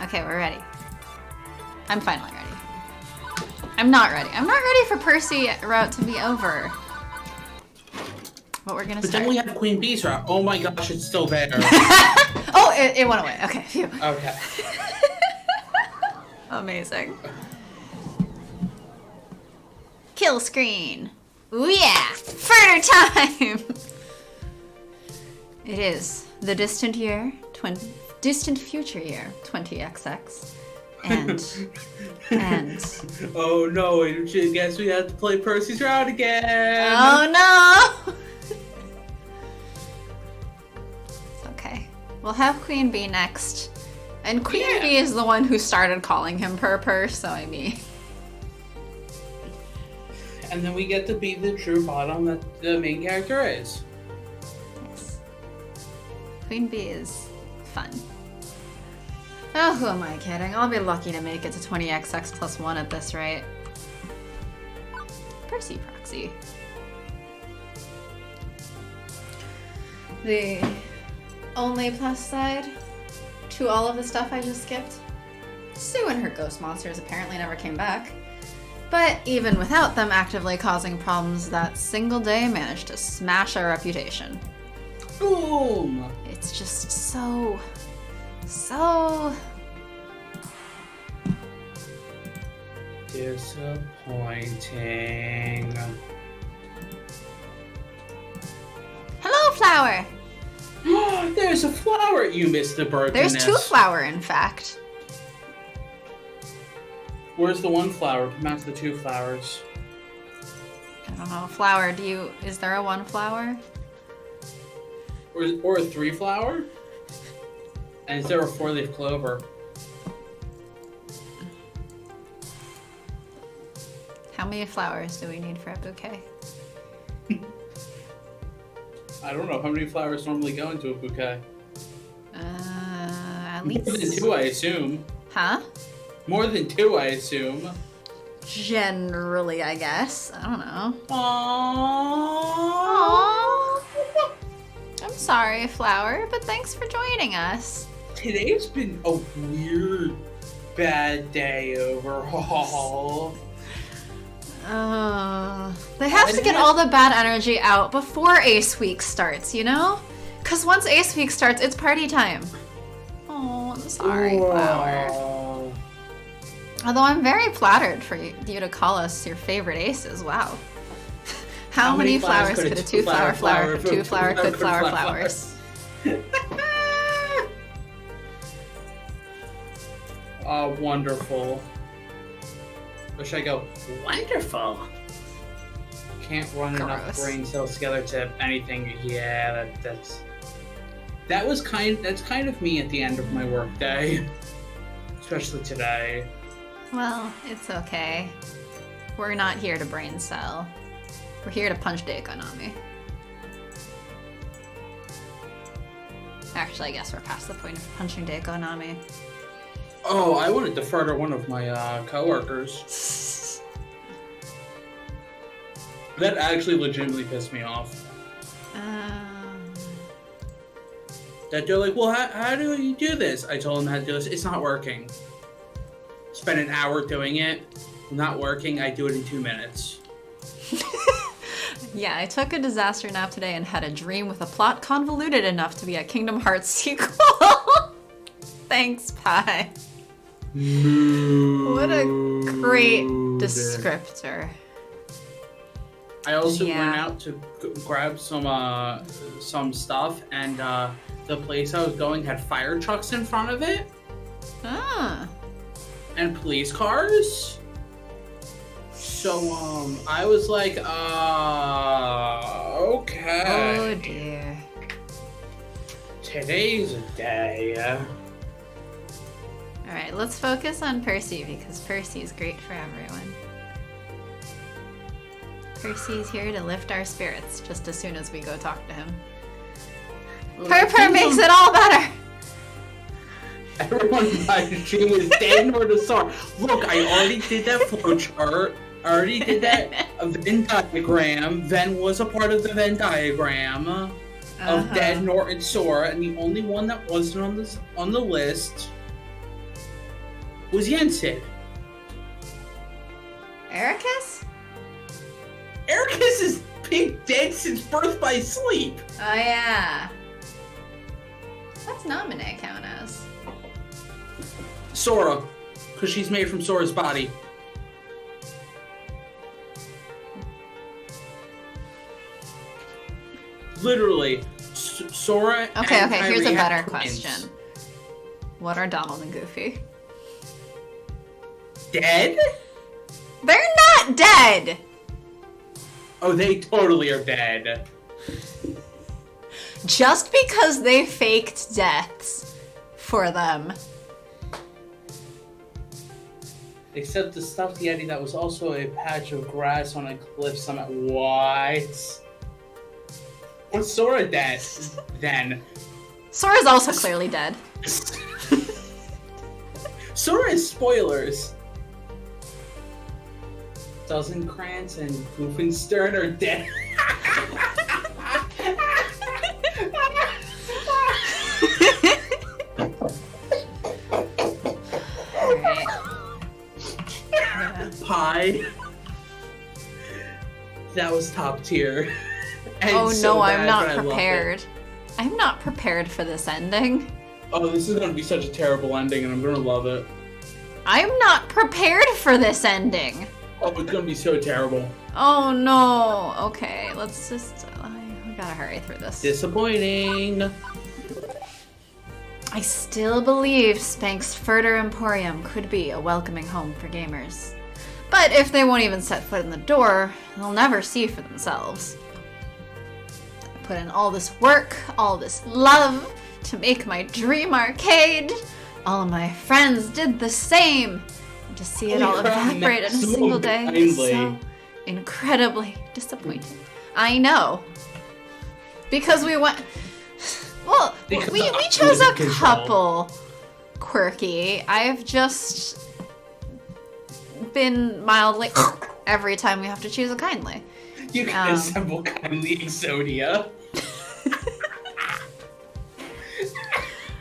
Okay, we're ready. I'm finally ready. I'm not ready. I'm not ready for Percy route to be over. But we're gonna But start. then we have Queen Bee's route. Oh my gosh, it's still there. Oh, it went away. Okay, phew. Okay. Amazing. Kill screen. Ooh yeah! Further time! It is the distant future year, 20XX. And... Oh no, I guess we have to play Percy's route again! Oh no! It's okay. We'll have Queen Bee next. And Queen Bee is the one who started calling him Purr, so I mean... And then we get to be the true bottom that the main character is. Yes. Queen Bee is fun. Oh, who am I kidding? I'll be lucky to make it to 20XX plus 1 at this rate. Percy proxy. The only plus side to all of the stuff I just skipped, Sue and her ghost monsters apparently never came back. But even without them actively causing problems, that single day managed to smash our reputation. Boom! It's just so... disappointing. Hello, flower! There's a flower! You missed the bird. There's two flower, in fact. Where's the one flower? Match the two flowers. I don't know. Flower, is there a one flower? Or a three flower? And is there a four-leaf clover? How many flowers do we need for a bouquet? I don't know. How many flowers normally go into a bouquet? At least... More than two, I assume. Huh? More than two, I assume. Generally, I guess. I don't know. Aww. I'm sorry, Flower, but thanks for joining us. Today's been a weird, bad day overall. They have to get all the bad energy out before Ace Week starts, you know? Because once Ace Week starts, it's party time. Oh, I'm sorry, Flower. Although I'm very flattered for you to call us your favorite aces. Wow. How many flowers could a two-flower flower have two-flower could flower flowers? Oh, wonderful. Or should I go, wonderful? Can't run enough brain cells together to anything. Yeah, that's kind of me at the end of my workday. Especially today. Well, it's okay. We're not here to brain cell. We're here to punch the economy. Actually, I guess we're past the point of punching the economy. Oh, I want to defer to one of my coworkers. That actually legitimately pissed me off. That they're like, well, how do you do this? I told them how to do this. It's not working. Spend an hour doing it. Not working. I do it in 2 minutes. Yeah, I took a disaster nap today and had a dream with a plot convoluted enough to be a Kingdom Hearts sequel. Thanks, Pi. Mood. What a great descriptor. I also went out to grab some stuff, and the place I was going had fire trucks in front of it. Ah. And police cars. So I was like, okay. Oh dear. Today's a day. Alright, let's focus on Percy because Percy is great for everyone. Percy's here to lift our spirits just as soon as we go talk to him. Purr makes it all better! Everyone in my stream was dead nor the star. Look, I already did that flowchart. I already did that Venn diagram. Venn was a part of the Venn diagram of Dead, Nort, and Sora, and the only one that wasn't on the list was Yensid. Ericus? Ericus is been dead since birth by sleep. Oh yeah. What's Naminé count as? Sora, because she's made from Sora's body. Literally, Sora. Okay, and okay. Here's Kairi a better have twins. question. What are Donald and Goofy? Dead? They're not dead. Oh, they totally are dead. Just because they faked deaths for them. Except the stuffed Yeti that was also a patch of grass on a cliff summit. What? What's Sora dead then? Sora's also clearly dead. Sora is spoilers. Dozenkrantz and Goofenstern are dead. Pie. That was top tier. And Oh so no, I'm bad, not but I love it. prepared. I'm not prepared for this ending. Oh, this is gonna be such a terrible ending, and I'm gonna love it. I'm not prepared for this ending. Oh, it's gonna be so terrible. Oh no. Okay, let's just... we gotta hurry through this. Disappointing. I still believe Spank's Furter Emporium could be a welcoming home for gamers. But if they won't even set foot in the door, they'll never see for themselves. I put in all this work, all this love to make my dream arcade. All of my friends did the same. And to see it all evaporate in a single day is so incredibly disappointing. I know. Because we went... Well, we chose a couple quirky. I've just been mildly every time we have to choose a kindly. You can assemble kindly Exodia.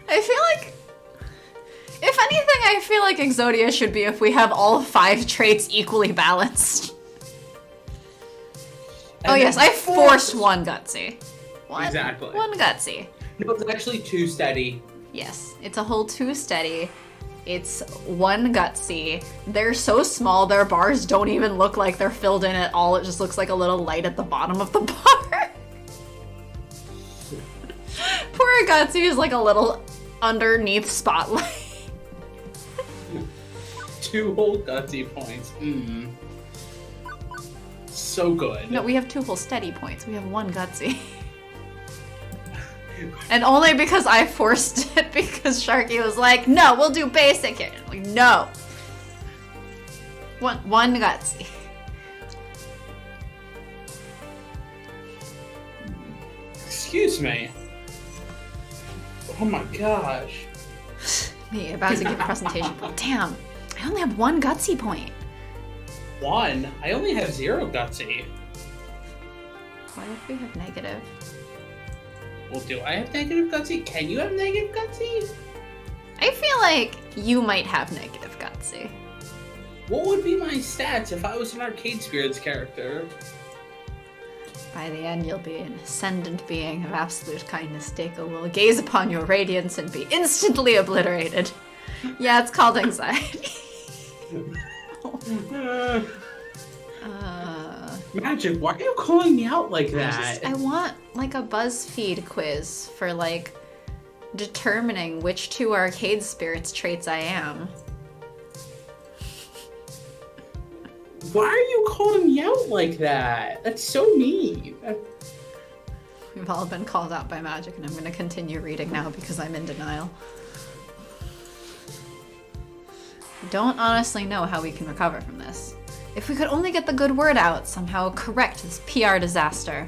I feel like, if anything, I feel like Exodia should be if we have all 5 traits equally balanced. And oh yes, I forced one Gutsy. Exactly. One Gutsy. No, it's actually 2 steady. Yes, it's a whole 2 steady. It's 1 Gutsy. They're so small, their bars don't even look like they're filled in at all. It just looks like a little light at the bottom of the bar. Poor Gutsy is like a little underneath spotlight. 2 whole Gutsy points. So good. No, we have 2 whole steady points. We have 1 Gutsy. And only because I forced it because Sharky was like, no, we'll do basic here. I'm like, no. One Gutsy. Excuse me. Oh my gosh. Me, about to give a presentation. Damn, I only have 1 Gutsy point. 1? I only have 0 Gutsy. What if we have negative? Well, do I have negative Gutsy? Can you have negative Gutsy? I feel like you might have negative Gutsy. What would be my stats if I was an Arcade Spirits character? By the end, you'll be an ascendant being of absolute kindness. Deku will gaze upon your radiance and be instantly obliterated. Yeah, it's called anxiety. Magic, why are you calling me out like that? I want, like, a BuzzFeed quiz for, like, determining which 2 Arcade Spirits traits I am. Why are you calling me out like that? That's so mean. We've all been called out by magic, and I'm going to continue reading now because I'm in denial. Don't honestly know how we can recover from this. If we could only get the good word out, somehow correct this PR disaster.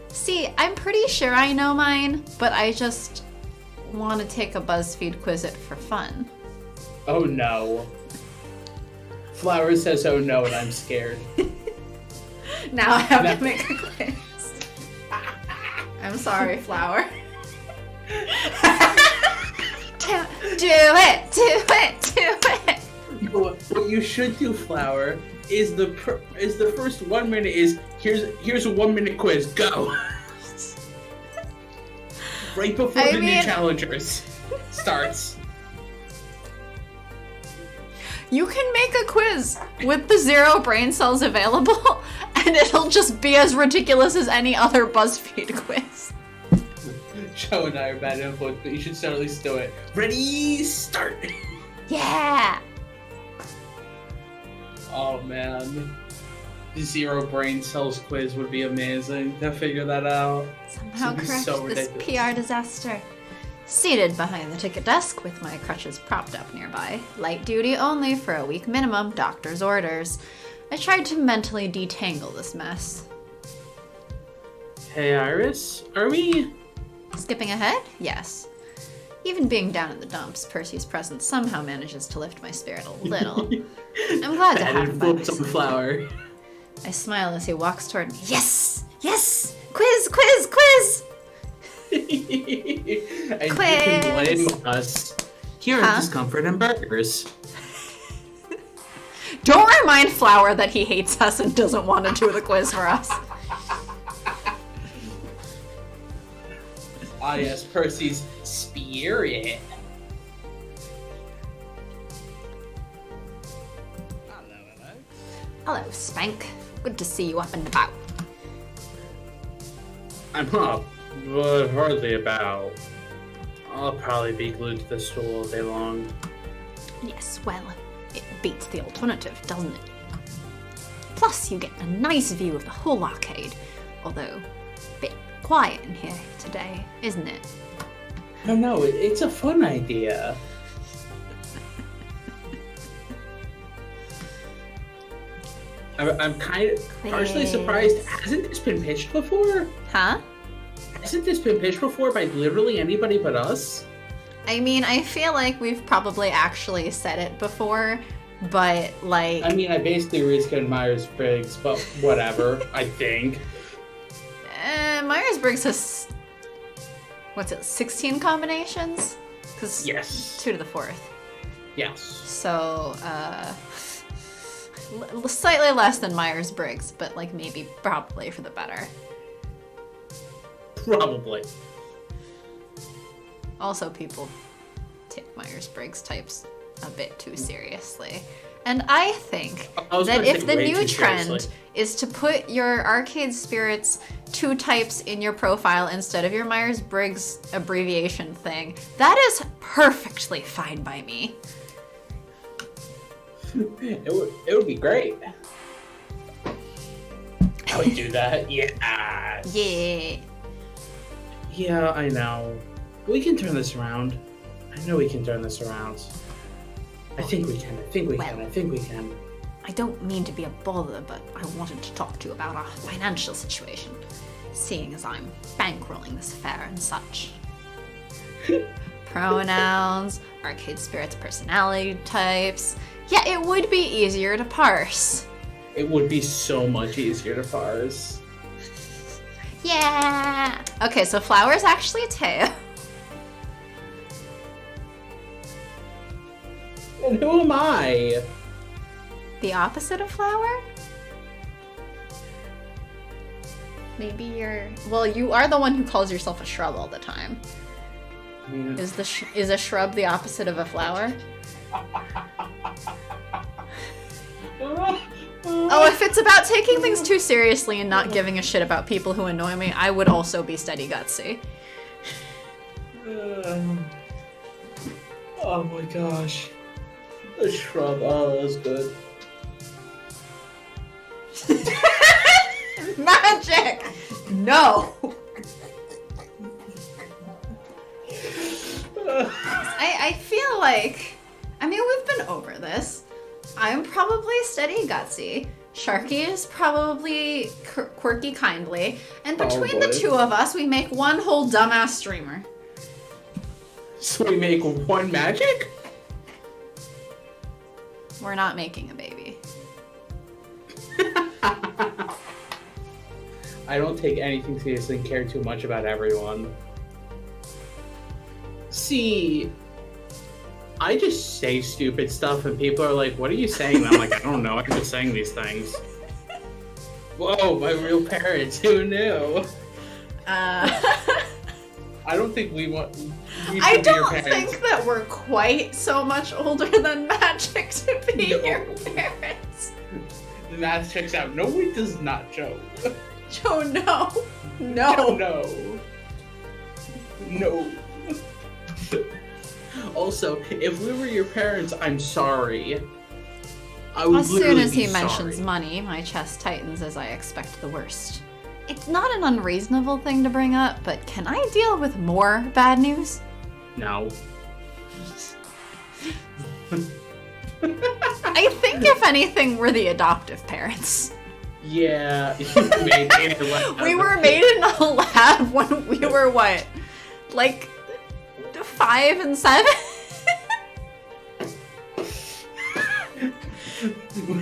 See, I'm pretty sure I know mine, but I just want to take a BuzzFeed quiz it for fun. Oh no. Flower says oh no and I'm scared. Now I have to make a quiz. I'm sorry, Flower. Do it! Do it! Do it! What you should do, Flower, is the first 1 minute is here's a 1 minute quiz. Go. Right before the new challengers starts. You can make a quiz with the 0 brain cells available, and it'll just be as ridiculous as any other BuzzFeed quiz. Joe and I are bad influence, but you should at least do it. Ready, start! Yeah! Oh man. The 0 brain cells quiz would be amazing to figure that out. Somehow correct this PR disaster. Seated behind the ticket desk with my crutches propped up nearby, light duty only for a week minimum, doctor's orders, I tried to mentally detangle this mess. Hey Iris, are we... Skipping ahead? Yes. Even being down in the dumps, Percy's presence somehow manages to lift my spirit a little. I'm glad to have him by my side. Flower. I smile as he walks toward me. Yes! Yes! Quiz! Quiz! Quiz! And quiz. You can blame us. Here at Discomfort and Burgers. Don't remind Flower that he hates us and doesn't want to do the quiz for us. Ah yes, Percy's spirit. Hello, Spank. Good to see you up and about. I'm up, but hardly about. I'll probably be glued to the stool all day long. Yes, well, it beats the alternative, doesn't it? Plus, you get a nice view of the whole arcade, although a bit quiet in here today, isn't it? I don't know, it's a fun idea. I'm kind of partially surprised. Hasn't this been pitched before? Huh? Hasn't this been pitched before by literally anybody but us? I mean, I feel like we've probably actually said it before, but like... I mean, I basically reskinned Myers-Briggs, but whatever, I think. Myers-Briggs has... What's it, 16 combinations? Cause yes. 2 to the 4th. Yes. So, slightly less than Myers-Briggs, but like maybe probably for the better. Probably. Also, people take Myers-Briggs types a bit too seriously. And I think that if the new trend is to put your arcade spirits 2 types in your profile instead of your Myers-Briggs abbreviation thing, that is perfectly fine by me. It would be great. I would do that. Yeah. Yeah. Yeah, I know. We can turn this around. I know we can turn this around. I think we can. I think we can. I don't mean to be a bother, but I wanted to talk to you about our financial situation, seeing as I'm bankrolling this affair and such. Pronouns, arcade spirits personality types. Yeah, it would be easier to parse. It would be so much easier to parse. Yeah! Okay, so Flower's actually Teo. And who am I? The opposite of Flower? Maybe you're... Well, you are the one who calls yourself a shrub all the time. Yeah. Is a shrub the opposite of a flower? Oh, if it's about taking things too seriously and not giving a shit about people who annoy me, I would also be steady gutsy. Oh my gosh. A shrub. Oh, that's good. Magic! No! I feel like... I mean, we've been over this. I'm probably steady gutsy. Sharky is probably quirky kindly. And between the two of us, we make one whole dumbass streamer. So we make one magic? We're not making a baby. I don't take anything seriously and care too much about everyone. See, I just say stupid stuff and people are like, what are you saying? And I'm like, I don't know, I'm just saying these things. Whoa, my real parents, who knew? I don't think we want... I don't think that we're quite so much older than Magic to be your parents. The math checks out. No, it does not, Joe. Joe, no. No. No. Also, if we were your parents, I'm sorry. I would as soon as he mentions money, my chest tightens as I expect the worst. It's not an unreasonable thing to bring up, but can I deal with more bad news? No. I think if anything, we're the adoptive parents. Yeah. We were made in a lab when we were what? Like 5 and 7?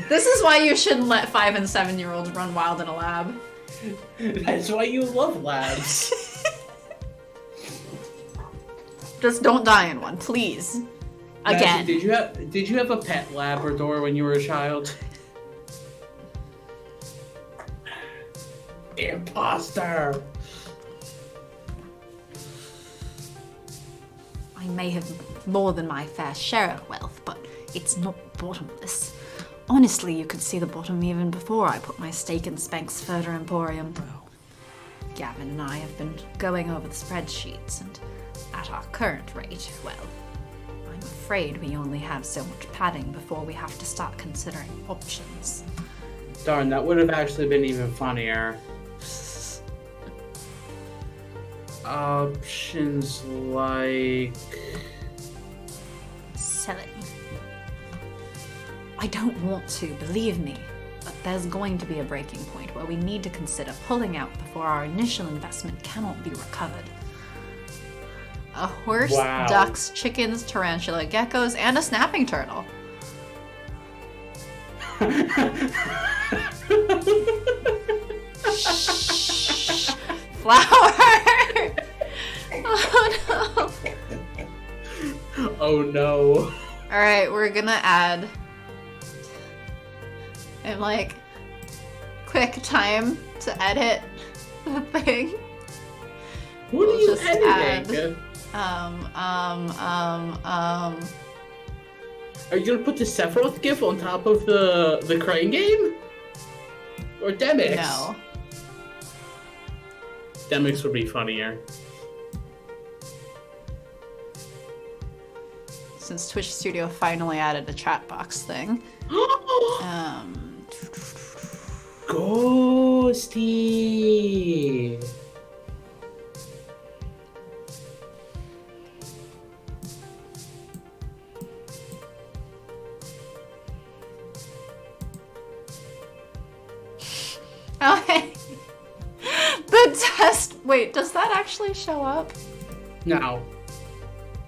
This is why you shouldn't let 5 and 7-year-olds run wild in a lab. That's why you love labs. Just don't die in one, please. Again. Did you have a pet Labrador when you were a child? Imposter. I may have more than my fair share of wealth, but it's not bottomless. Honestly, you could see the bottom even before I put my stake in Spanx Further Emporium. Gavin and I have been going over the spreadsheets, and at our current rate, well, I'm afraid we only have so much padding before we have to start considering options. Darn, that would have actually been even funnier. Options like... selling. I don't want to, believe me, but there's going to be a breaking point where we need to consider pulling out before our initial investment cannot be recovered. A horse, ducks, chickens, tarantula, geckos, and a snapping turtle. Shh. Flower! Oh no. Oh no. Alright, we're gonna add... in like quick time to edit the thing. What are you editing? Are you gonna put the Sephiroth gif on top of the crane game? Or Demix? No. Demix would be funnier. Since Twitch Studio finally added a chat box thing. Ghosty. Okay. The test. Wait, does that actually show up? No.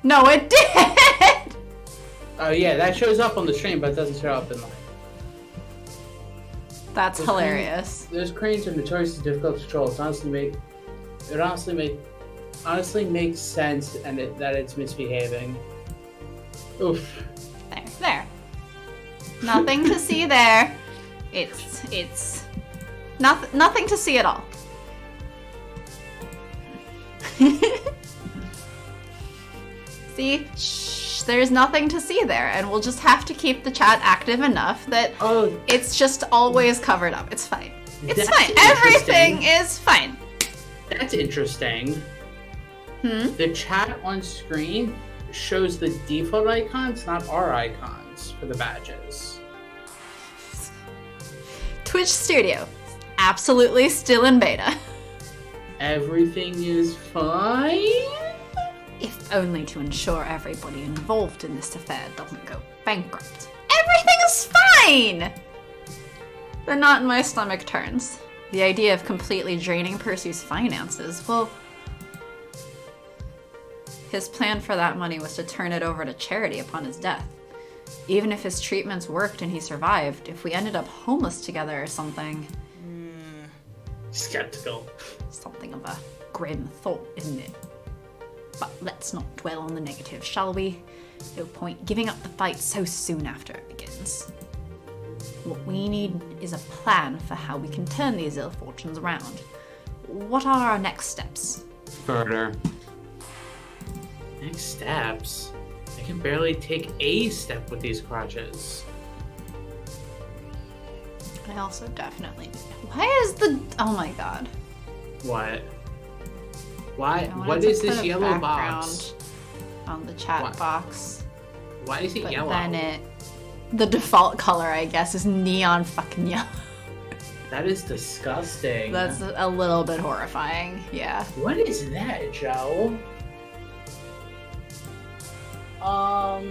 No, it did! Oh yeah, that shows up on the stream, but it doesn't show up in mine. That's hilarious. Those cranes are notoriously difficult to control. It honestly makes sense, and that it's misbehaving. Oof. There. Nothing to see there. It's nothing to see at all. See? Shh, there's nothing to see there, and we'll just have to keep the chat active enough that it's just always covered up. It's fine. It's fine. Everything is fine. That's interesting. The chat on screen shows the default icons, not our icons for the badges. Twitch Studio, absolutely still in beta. Everything is fine? If only to ensure everybody involved in this affair doesn't go bankrupt. Everything is fine! The knot in my stomach turns. The idea of completely draining Percy's finances, well... His plan for that money was to turn it over to charity upon his death. Even if his treatments worked and he survived, if we ended up homeless together or something... Skeptical. Something of a grim thought, isn't it? But let's not dwell on the negative, shall we? No point giving up the fight so soon after it begins. What we need is a plan for how we can turn these ill fortunes around. What are our next steps? Further. Next steps? I can barely take a step with these crutches. I also definitely... Why is the... Oh my god. What? Why? I wanted What to is put this a yellow background box? on the chat What? box. Why is it But yellow? then the default color, I guess, is neon fucking yellow. That is disgusting. That's a little bit horrifying, yeah. What is that, Joe? Oh,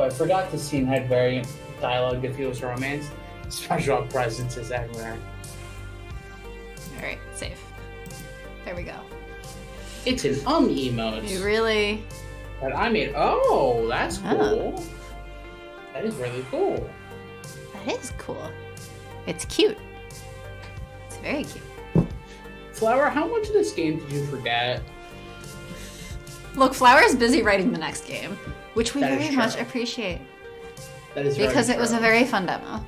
I forgot the scene had variant dialogue if it was romance. SpongeBob presences everywhere. Alright, safe. There we go. It's an emote. You really... That I made. Oh, that's Oh. cool. That is really cool. That is cool. It's cute. It's very cute. Flower, how much of this game did you forget? Look, Flower's busy writing the next game, which we That is very true. much appreciate. That is very Because it was a true. very fun demo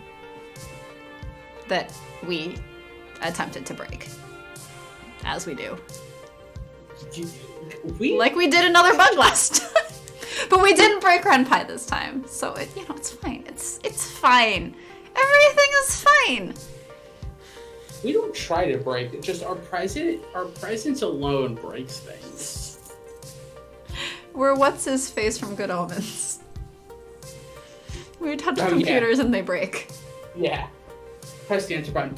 that we attempted to break. As we do. Like we did another bug last time. But we didn't break Renpai this time. So, it's fine. It's fine. Everything is fine. We don't try to break it. Just our presence alone breaks things. We're what's his face from Good Omens. We touch Oh, computers and they break. Yeah. Press the enter button.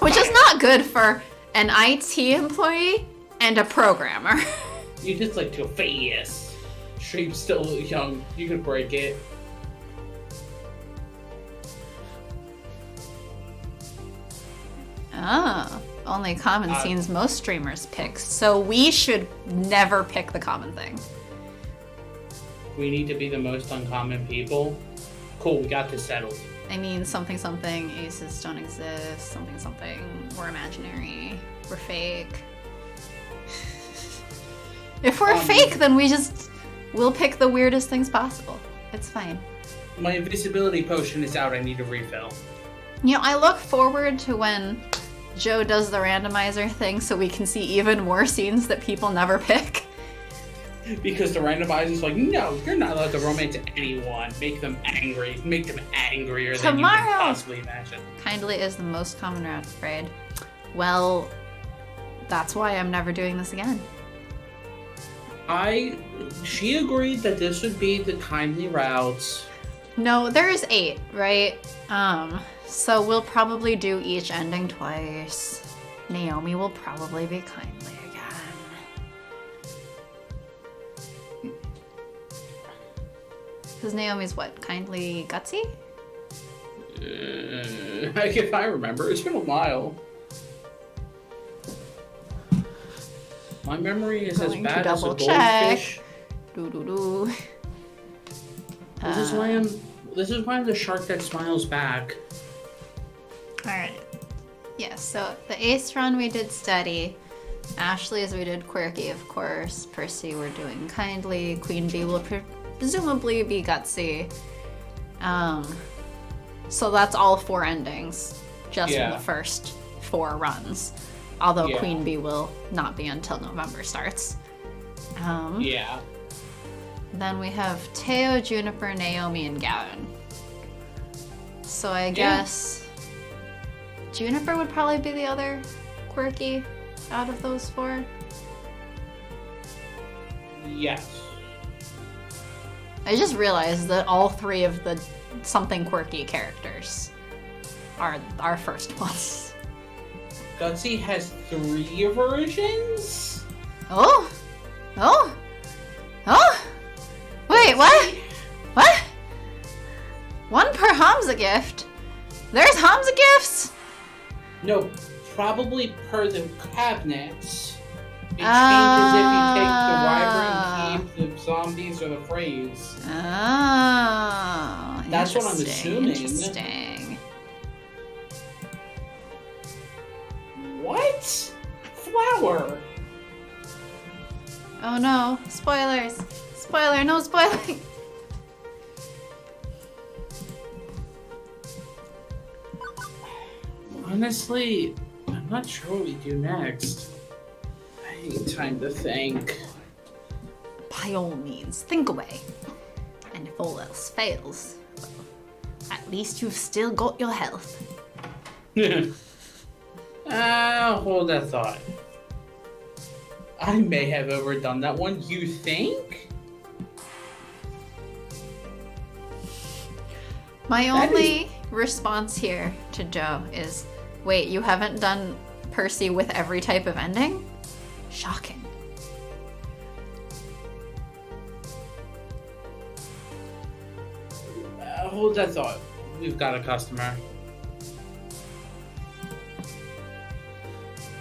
Which is not good for an IT employee and a programmer. You just like to face. Stream's still young. You could break it. Oh, only common scenes most streamers pick. So we should never pick the common thing. We need to be the most uncommon people. Cool, we got this settled. I mean, something, aces don't exist, something, we're imaginary, we're fake. If we're fake, then we'll pick the weirdest things possible. It's fine. My invisibility potion is out. I need a refill. I look forward to when Joe does the randomizer thing so we can see even more scenes that people never pick. Because the randomizer's like, no, you're not allowed to romance anyone. Make them angry. Make them angrier than you can possibly imagine. Kindly is the most common route, afraid. Well, that's why I'm never doing this again. She agreed that this would be the kindly routes. No, there's 8, right? So we'll probably do each ending twice. Naomi will probably be kindly again. Because Naomi's what? Kindly gutsy? If I remember, it's been a while. My memory is as bad as a goldfish. Doo-doo-doo. This is why I'm the shark that smiles back. Alright. Yeah, so the Ace run we did steady. Ashley's we did quirky, of course. Percy we're doing kindly. Queen Bee will presumably be gutsy. So that's all 4 endings. Just in the first 4 runs. Although Queen Bee will not be until November starts. Then we have Teo, Juniper, Naomi, and Gavin. So I guess Juniper would probably be the other quirky out of those 4. Yes. I just realized that all 3 of the something quirky characters are our first ones. Gutsy has 3 versions? Oh! Wait, what? What? 1 per Hamza gift? There's Hamza gifts? No, probably per the cabinets. It changes if you take the wyvern keep, the zombies, or the phrase. Oh, that's what I'm assuming. Interesting. What? Flower? Oh no, spoilers. Spoiler, no spoiling. Honestly, I'm not sure what we do next. I need time to think. By all means, think away. And if all else fails, well, at least you've still got your health. Hold that thought. I may have overdone that one. You think? My only response here to Joe is, wait, you haven't done Percy with every type of ending? Shocking. Hold that thought. We've got a customer.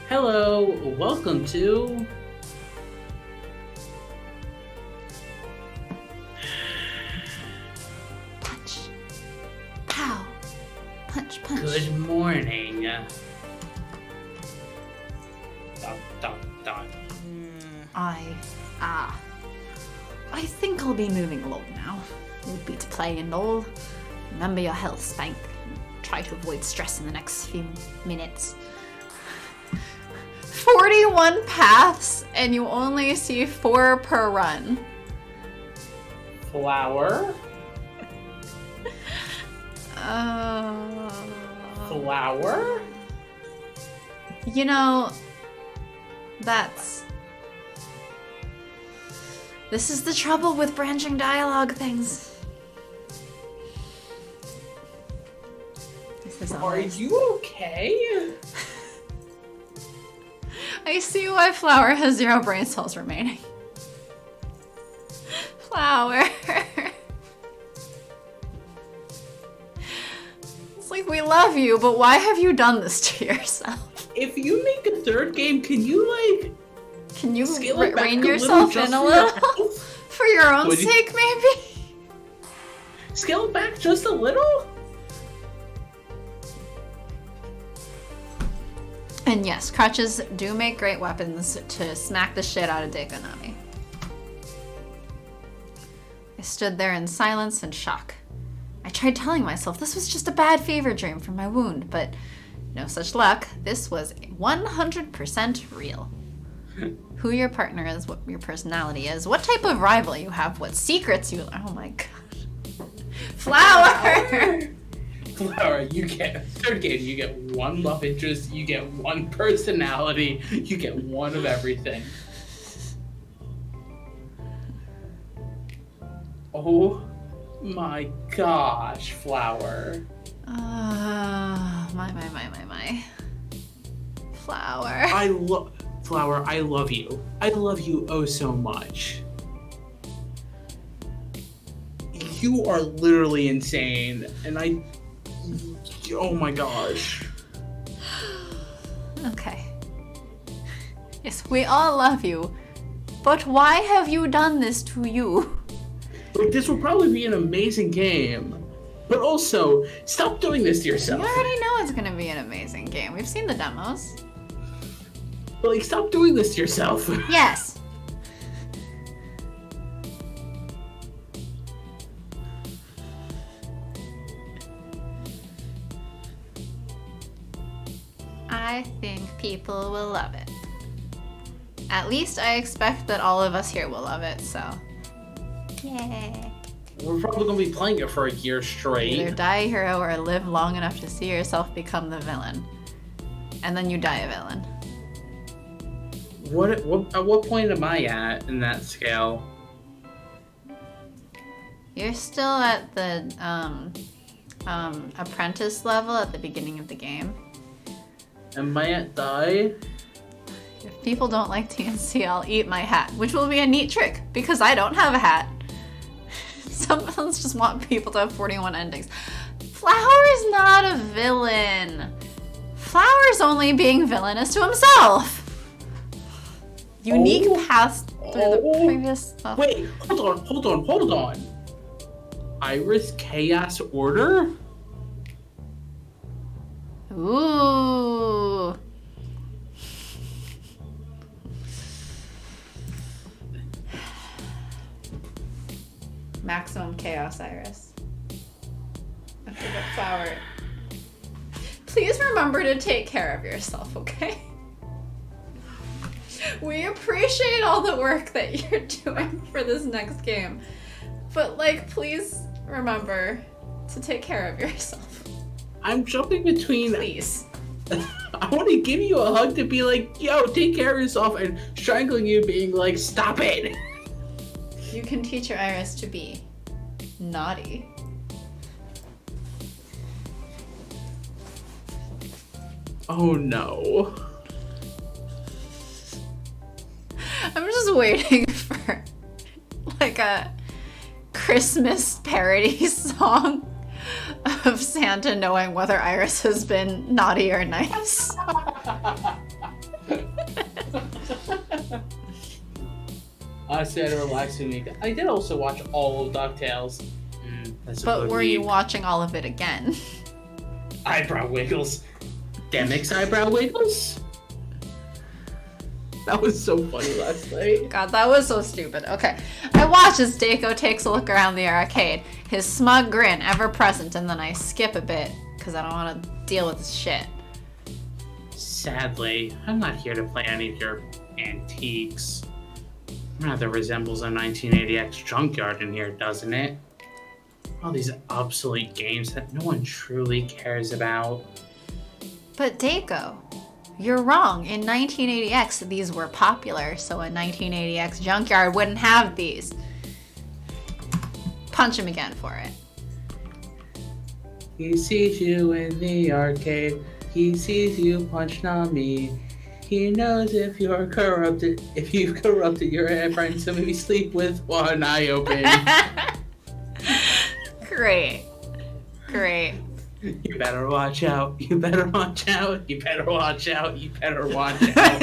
Hello, welcome to... Punch. Pow. Punch, punch. Good morning. Dot, dot, dot. I think I'll be moving along now. Would be to play and all. Remember your health, Spank. Try to avoid stress in the next few minutes. 41 paths, and you only see 4 per run. Flower? Uh, Flower? You know, this is the trouble with branching dialogue things. This is Are always... you okay? I see why Flower has 0 brain cells remaining. Flower. It's like, we love you, but why have you done this to yourself? If you make a 3rd game, can you, like... Can you scale it back rein a yourself little in just a for little? your health? For your own Would you- sake, maybe? Scale it back just a little? And yes, crutches do make great weapons to smack the shit out of Dekonami. I stood there in silence and shock. I tried telling myself this was just a bad fever dream from my wound, but no such luck. This was 100% real. Who your partner is, what your personality is, what type of rival you have, what secrets you... Oh my god. Flower! Flower, you get 3rd game, you get 1 love interest, you get 1 personality, you get 1 of everything. Oh my gosh, Flower. My. Flower. Flower, I love you. I love you oh so much. You are literally insane, and oh my gosh. Okay. Yes, we all love you, but why have you done this to you? Like, this will probably be an amazing game, but also, stop doing this to yourself. You already know it's gonna be an amazing game. We've seen the demos. But, like, stop doing this to yourself. Yes. I think people will love it. At least I expect that all of us here will love it, so... Yay. We're probably going to be playing it for a year straight. Either die a hero or live long enough to see yourself become the villain. And then you die a villain. At what point am I at in that scale? You're still at the apprentice level at the beginning of the game. Am I at die? If people don't like TNC, I'll eat my hat, which will be a neat trick because I don't have a hat. Sometimes just want people to have 41 endings. Flower's not a villain. Flower's only being villainous to himself. Unique paths through the previous stuff. Wait, hold on. Iris Chaos Order? Ooh. Maximum chaos, Iris. After the flower. Please remember to take care of yourself, okay? We appreciate all the work that you're doing for this next game. But, like, please remember to take care of yourself. I'm jumping between... Please. I want to give you a hug to be like, yo, take care of yourself, and strangling you being like, stop it. You can teach your Iris to be naughty. Oh no. I'm just waiting for like a Christmas parody song of Santa knowing whether Iris has been naughty or nice. Honestly, I had a relaxing week. I did also watch all of DuckTales. But were you watching all of it again? Eyebrow wiggles. Demix eyebrow wiggles? That was so funny last night. God, that was so stupid. Okay. I watch as Daco takes a look around the arcade, his smug grin ever present, and then I skip a bit because I don't want to deal with this shit. Sadly, I'm not here to play any of your antiques. Rather resembles a 1980X junkyard in here, doesn't it? All these obsolete games that no one truly cares about. But Daco, you're wrong. In 1980X, these were popular, so a 1980X junkyard wouldn't have these. Punch him again for it. He sees you in the arcade. He sees you punch Nami. He knows if you've corrupted your friend, so maybe sleep with one eye open. Great. You better watch out. You better watch out. You better watch out. You better watch out.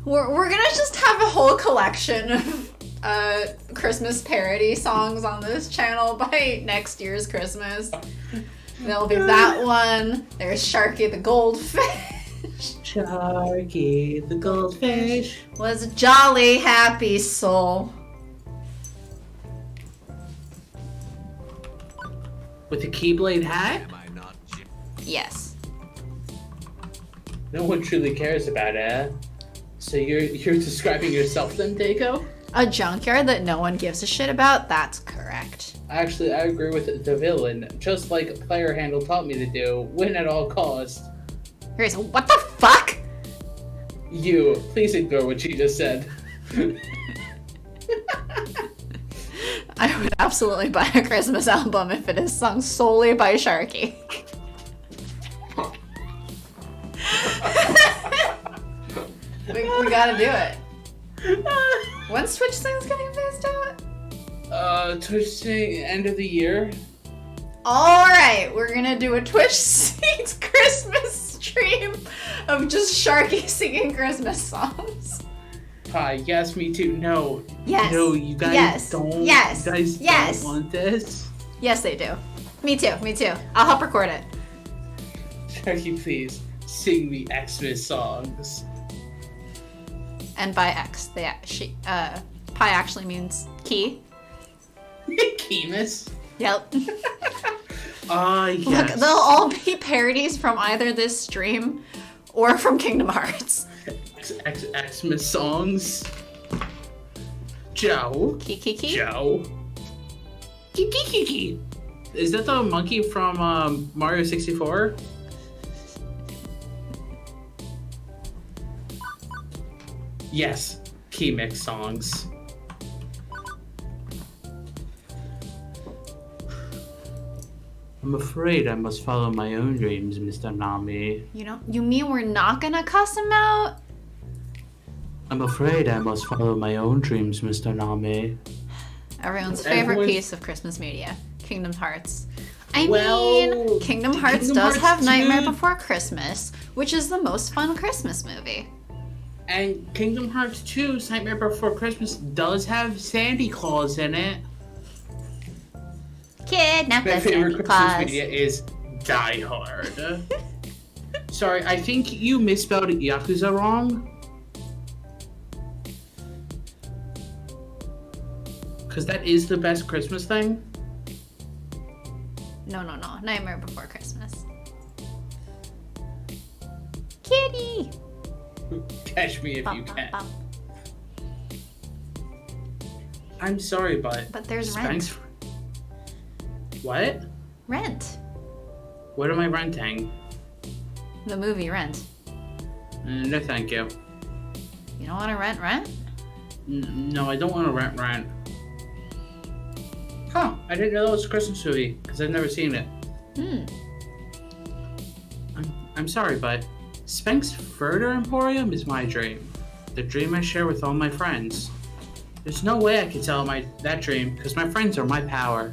We're gonna just have a whole collection of Christmas parody songs on this channel by next year's Christmas. There'll be that one. There's Sharky the Goldfish. Sharky the Goldfish was a jolly happy soul. with a Keyblade hat? Yes. No one truly cares about it. So you're describing yourself then, Daco? A junkyard that no one gives a shit about? That's correct. Actually, I agree with the villain. Just like Player Handle taught me to do, win at all costs. Grace, what the fuck? You, please ignore what she just said. I would absolutely buy a Christmas album if it is sung solely by Sharky. we gotta do it. When's Twitch Sings getting phased out? Twitch Sing end of the year. Alright, we're gonna do a Twitch Sings Christmas stream of just Sharky singing Christmas songs. Hi, yes, me too. No. Yes. No, you guys don't. Yes. You guys don't want this. Yes, they do. Me too. I'll help record it. Sharky, please sing me Xmas songs. And by X, pi actually means key. Kemus. Yep. Yes. Look, they'll all be parodies from either this stream or from Kingdom Hearts. Xmas songs. Joe. Kiki. Joe. Kiki. Is that the monkey from Mario 64? Yes. Key mix songs. I'm afraid I must follow my own dreams, Mr. Nami. You mean we're not gonna cuss him out? I'm afraid I must follow my own dreams, Mr. Nami. Everyone's favorite piece of Christmas media, Kingdom Hearts. Kingdom Hearts does have Nightmare Before Christmas, which is the most fun Christmas movie. And Kingdom Hearts 2's Nightmare Before Christmas does have Sandy Claus in it. Kidnap My the favorite Santa Christmas Claus. media is Die Hard. Sorry, I think you misspelled Yakuza wrong. Because that is the best Christmas thing? No. Nightmare Before Christmas. Kitty! Catch me if Bop, you bop, can. bop. I'm sorry, but there's rent. What? Rent. What am I renting? The movie Rent. No, thank you. You don't want to rent? No, I don't want to rent. Huh, I didn't know that was a Christmas movie, because I've never seen it. I'm sorry, but Spanx Further Emporium is my dream. The dream I share with all my friends. There's no way I could tell that dream, because my friends are my power.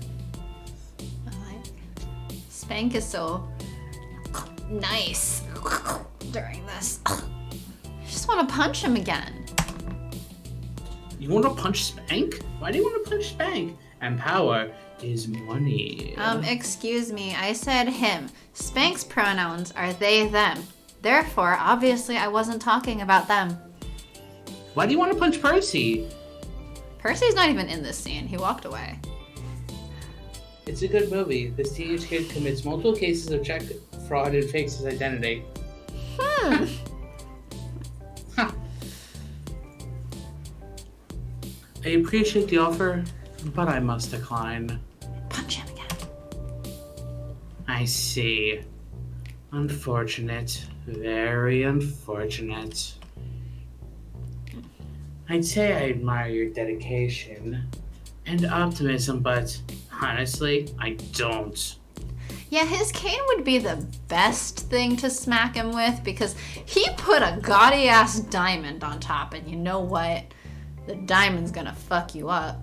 Spank is so nice during this. I just want to punch him again. You want to punch Spank? Why do you want to punch Spank? And power is money. Excuse me, I said him. Spank's pronouns are they, them. Therefore, obviously, I wasn't talking about them. Why do you want to punch Percy? Percy's not even in this scene. He walked away. It's a good movie. This teenage kid commits multiple cases of check fraud and fakes his identity. Huh. I appreciate the offer, but I must decline. Punch him again. I see. Unfortunate. Very unfortunate. I'd say I admire your dedication and optimism, but honestly, I don't. Yeah, his cane would be the best thing to smack him with because he put a gaudy-ass diamond on top, and you know what? The diamond's gonna fuck you up.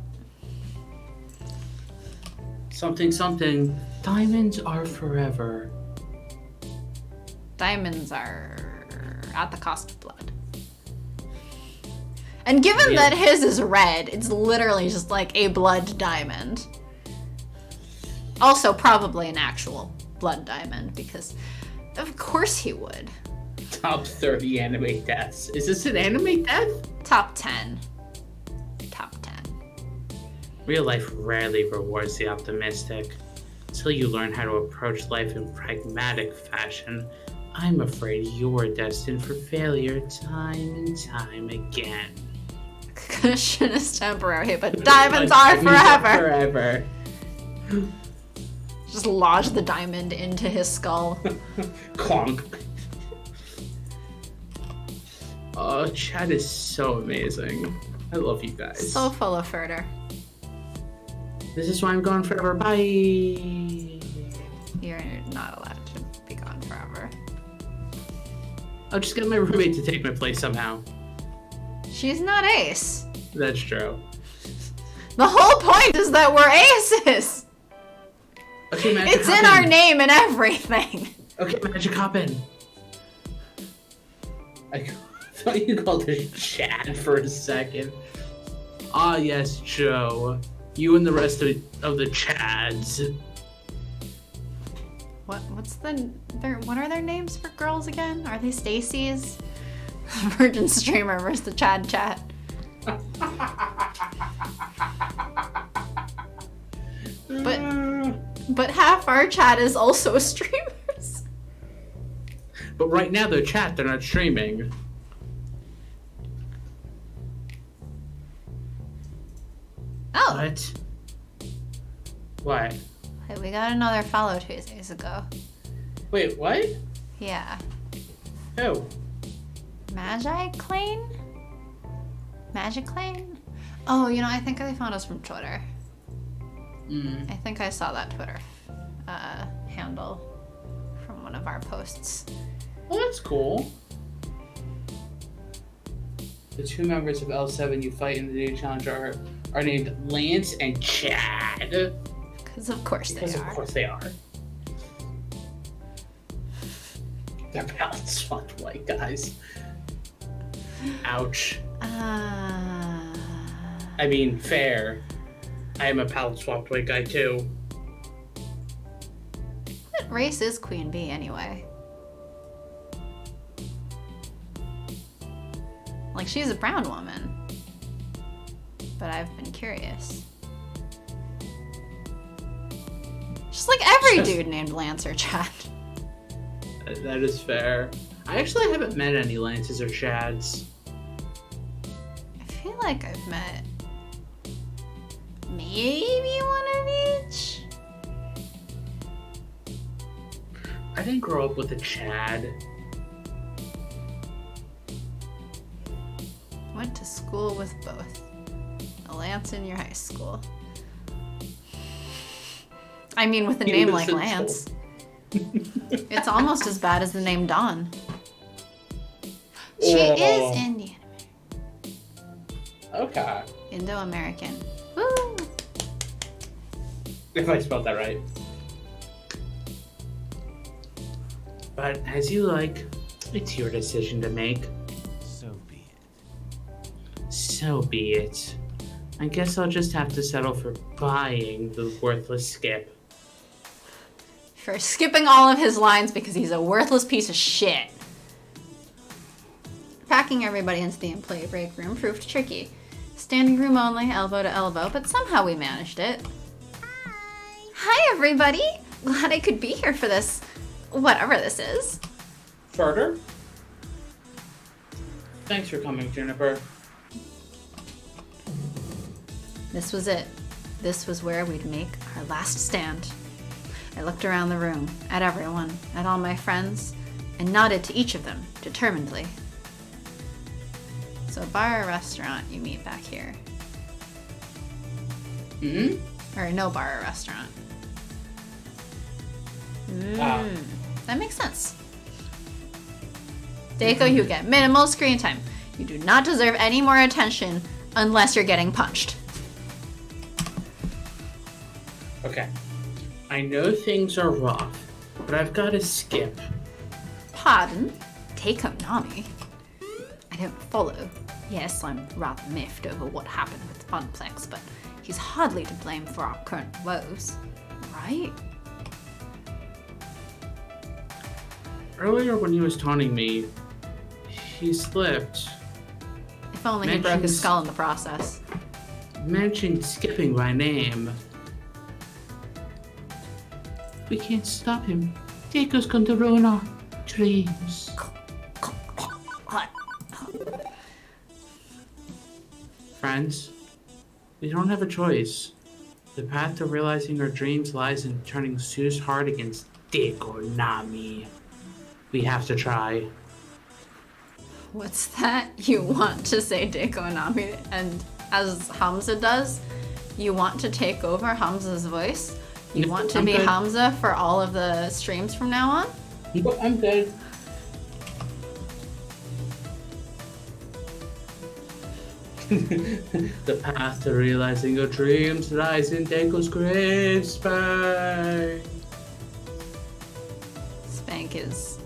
Something. Diamonds are forever. Diamonds are at the cost of blood. And given that his is red, it's literally just like a blood diamond. Also, probably an actual blood diamond, because of course he would. Top 30 anime deaths. Is this an anime death? Top 10. Top 10. Real life rarely rewards the optimistic. Until you learn how to approach life in pragmatic fashion, I'm afraid you're destined for failure time and time again. Cushion is temporary, but diamonds are forever. Just lodge the diamond into his skull. Clonk. Oh, chat is so amazing. I love you guys. So full of further. This is why I'm gone forever. Bye. You're not allowed to be gone forever. I'll just get my roommate to take my place somehow. She's not Ace. That's true. The whole point is that we're aces. Okay, Magic It's in our name and everything. Okay, Magic hop in. I thought you called it Chad for a second. Ah, yes, Joe. You and the rest of the Chads. What are their names for girls again? Are they Stacy's? Virgin Streamer versus the Chad Chat. But half our chat is also streamers. But right now they're chat, they're not streaming. Oh. What? Hey, we got another follow 2 days ago. Wait, what? Yeah. Who? Magic Lane? Oh, I think they found us from Twitter. I think I saw that Twitter handle from one of our posts. Well, that's cool. The 2 members of L7 you fight in the new challenge are named Lance and Chad. Because of course they are. They're palette swapped white guys. Ouch. I mean, fair. I am a palette swapped white guy too. What race is Queen Bee anyway? Like, she's a brown woman. But I've been curious. Just like every dude named Lance or Chad. That is fair. I actually haven't met any Lances or Chads. I feel like I've met maybe one of each. I didn't grow up with a Chad. Went to school with both. A Lance in your high school. I mean, with a name like Lance. It's almost as bad as the name Dawn. She is Indian. Okay. Indo-American. Woo! If I spelled that right. But as you like, it's your decision to make. So be it. So be it. I guess I'll just have to settle for buying the worthless Skip. For skipping all of his lines because he's a worthless piece of shit. Packing everybody into the employee break room proved tricky. Standing room only, elbow to elbow, but somehow we managed it. Hi, everybody! Glad I could be here for this, whatever this is. Further? Thanks for coming, Juniper. This was it. This was where we'd make our last stand. I looked around the room, at everyone, at all my friends, and nodded to each of them, determinedly. So bar or restaurant, you meet back here. Or no bar or restaurant. That makes sense. Deiko, you get minimal screen time. You do not deserve any more attention unless you're getting punched. Okay. I know things are rough, but I've got to skip. Pardon? Deiko Nami? I don't follow. Yes, I'm rather miffed over what happened with Funplex, but he's hardly to blame for our current woes, right? Earlier when he was taunting me, he slipped. If only he broke his skull in the process. Mentioned skipping my name. We can't stop him. Deiko's going to ruin our dreams. Friends, we don't have a choice. The path to realizing our dreams lies in turning Sue's heart against Deiko Nami. We have to try. What's that? You want to say Deiko Nami, and as Hamza does, you want to take over Hamza's voice? You want to be good. Hamza for all of the streams from now on? I'm good. The path to realizing your dreams lies in Deiko's grave, Spank. Spank is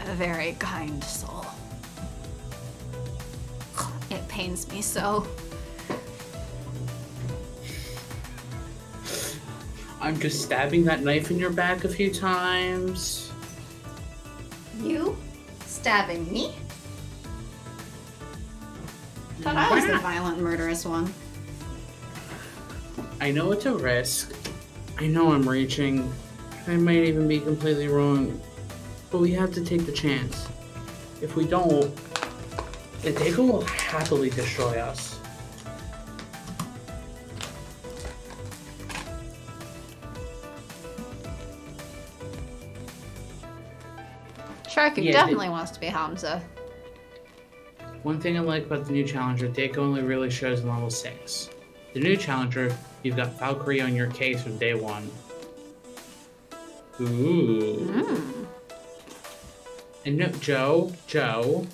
a very kind soul. It pains me so. I'm just stabbing that knife in your back a few times. You? Stabbing me? Thought I was the violent, murderous one. I know it's a risk. I know I'm reaching. I might even be completely wrong. But we have to take the chance. If we don't, the Deiko will happily destroy us. Sharky definitely wants to be Hamza. One thing I like about the new challenger, Deiko only really shows in level 6. The new challenger, you've got Valkyrie on your case from day 1. Ooh. And no, Joe.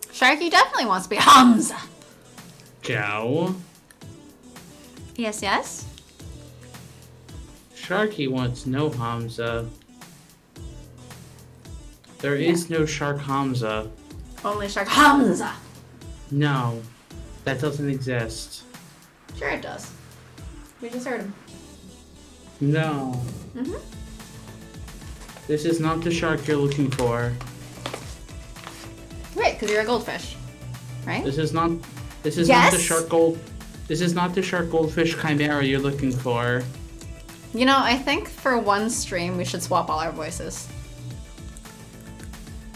Sharky definitely wants to be Hamza. Joe. Yes? Sharky wants no Hamza. There is no Shark Hamza. Only Shark Hamza. No, that doesn't exist. Sure it does. We just heard him. No. This is not the shark you're looking for. Right, because you're a goldfish, right? This is not the shark gold. This is not the shark goldfish chimera you're looking for. You know, I think for one stream we should swap all our voices.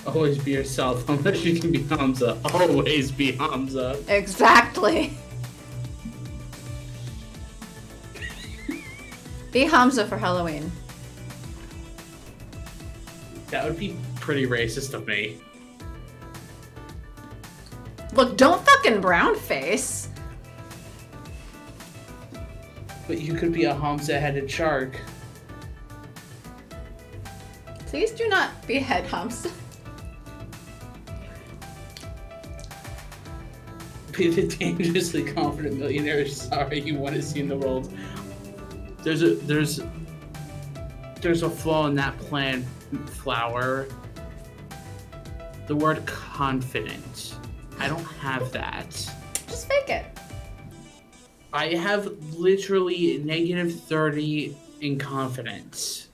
Always be yourself, unless you can be Hamza. Always be Hamza. Exactly. Be Hamza for Halloween. That would be pretty racist of me. Look, don't fucking brown face. But you could be a Hamza-headed shark. Please do not behead Hamza. Be the dangerously confident millionaire sorry you want to see in the world. There's a flaw in that plan, Flower. The word confident. I don't have that. Just fake it. I have literally negative 30 in confidence.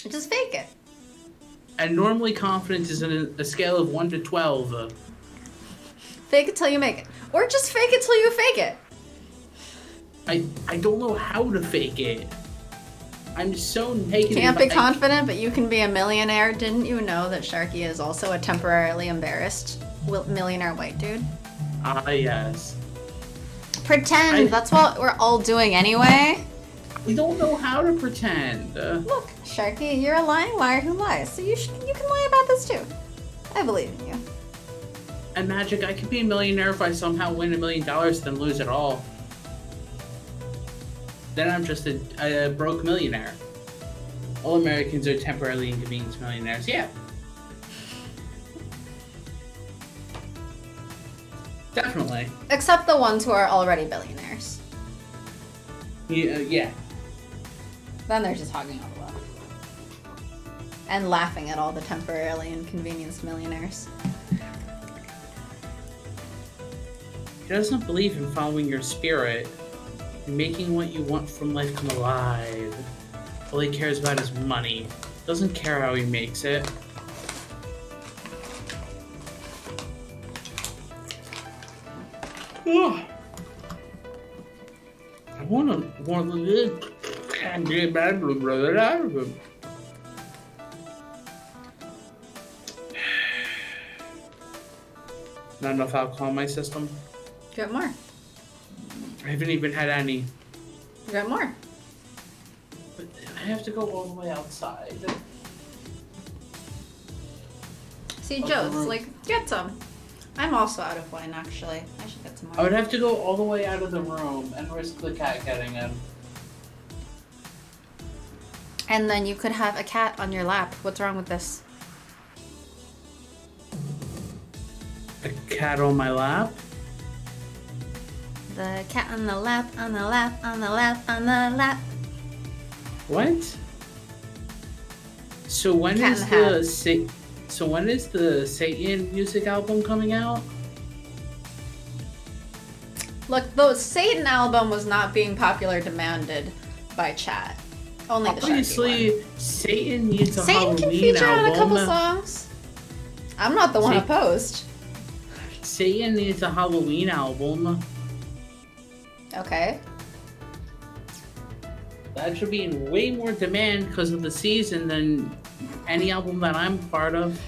Just fake it. And normally confidence is in a scale of 1 to 12. Fake it till you make it. Or just fake it till you fake it. I don't know how to fake it. I'm so negative. Can't be confident, but you can be a millionaire. Didn't you know that Sharky is also a temporarily embarrassed millionaire white dude? Ah, yes. Pretend. That's what we're all doing anyway. We don't know how to pretend. Look, Sharky, you're a lying liar who lies, so you can lie about this too. I believe in you. And Magic, I could be a millionaire if I somehow win $1 million, then lose it all. Then I'm just a broke millionaire. All Americans are temporarily inconvenienced millionaires. Yeah. Definitely. Except the ones who are already billionaires. Yeah. Then they're just hogging all the wealth. And laughing at all the temporarily inconvenienced millionaires. He doesn't believe in following your spirit and making what you want from life come alive. All he cares about is money. Doesn't care how he makes it. Ugh. I want to live. Can't get back to brother out of him. Not enough alcohol in my system. Get more. I haven't even had any. Get more. But I have to go all the way outside. See, Joe's like, get some. I'm also out of wine, actually. I should get some more. I would have to go all the way out of the room and risk the cat getting in. And then you could have a cat on your lap. What's wrong with this? A cat on my lap? The cat on the lap, on the lap, on the lap, on the lap. What? So when Cat is in the when is the Satan music album coming out? Look, the Satan album was not being popular demanded by chat. Only the Sharky Obviously, one. Satan needs a Satan Halloween can feature album. on a couple songs. I'm not the one opposed. Satan needs a Halloween album. Okay. That should be in way more demand because of the season than any album that I'm part of.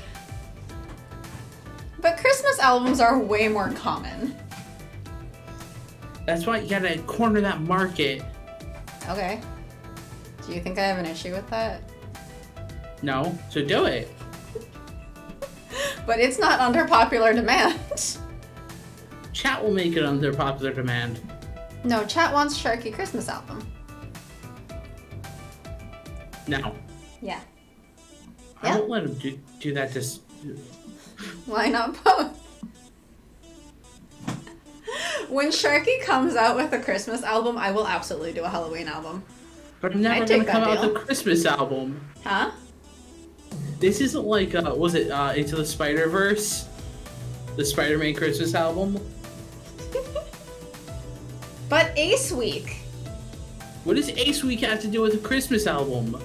But Christmas albums are way more common. That's why you gotta corner that market. Okay. Do you think I have an issue with that? No, so do it. But it's not under popular demand. Chat will make it under popular demand. No, chat wants Sharky Christmas album. No. Yeah. I won't let him do that to... Why not both? When Sharky comes out with a Christmas album, I will absolutely do a Halloween album. But I'm never I'd gonna take come that out with deal. a Christmas album. Huh? This isn't like, was it Into the Spider-Verse? The Spider-Man Christmas album? But Ace Week. What does Ace Week have to do with a Christmas album?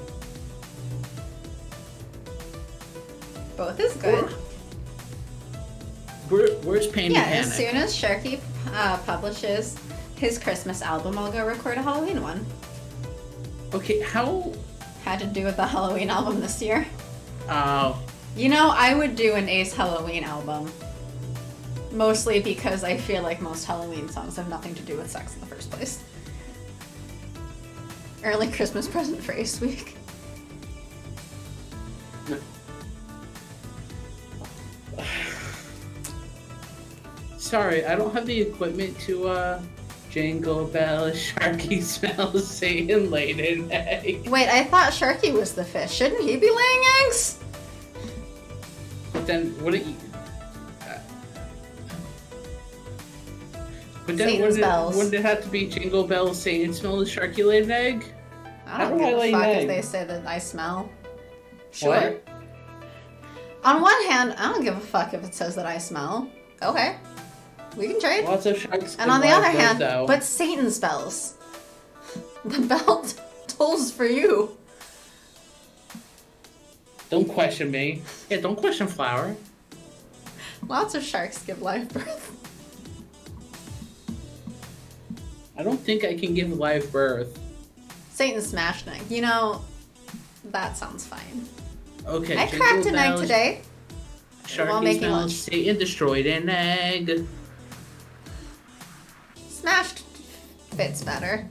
Both is good. Where's Pain Yeah, and Panic? as soon as Sharky publishes his Christmas album, I'll go record a Halloween one. Okay, how? Had to do with the Halloween album this year. Oh. You know, I would do an Ace Halloween album. Mostly because I feel like most Halloween songs have nothing to do with sex in the first place. Early Christmas present for Ace Week. Sorry, I don't have the equipment to Jingle Bells, Sharky smells Satan laid an egg. Wait, I thought Sharky was the fish. Shouldn't he be laying eggs? But then wouldn't you? But then Satan's bells. wouldn't it have to be Jingle Bells, Satan smells Sharky laid an egg? I don't How do give I lay a an fuck if egg? they say that I smell. Sure. What? On one hand, I don't give a fuck if it says that I smell. Okay. We can trade. Lots of sharks. And on the other hand, though. but Satan spells. The bell tolls for you. Don't question me. Yeah, don't question Flower. Lots of sharks give live birth. I don't think I can give live birth. Satan smashed an egg. You know, that sounds fine. Okay. I Jingle cracked an egg Bells, today. while Sharky making smells lunch. Satan destroyed an egg. Smashed fits better.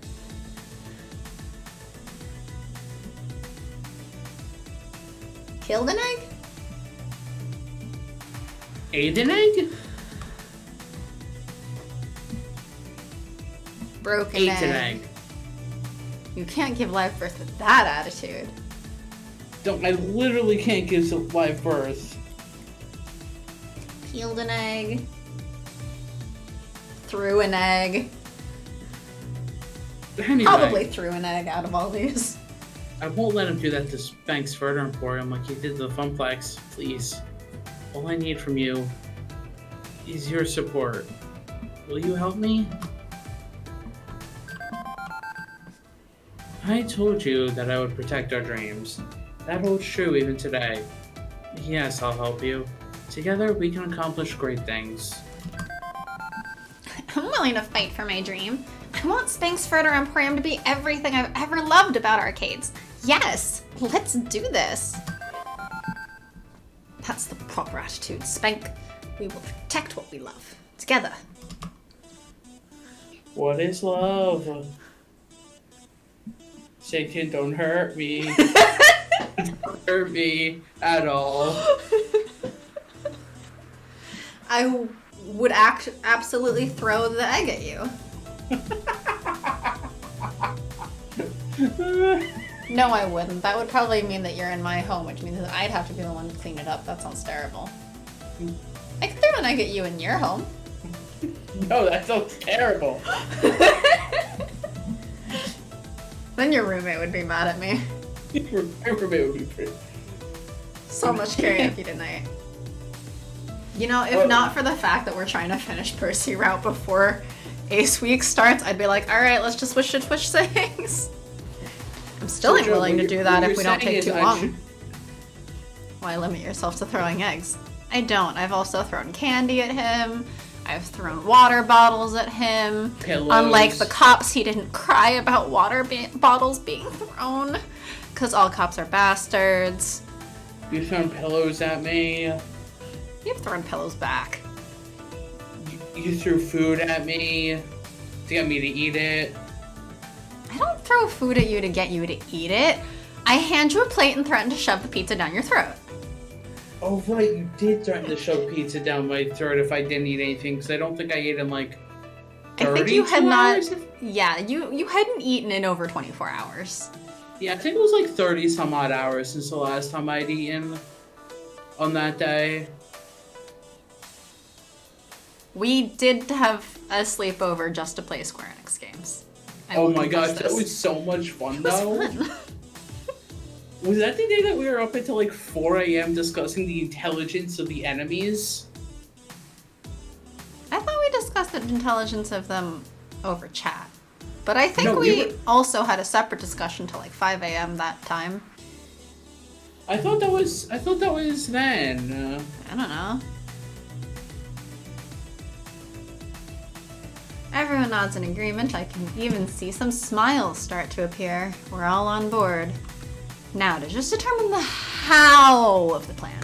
Killed an egg? Ate an egg? Broke an Ate egg. an egg. You can't give live birth with that attitude. Don't. I literally can't give live birth. Peeled an egg. Threw an egg. Anyway, Probably threw an egg out of all these. I won't let him do that to Spanx Further Emporium like he did to the Funplex. Please. All I need from you is your support. Will you help me? I told you that I would protect our dreams. That holds true even today. Yes, I'll help you. Together we can accomplish great things. I'm willing to fight for my dream. I want Spanx Further Emporium to be everything I've ever loved about arcades. Yes, let's do this. That's the proper attitude, Spank. We will protect what we love. Together. What is love? Satan, don't hurt me. Don't hurt me at all. I would absolutely throw the egg at you. No, I wouldn't. That would probably mean that you're in my home, which means that I'd have to be the one to clean it up. That sounds terrible. I could throw an egg at you in your home. No, that sounds terrible. Then your roommate would be mad at me. My roommate would be pretty. So much karaoke tonight. You know, if not for the fact that we're trying to finish Percy route before Ace Week starts, I'd be like, alright, let's just switch to Twitch settings. I'm still willing to do that if we don't take too long. Why limit yourself to throwing eggs? I don't. I've also thrown candy at him. I've thrown water bottles at him. Pillows. Unlike the cops, he didn't cry about water bottles being thrown. Because all cops are bastards. You've thrown pillows at me. You've thrown pillows back. You threw food at me to get me to eat it. I don't throw food at you to get you to eat it. I hand you a plate and threaten to shove the pizza down your throat. Oh, right, you did threaten to shove pizza down my throat if I didn't eat anything, because I don't think I ate in like 32 I think you had hours? not. Yeah, you hadn't eaten in over 24 hours. Yeah, I think it was like 30 some odd hours since the last time I'd eaten on that day. We did have a sleepover just to play Square Enix games. I Oh will my confess gosh, that this. was so much fun It was though. fun. Was that the day that we were up until like 4 a.m. discussing the intelligence of the enemies? I thought we discussed the intelligence of them over chat. But I think No, we we were- also had a separate discussion till like 5 a.m. that time. I thought that was then. I don't know. I everyone nods in agreement, I can even see some smiles start to appear. We're all on board. Now to just determine the how of the plan.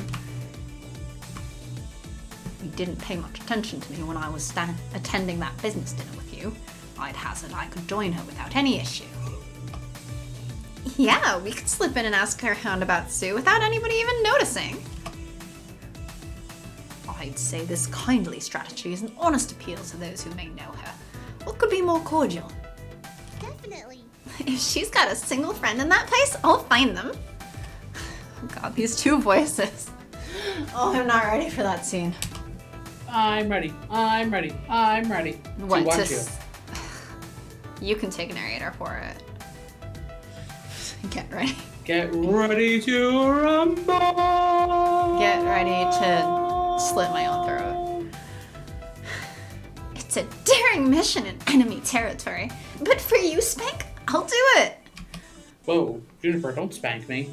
You didn't pay much attention to me when I was attending that business dinner with you. I'd hazard I could join her without any issue. Yeah, we could slip in and ask her around about Sue without anybody even noticing. I'd say this kindly strategy is an honest appeal to those who may know her. What could be more cordial? Definitely. If she's got a single friend in that place, I'll find them. Oh god, these two voices. Oh, I'm not ready for that scene. I'm ready. I'm ready. I'm ready. What, to watch to you can take a narrator for it. Get ready. Get ready to rumble. Get ready to slit my own throat. It's a daring mission in enemy territory. But for you, Spank, I'll do it. Whoa, Juniper, don't spank me.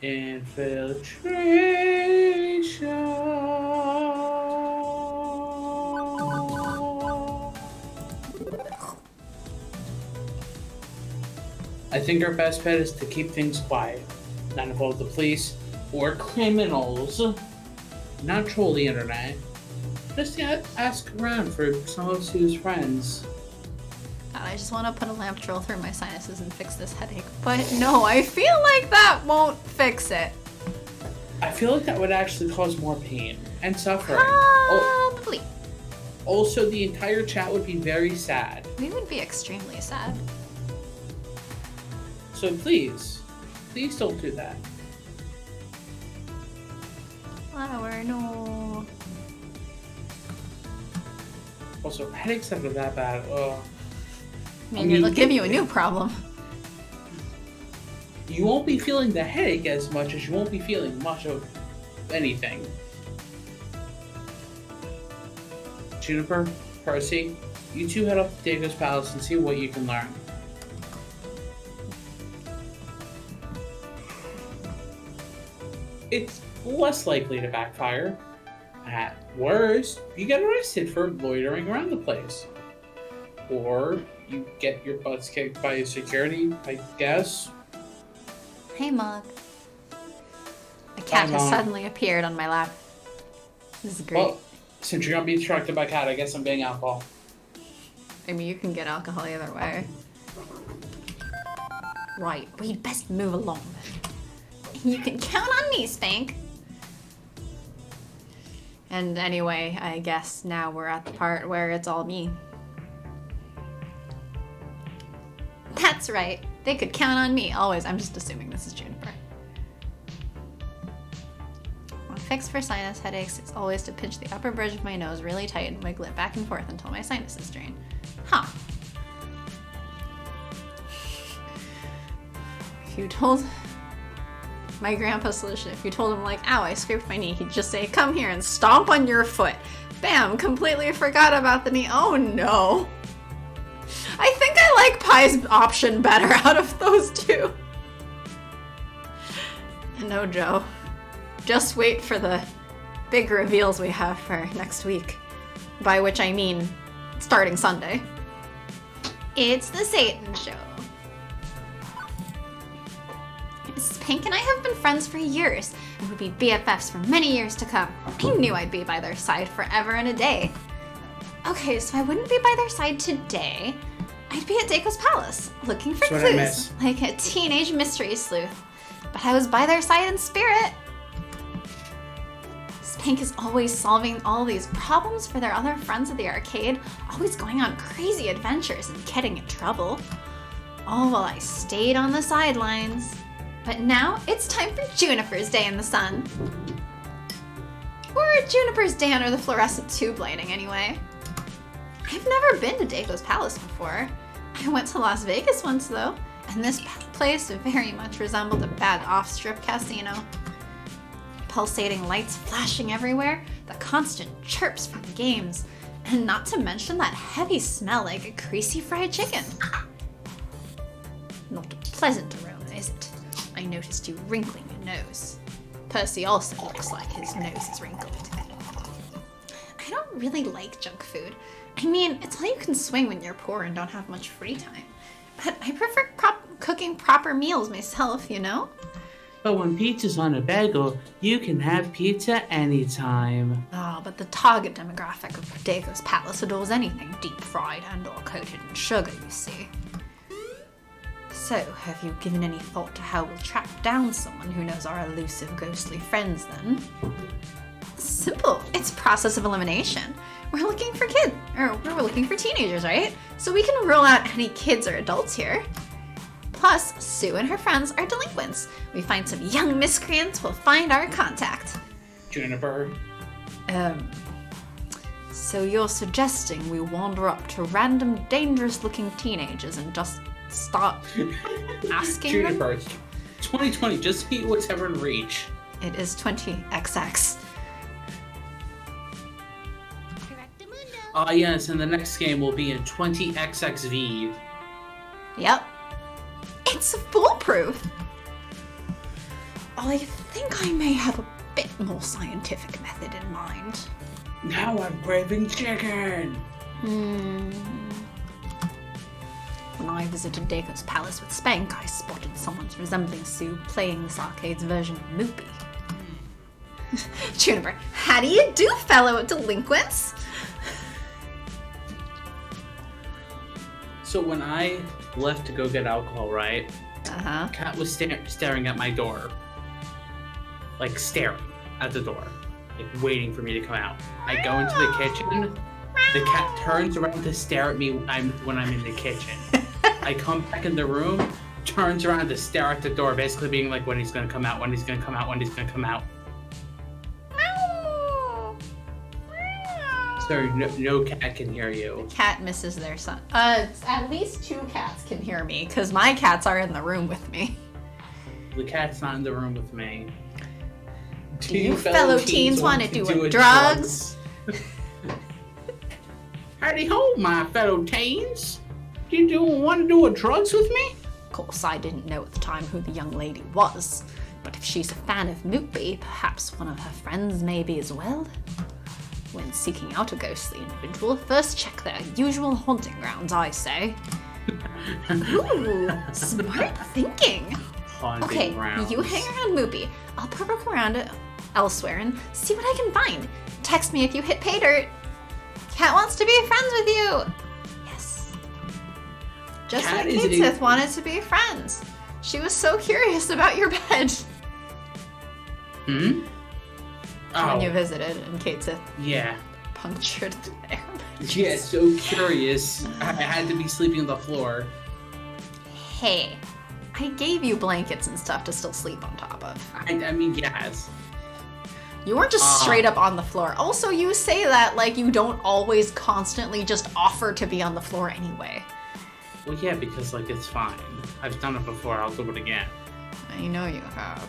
Infiltration. I think our best bet is to keep things quiet, not involve the police or criminals, not troll the internet. Just ask around for some of Sue's friends. I just want to put a lamp drill through my sinuses and fix this headache. But no, I feel like that won't fix it. I feel like that would actually cause more pain and suffering. Probably. Also, the entire chat would be very sad. We would be extremely sad. So please don't do that. Flower, no. Also, headaches that are that bad. Maybe it'll give you a new problem. You won't be feeling the headache as much as you won't be feeling much of anything. Juniper, Percy, you two head up to Diego's palace and see what you can learn. It's less likely to backfire. At worst, you get arrested for loitering around the place. Or you get your butts kicked by security, I guess. Hey, Mug. A cat Hi, has Mom. suddenly appeared on my lap. This is great. Well, since you're gonna be distracted by cat, I guess I'm being alcohol. I mean, you can get alcohol either way. Right, we'd best move along then. You can count on me, Spank. And anyway, I guess now we're at the part where it's all me. That's right. They could count on me, always. I'm just assuming this is Juniper. One fix for sinus headaches is always to pinch the upper bridge of my nose really tight and wiggle it back and forth until my sinuses drain. Huh. If you told my grandpa's solution, if you told him like, ow, I scraped my knee, he'd just say, come here and stomp on your foot. Bam, completely forgot about the knee. Oh no. I think I like Pie's option better out of those two. No, Joe. Just wait for the big reveals we have for next week. By which I mean starting Sunday. It's the Satan Show. Spank and I have been friends for years and would be BFFs for many years to come. I knew I'd be by their side forever and a day. Okay, so I wouldn't be by their side today. I'd be at Daco's palace, looking for That's what I clues, miss. like a teenage mystery sleuth. But I was by their side in spirit. Spank is always solving all these problems for their other friends at the arcade, always going on crazy adventures and getting in trouble. All while I stayed on the sidelines. But now it's time for Juniper's Day in the Sun. Or Juniper's Day under the fluorescent tube lighting, anyway. I've never been to Daco's Palace before. I went to Las Vegas once, though, and this place very much resembled a bad off-strip casino. Pulsating lights flashing everywhere, the constant chirps from the games, and not to mention that heavy smell like a greasy fried chicken. Not a pleasant aroma, is it? I noticed you wrinkling your nose. Percy also looks like his nose is wrinkled. I don't really like junk food. I mean, it's all you can swing when you're poor and don't have much free time. But I prefer cooking proper meals myself, you know? But when pizza's on a bagel, you can have pizza anytime. Oh, but the target demographic of Prodego's Palace adores anything deep-fried and or coated in sugar, you see. So, have you given any thought to how we'll track down someone who knows our elusive ghostly friends, then? Simple. It's process of elimination. We're looking for we're looking for teenagers, right? So we can rule out any kids or adults here. Plus, Sue and her friends are delinquents. We find some young miscreants, we'll find our contact. Juniper. So you're suggesting we wander up to random dangerous-looking teenagers and just start asking Juniper, them? 2020, just eat what's ever in reach. It is 20XX. Ah, yes, and the next game will be in 20XXV. Yep. It's foolproof. I think I may have a bit more scientific method in mind. Now I'm craving chicken! When I visited Dago's palace with Spank, I spotted someone's resembling Sue playing this arcade's version of Moopy. Juniper, how do you do, fellow delinquents? So when I left to go get alcohol, right? Uh-huh. Cat was staring at my door. Like, staring at the door. Like, waiting for me to come out. I go into the kitchen. The cat turns around to stare at me when I'm in the kitchen. I come back in the room, turns around to stare at the door, basically being like, when he's gonna come out, when he's gonna come out, when he's gonna come out. Sorry, no cat can hear you. Cat misses their son. At least 2 cats can hear me, because my cats are in the room with me. The cat's not in the room with me. Do you fellow teens want to do drugs? Howdy ho, my fellow teens. You want to do a drugs with me? Of course, I didn't know at the time who the young lady was, but if she's a fan of Moopy, perhaps one of her friends may be as well. When seeking out a ghostly individual, first check their usual haunting grounds, I say. Ooh, smart thinking. Haunting grounds. You hang around Moopy. I'll poke around elsewhere and see what I can find. Text me if you hit pay dirt. Cat wants to be friends with you. Yes. Just Cat like Kate Sith wanted to be friends. She was so curious about your bed. When you visited and Kate Sith punctured the air. Yeah, so curious. I had to be sleeping on the floor. Hey, I gave you blankets and stuff to still sleep on top of. I mean, yes. You weren't just straight up on the floor. Also, you say that like you don't always constantly just offer to be on the floor anyway. Well, yeah, because, like, it's fine. I've done it before. I'll do it again. I know you have.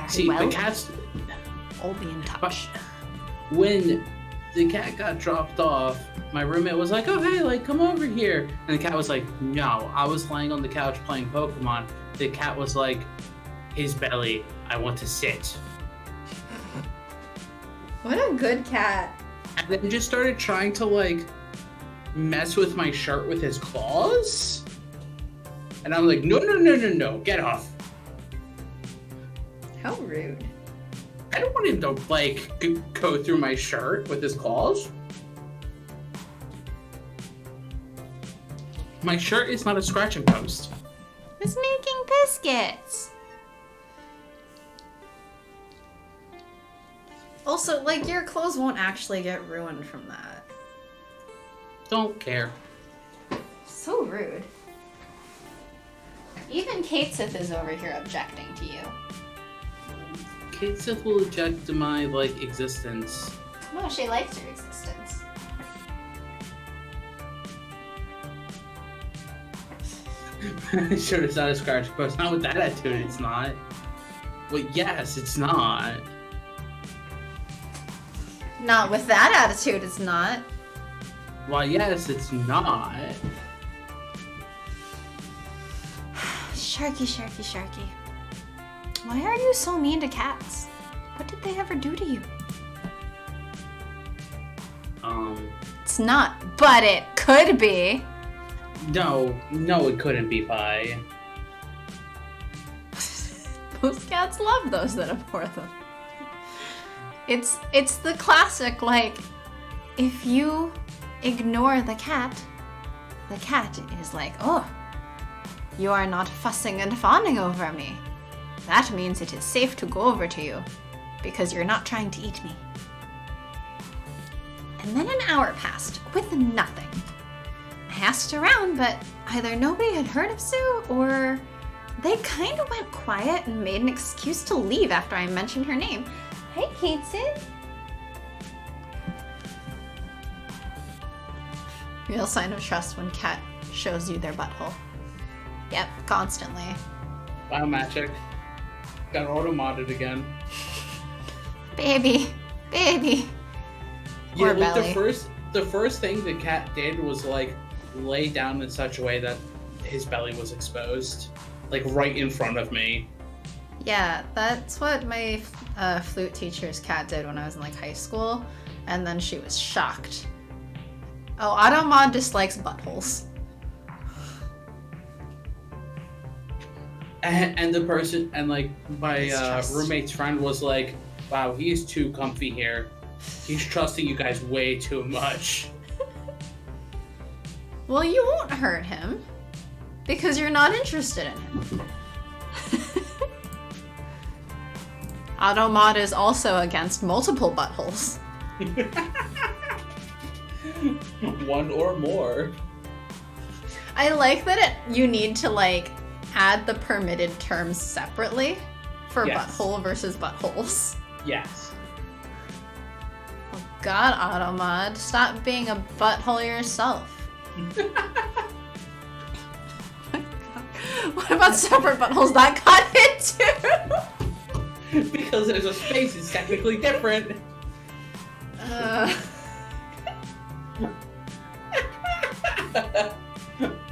See, well, the cat's... I'll be in touch. When the cat got dropped off, my roommate was like, oh, hey, like, come over here. And the cat was like, no. I was lying on the couch playing Pokemon. The cat was like, his belly, I want to sit. What a good cat. And then just started trying to, like, mess with my shirt with his claws. And I'm like, no, get off. How rude. I don't want him to, like, go through my shirt with his claws. My shirt is not a scratching post. It's making biscuits. Also, like, your clothes won't actually get ruined from that. Don't care. So rude. Even Kate Sith is over here objecting to you. Kate Sith will object to my, like, existence. No, she likes your existence. Sure, it's not a scratch post. Not with that attitude, it's not. Well, yes, it's not. Not with that attitude, it's not. Well, yes, it's not. Sharky, Sharky, Sharky. Why are you so mean to cats? What did they ever do to you? It's not, but it could be. No, it couldn't be pie. Most cats love those that abhor them. It's the classic, like, if you ignore the cat is like, oh, you are not fussing and fawning over me. That means it is safe to go over to you, because you're not trying to eat me. And then an hour passed, with nothing. I asked around, but either nobody had heard of Sue, or they kind of went quiet and made an excuse to leave after I mentioned her name. Hey, Kateson. Real sign of trust when cat shows you their butthole. Yep, constantly. Wow, magic. Got auto-modded again. Baby. Yeah, Or like belly. the first thing the cat did was like lay down in such a way that his belly was exposed, like right in front of me. Yeah, that's what my flute teacher's cat did when I was in like high school, and then she was shocked. Oh, Automod dislikes buttholes. And the person, and like my Mistrust. roommate's friend was like, wow, he's too comfy here. He's trusting you guys way too much. Well, you won't hurt him, because you're not interested in him. Automod is also against multiple buttholes. One or more. I like that you need to like add the permitted terms separately for Yes. butthole versus buttholes. Yes. Oh God, Automod, stop being a butthole yourself. What about separate buttholes that got hit too? Because there's a space, it's technically different.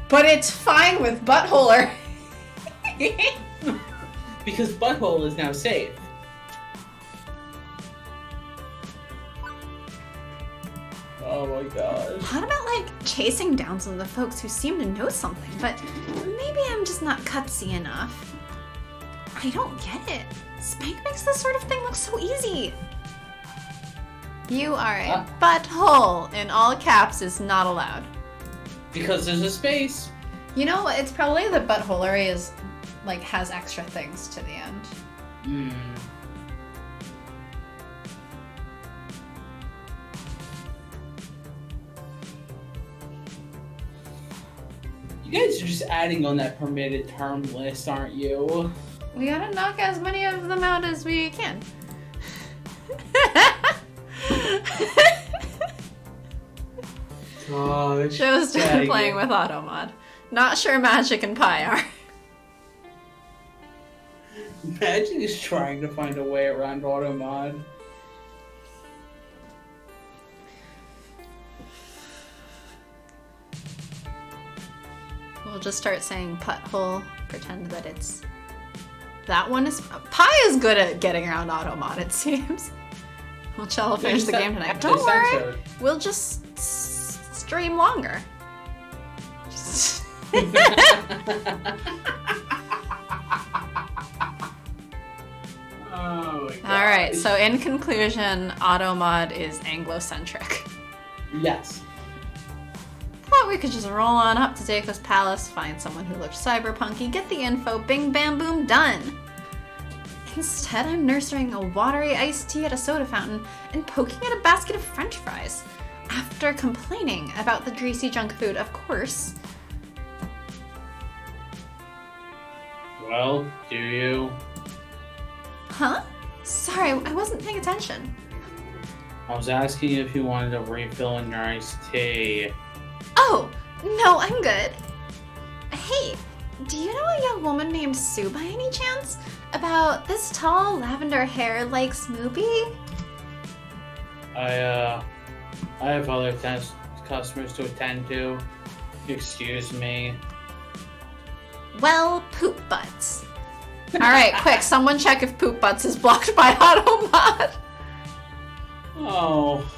But it's fine with buttholer. Because butthole is now safe. Oh my gosh. What about like chasing down some of the folks who seem to know something, but maybe I'm just not cutsy enough? I don't get it. Spank makes this sort of thing look so easy. You are a butthole in all caps is not allowed. Because there's a space. You know, it's probably the buttholery is like has extra things to the end. You guys are just adding on that permitted term list, aren't you? We gotta knock as many of them out as we can. Gosh. Joe's done Dang playing it. with Automod. Not sure Magic and Pi are. Imagine just trying to find a way around Automod. We'll just start saying putthole, pretend that it's... That one is... Pi is good at getting around Automod, it seems. We'll chill, finish the game tonight. Don't worry, we'll just stream longer. Oh my god. Alright, so in conclusion, Automod is Anglo-centric. Yes. Thought we could just roll on up to Dako's Palace, find someone who looked cyberpunky, get the info, bing bam boom, done. Instead, I'm nursing a watery iced tea at a soda fountain and poking at a basket of french fries. After complaining about the greasy junk food, of course. Well, do you? Huh? Sorry, I wasn't paying attention. I was asking if you wanted a refill in your iced tea. Oh, no, I'm good. Hey, do you know a young woman named Sue by any chance? About this tall, lavender hair like Snoopy? I have other customers to attend to. Excuse me. Well, poop butts. Alright, quick, someone check if poop butts is blocked by Automod. Oh.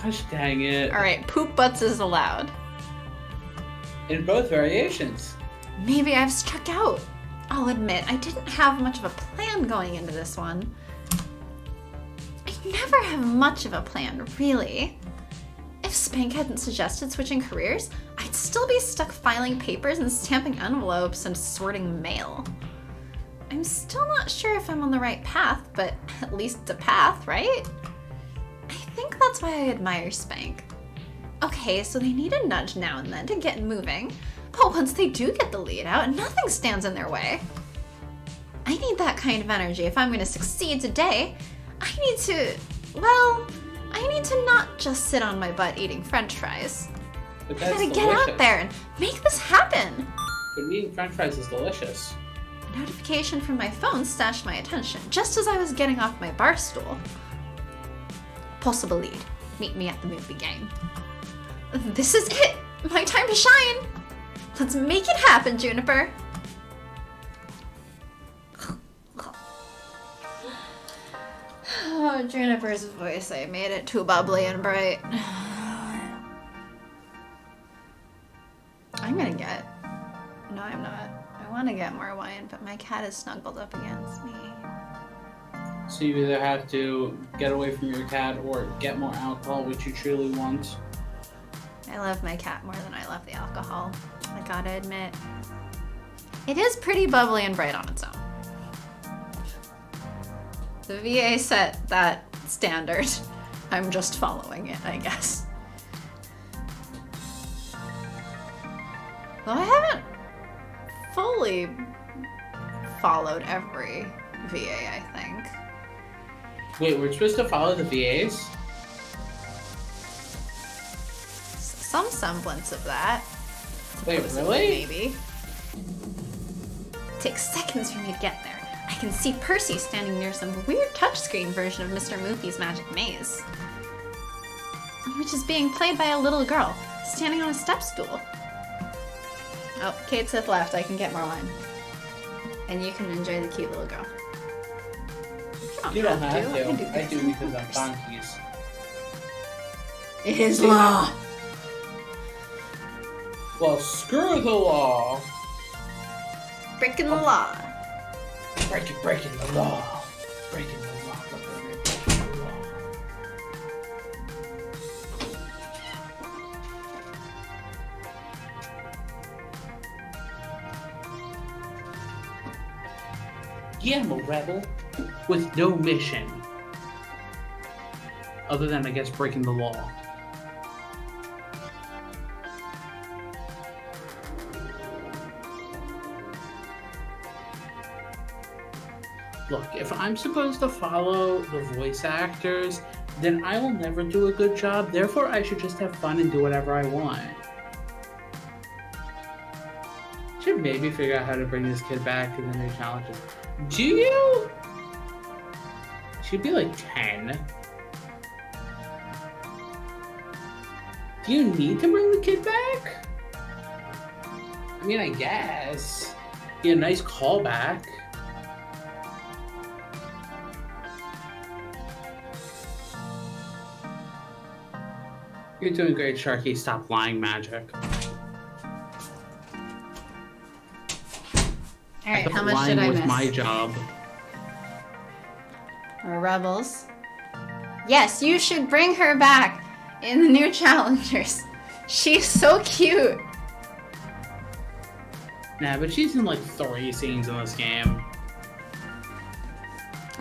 Gosh dang it. Alright, poop butts is allowed. In both variations. Maybe I've struck out. I'll admit, I didn't have much of a plan going into this one. I never have much of a plan, really. If Spank hadn't suggested switching careers, I'd still be stuck filing papers and stamping envelopes and sorting mail. I'm still not sure if I'm on the right path, but at least a path, right? I think that's why I admire Spank. Okay, so they need a nudge now and then to get moving, but once they do get the lead out, nothing stands in their way. I need that kind of energy if I'm going to succeed today. I need to not just sit on my butt eating french fries. But I that's gotta delicious. get out there and make this happen. But eating french fries is delicious. A notification from my phone snatched my attention just as I was getting off my bar stool. Possible lead. Meet me at the movie game. This is it! My time to shine! Let's make it happen, Juniper! Oh, Juniper's voice. I made it too bubbly and bright. I'm gonna get... No, I'm not. I want to get more wine, but my cat is snuggled up against me. So you either have to get away from your cat or get more alcohol, which you truly want. I love my cat more than I love the alcohol. I gotta admit. It is pretty bubbly and bright on its own. The VA set that standard. I'm just following it, I guess. Though I haven't fully followed every VA, I think. Wait, we're supposed to follow the VAs? Some semblance of that. Wait, Supposedly, really? Maybe. It takes seconds for me to get there. I can see Percy standing near some weird touchscreen version of Mr. Moofy's Magic Maze, which is being played by a little girl standing on a step stool. Oh, Kate Sith left. I can get more wine. And you can enjoy the cute little girl. You don't have I can to. I do because I'm donkeys. It is law. Well, screw the law. Breaking the law. Breaking the law. Breaking the law. Breaking the law. Yeah, I'm a rebel with no mission. Other than, I guess, breaking the law. Look, if I'm supposed to follow the voice actors, then I will never do a good job. Therefore, I should just have fun and do whatever I want. Should maybe figure out how to bring this kid back to the new challenges. Do you? She'd be like 10. Do you need to bring the kid back? I mean, I guess. Be a nice callback. You're doing great, Sharky. Stop lying, magic. Alright, how much lying did I was miss? my job. Or Rebels. Yes, you should bring her back in the new challengers. She's so cute. Nah, but she's in like 3 scenes in this game.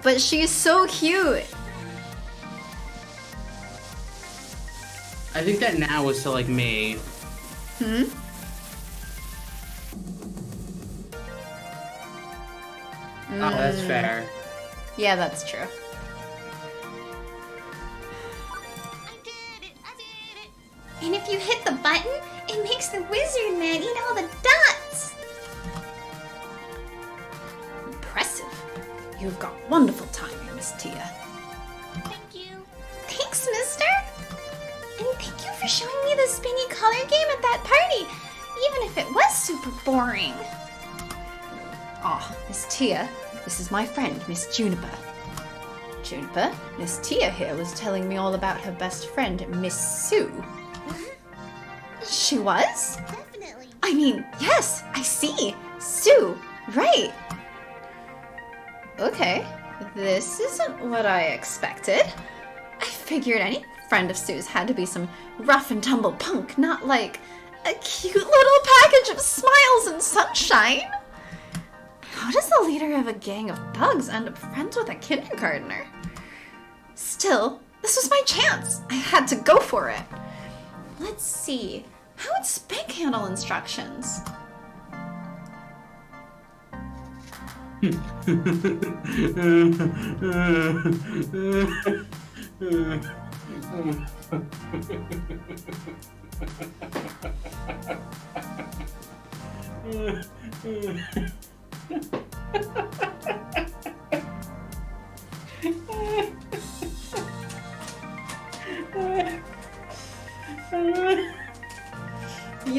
But she's so cute. I think that now is to like me. Hmm? Oh, that's fair. Yeah, that's true. I did it! I did it! And if you hit the button, it makes the wizard man eat all the dots. Impressive. You've got wonderful timing, Miss Tia. Thank you. Thanks, mister. And thank you for showing me the spinny color game at that party, even if it was super boring. Aw, Miss Tia, this is my friend, Miss Juniper. Juniper, Miss Tia here was telling me all about her best friend, Miss Sue. She was? Definitely. I mean, yes, I see. Sue, right. Okay, this isn't what I expected. I figured any friend of Sue's had to be some rough and tumble punk, not like a cute little package of smiles and sunshine. How does the leader of a gang of thugs end up friends with a kindergartner? Still, this was my chance. I had to go for it. Let's see. How would Spank handle instructions? You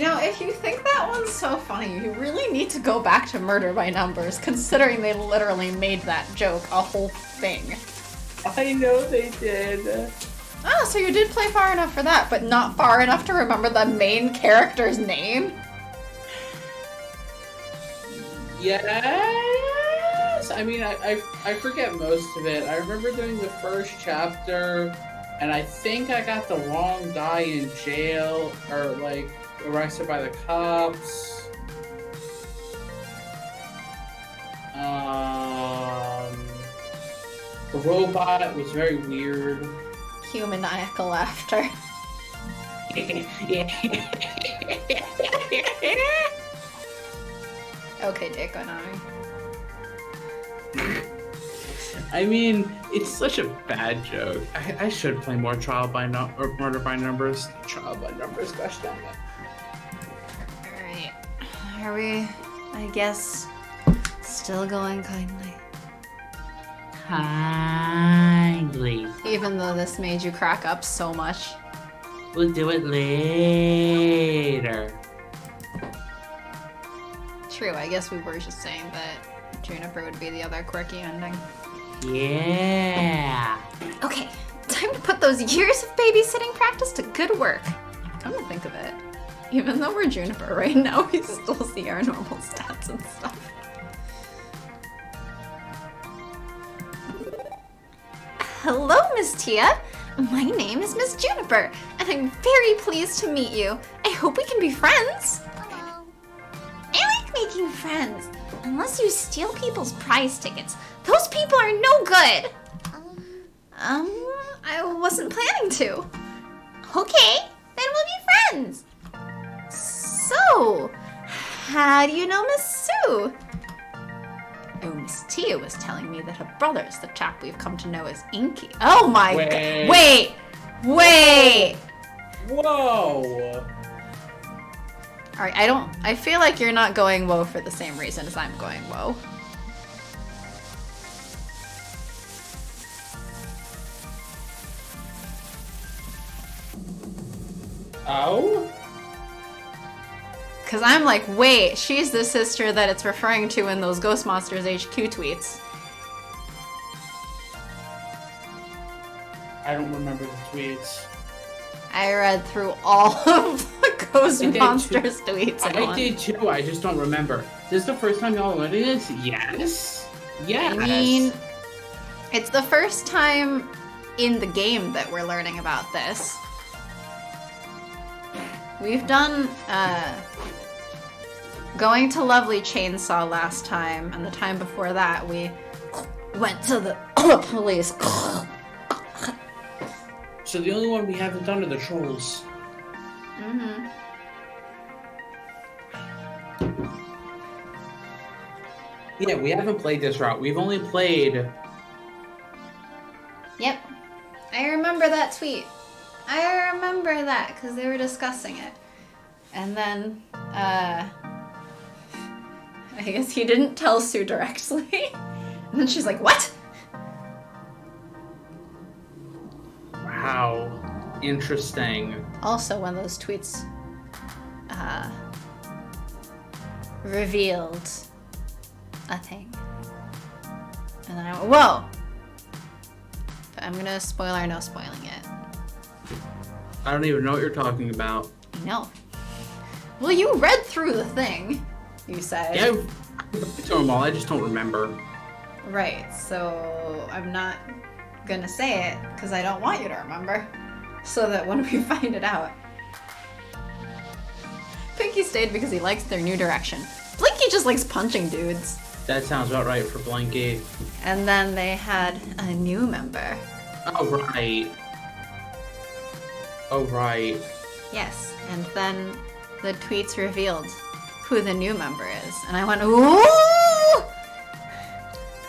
know, if you think that one's so funny, you really need to go back to Murder by Numbers, considering they literally made that joke a whole thing. I know they did. Oh, so you did play far enough for that, but not far enough to remember the main character's name? Yes! I mean, I forget most of it. I remember doing the first chapter, and I think I got the wrong guy in jail, or, like, arrested by the cops. The robot was very weird. Cue maniacal laughter. Okay, Jake Konami. I mean, it's such a bad joke. I should play more Murder by Numbers. Trial by Numbers, gosh damn it. Alright. Are we, I guess, still going kindly? Kindly. Even though this made you crack up so much. We'll do it later. True, I guess we were just saying that Juniper would be the other quirky ending. Yeah. Okay, time to put those years of babysitting practice to good work. Come to think of it, even though we're Juniper right now, we still see our normal stats and stuff. Hello, Miss Tia. My name is Miss Juniper, and I'm very pleased to meet you. I hope we can be friends. Hello. I like making friends. Unless you steal people's prize tickets. Those people are no good. I wasn't planning to. Okay, then we'll be friends. So, how do you know Miss Sue? Oh, Miss Tia was telling me that her brother's the chap we've come to know as Inky. Oh my god. Wait! Whoa! Alright, I feel like you're not going whoa for the same reason as I'm going whoa. Oh? Cause I'm like, wait, she's the sister that it's referring to in those Ghost Monsters HQ tweets. I don't remember the tweets. I read through all of the Ghost I did Monsters tweets. in I one. did too, I just don't remember. This is the first time y'all learning this? Yes. Yes. I mean, it's the first time in the game that we're learning about this. We've done, going to Lovely Chainsaw last time, and the time before that we went to the police. So the only one we haven't done are the trolls. Mm-hmm. Yeah, we haven't played this route. We've only played... Yep. I remember that tweet. I remember that, because they were discussing it. And then, I guess he didn't tell Sue directly. And then she's like, what? Wow. Interesting. Also, when those tweets revealed a thing. And then I went, whoa! But I'm gonna spoil or no spoiling it. I don't even know what you're talking about. No. Well, you read through the thing, you said. Yeah, I told them all. I just don't remember. Right, so I'm not gonna say it because I don't want you to remember. So that when we find it out. Pinky stayed because he likes their new direction. Blinky just likes punching dudes. That sounds about right for Blinky. And then they had a new member. Oh, right. Oh, right. Yes, and then the tweets revealed who the new member is. And I went, ooh!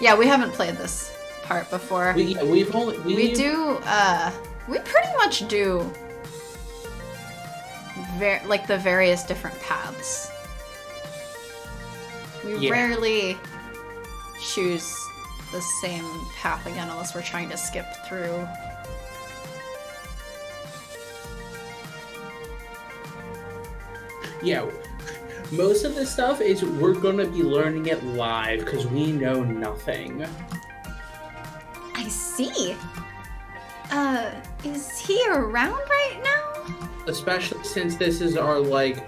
Yeah, we haven't played this part before. We pretty much do like the various different paths. We rarely choose the same path again unless we're trying to skip through. Yeah, most of the stuff is we're gonna be learning it live because we know nothing. I see. Is he around right now? Especially since this is our, like,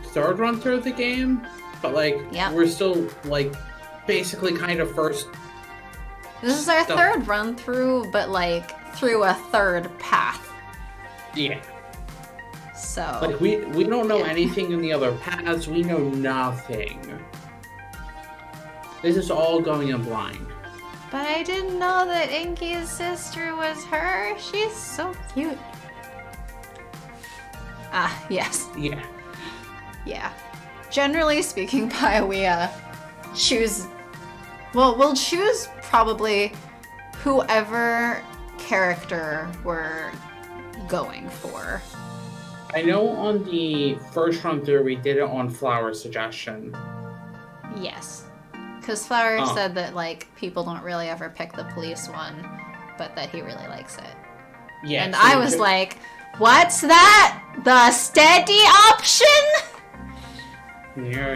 third run through of the game. But, like, we're still, like, basically kind of first. This is our stuff. third run through, but, like, through a third path. Yeah. So. Like, we don't know anything in the other paths. We know nothing. This is all going in blind. But I didn't know that Inky's sister was her. She's so cute. Ah, yes. Yeah. Yeah. Generally speaking, Pi, we choose. Well, we'll choose probably whoever character we're going for. I know on the first run through we did it on Flower's suggestion. Yes. Because Flower said that, like, people don't really ever pick the police one, but that he really likes it. Yeah. And so I was like, what's that? The steady option? Yeah.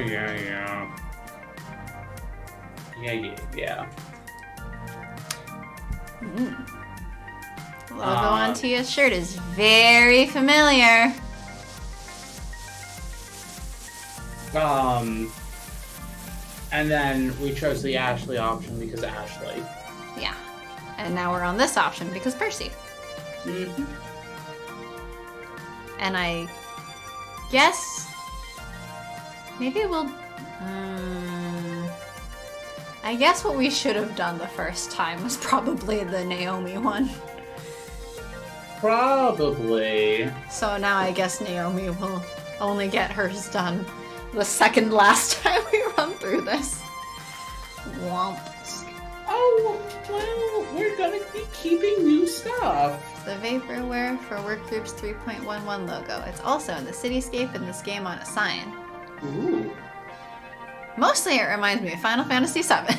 The logo on Tia's shirt is very familiar. And then we chose the Ashley option because Ashley. Yeah. And now we're on this option because Percy. Mm-hmm. And I guess maybe we'll. I guess what we should have done the first time was probably the Naomi one. Probably. So now I guess Naomi will only get hers done the second last time we run through this. Womp. Oh, well, we're gonna be keeping new stuff. The Vaporware for Workgroups 3.11 logo. It's also in the cityscape in this game on a sign. Ooh. Mostly it reminds me of Final Fantasy VII.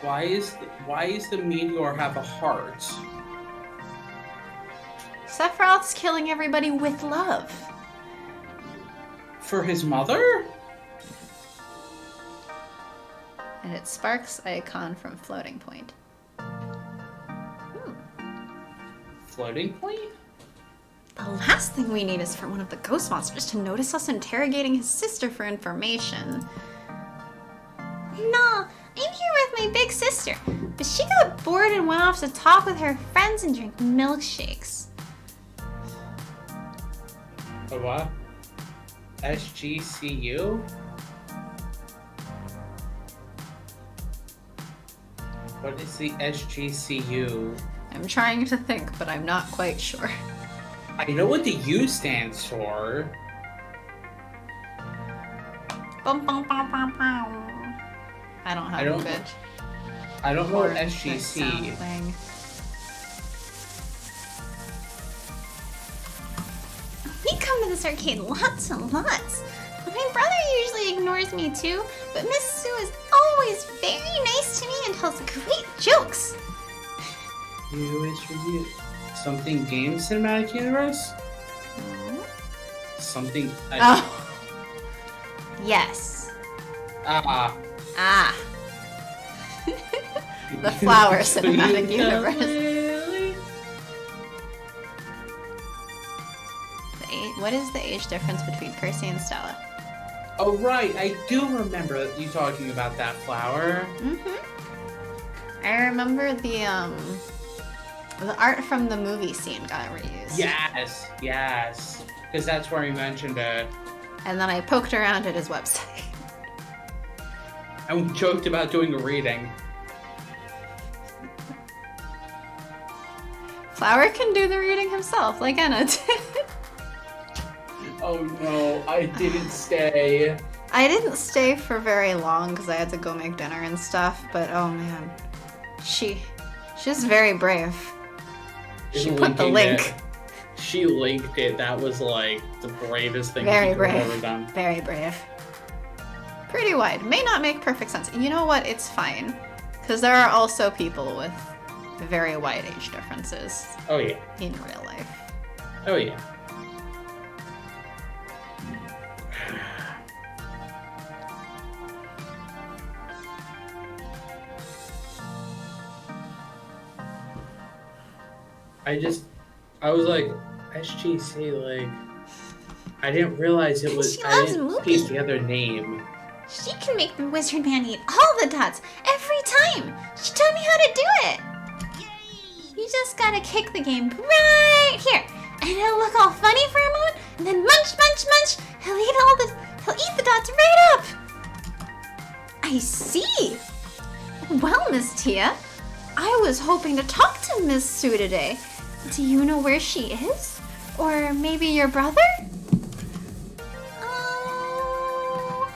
Why is the meteor have a heart? Sephiroth's killing everybody with love. For his mother? And it's Spark's icon from Floating Point. Floating point? The last thing we need is for one of the ghost monsters to notice us interrogating his sister for information. Nah, I'm here with my big sister, but she got bored and went off to talk with her friends and drink milkshakes. A what? SGCU? What is the SGCU? I'm trying to think, but I'm not quite sure. I know what the U stands for. Bum, bum, bum, bum, bum. I don't have a bit. I don't know Or what that SGC. sound thing. We come to this arcade lots and lots. My brother usually ignores me too, but Miss Sue is always very nice to me and tells great jokes. U is for you. Something game cinematic universe? Something. Oh. Yes. Ah. Ah. The flower cinematic universe. What is the age difference between Percy and Stella? Oh right, I do remember you talking about that flower. I remember the art from the movie scene got reused. Yes, yes. Because that's where he mentioned it. And then I poked around at his website. And we joked about doing a reading. Flower can do the reading himself, like Anna did. Oh no, I didn't stay. I didn't stay for very long because I had to go make dinner and stuff, but oh man. She's very brave. She put the link. She linked it. That was like the bravest thing Very she could brave. have ever done. Very brave. Pretty wide. May not make perfect sense. You know what? It's fine. Because there are also people with very wide age differences Oh yeah. in real life. Oh yeah. I was like, SGC, like, I didn't realize it was, She I loves didn't movies. see the other name. She can make the wizard man eat all the dots every time. She taught me how to do it. You just gotta kick the game right here, and it'll look all funny for a moment, and then munch, munch, munch. He'll eat the dots right up. I see. Well, Miss Tia, I was hoping to talk to Miss Sue today. Do you know where she is? Or maybe your brother? Oh.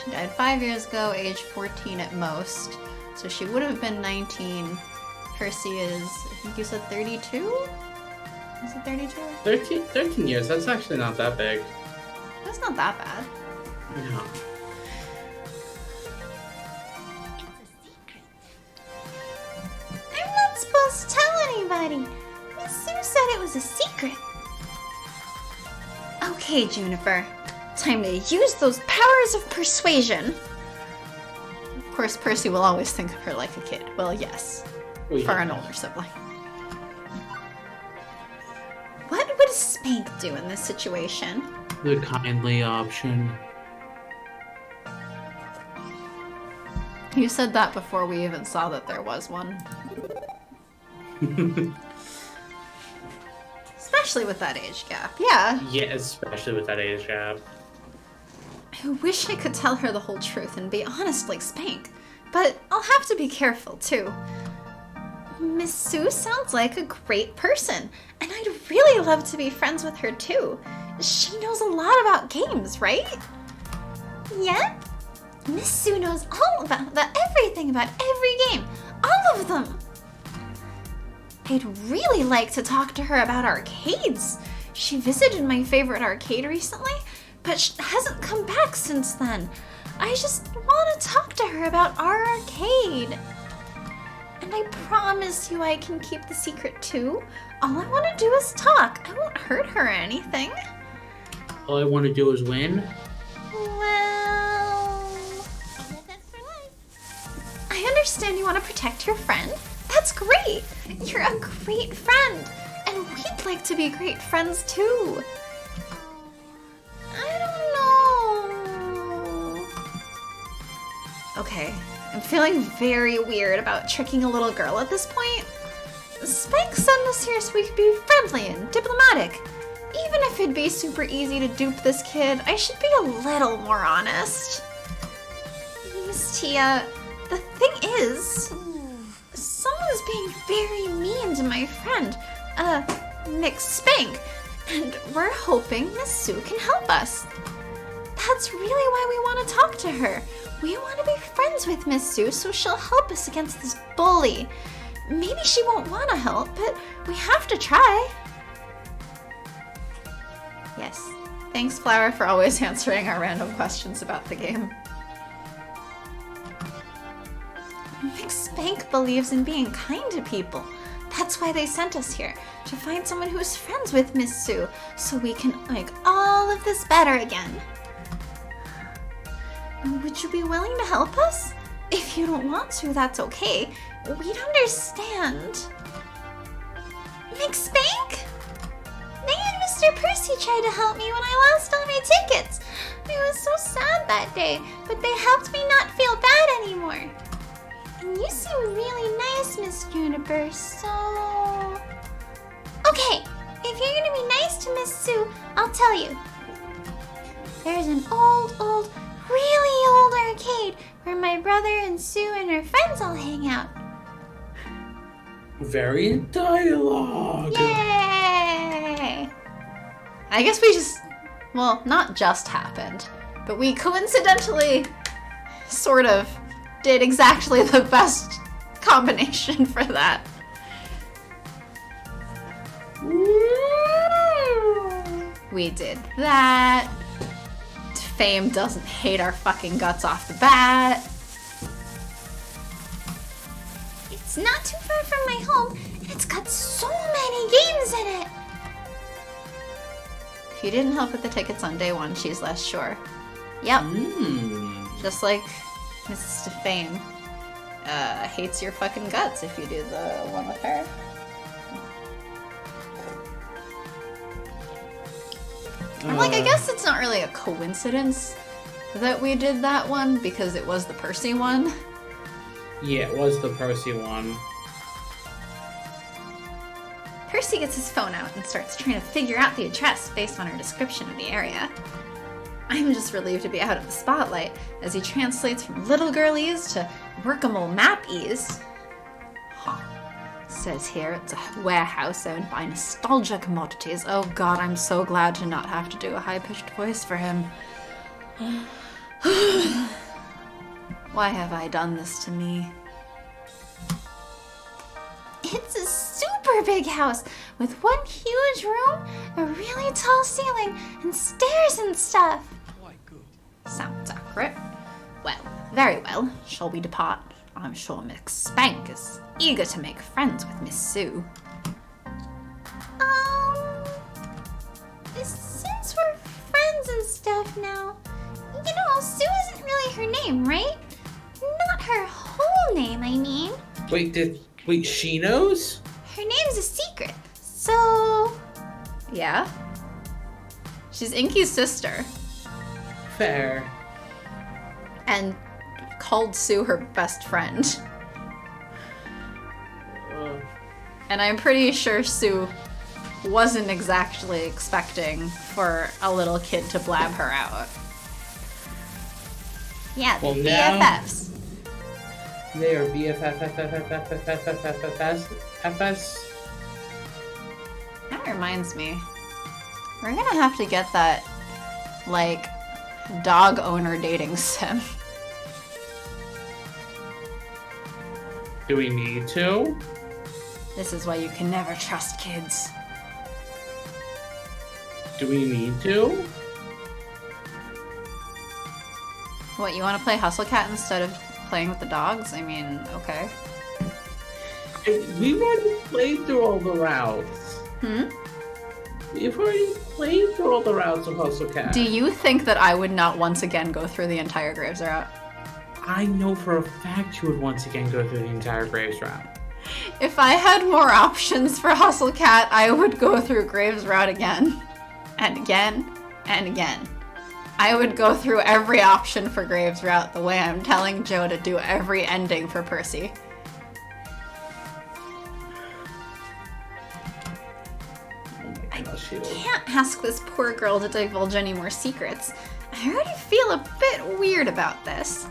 She died 5 years ago, age 14 at most. So she would have been 19. Percy is, I think you said 32? Is it 32? 13 years, that's actually not that big. That's not that bad. No. I'm not supposed to tell anybody. Miss Sue said it was a secret. Okay, Juniper. Time to use those powers of persuasion. Of course, Percy will always think of her like a kid. Well, yes. Well, For yeah. an older sibling. What would Spank do in this situation? The kindly option. You said that before we even saw that there was one. Especially with that age gap. Yeah. Yeah, especially with that age gap. I wish I could tell her the whole truth and be honest like Spank. But I'll have to be careful, too. Miss Sue sounds like a great person, and I'd really love to be friends with her, too. She knows a lot about games, right? Yep. Miss Sue knows all about everything about every game. All of them. I'd really like to talk to her about arcades. She visited my favorite arcade recently, but she hasn't come back since then. I just want to talk to her about our arcade. And I promise you I can keep the secret too. All I want to do is talk. I won't hurt her or anything. All I want to do is win. Well, I understand you want to protect your friend. That's great. You're a great friend. And we'd like to be great friends too. I don't know. Okay. I'm feeling very weird about tricking a little girl at this point. Spike sent us here so we could be friendly and diplomatic. Even if it'd be super easy to dupe this kid, I should be a little more honest. Miss Tia, the thing is, someone's being very mean to my friend, Nick Spank, and we're hoping Miss Sue can help us. That's really why we want to talk to her. We want to be friends with Miss Sue so she'll help us against this bully. Maybe she won't want to help, but we have to try. Yes. Thanks, Flower, for always answering our random questions about the game. Nick Spank believes in being kind to people. That's That's why they sent us here, to find someone who's friends with Miss Sue, so we can make all of this better again. Would you be willing to help us? If you don't want to, that's okay. We'd understand. McSpank? They and Mr. Percy tried to help me when I lost all my tickets. I was so sad that day, but they helped me not feel bad anymore. And you seem really nice, Miss Juniper, so... Okay, if you're gonna be nice to Miss Sue, I'll tell you. There's an old, really old arcade where my brother and Sue and her friends all hang out. Variant dialogue. Yay! I guess we just, well, not just happened, but we coincidentally sort of did exactly the best combination for that. We did that. Fame doesn't hate our fucking guts off the bat. It's not too far from my home, and it's got so many games in it. If you didn't help with the tickets on day one, she's less sure. Yep. Just like Mrs. Fame hates your fucking guts if you do the one with her. I'm like, I guess it's not really a coincidence that we did that one because it was the Percy one. Yeah, it was the Percy one. Percy gets his phone out and starts trying to figure out the address based on her description of the area. I'm just relieved to be out of the spotlight as he translates from little girlies to workable map-ease. Huh. Says here it's a warehouse owned by nostalgia commodities. Oh god, I'm so glad to not have to do a high-pitched voice for him. Why have I done this to me? It's a super big house with one huge room, a really tall ceiling, and stairs and stuff. Quite good. Sounds accurate. Well, very well. Shall we depart? I'm sure McSpank is eager to make friends with Miss Sue. Since we're friends and stuff now, you know, Sue isn't really her name, right? Not her whole name, I mean. Wait, she knows? Her name's a secret, so... Yeah? She's Inky's sister. Fair. And called Sue her best friend. And I'm pretty sure Sue wasn't exactly expecting for a little kid to blab her out. Yeah, Well, the now- BFFs. They are BFFs. That reminds me. We're gonna have to get that, like, dog owner dating sim. Do we need to? This is why you can never trust kids. Do we need to? What, you want to play Hustle Cat instead of playing with the dogs? I mean, okay. We've already played through all the routes. We've already played through all the routes of Hustle Cat. Do you think that I would not once again go through the entire Graves route? I know for a fact you would once again go through the entire Graves route. If I had more options for Hustle Cat, I would go through Graves route again. And again. And again. I would go through every option for Graves route the way I'm telling Joe to do every ending for Percy. Oh my gosh, you. Can't ask this poor girl to divulge any more secrets. I already feel a bit weird about this.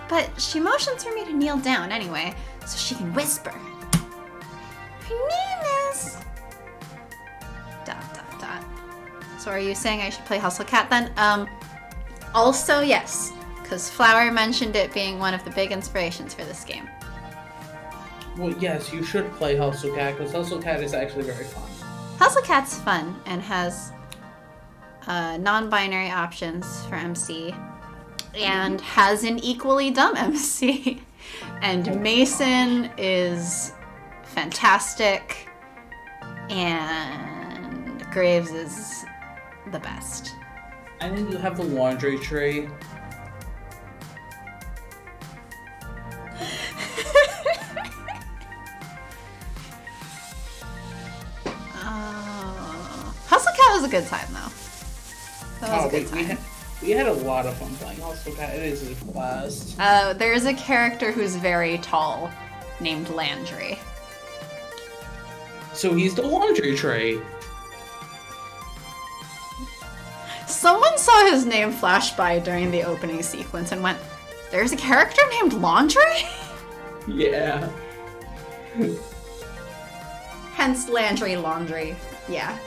But she motions for me to kneel down anyway, so she can whisper. Her name is... ... So are you saying I should play Hustle Cat then? Also yes, because Flower mentioned it being one of the big inspirations for this game. Well, yes, you should play Hustle Cat, because Hustle Cat is actually very fun. Hustle Cat's fun and has non-binary options for MC and has an equally dumb MC. And Mason is fantastic, and Graves is the best. And then you have the laundry tree. Hustle Cat was a good time, though. That was a good time. We had a lot of fun playing Hustle Cat. It is a blast. There's a character who's very tall named Landry. So he's the laundry tray. Someone saw his name flash by during the opening sequence and went, "There's a character named Laundry?" Yeah. Hence Landry Laundry. Yeah.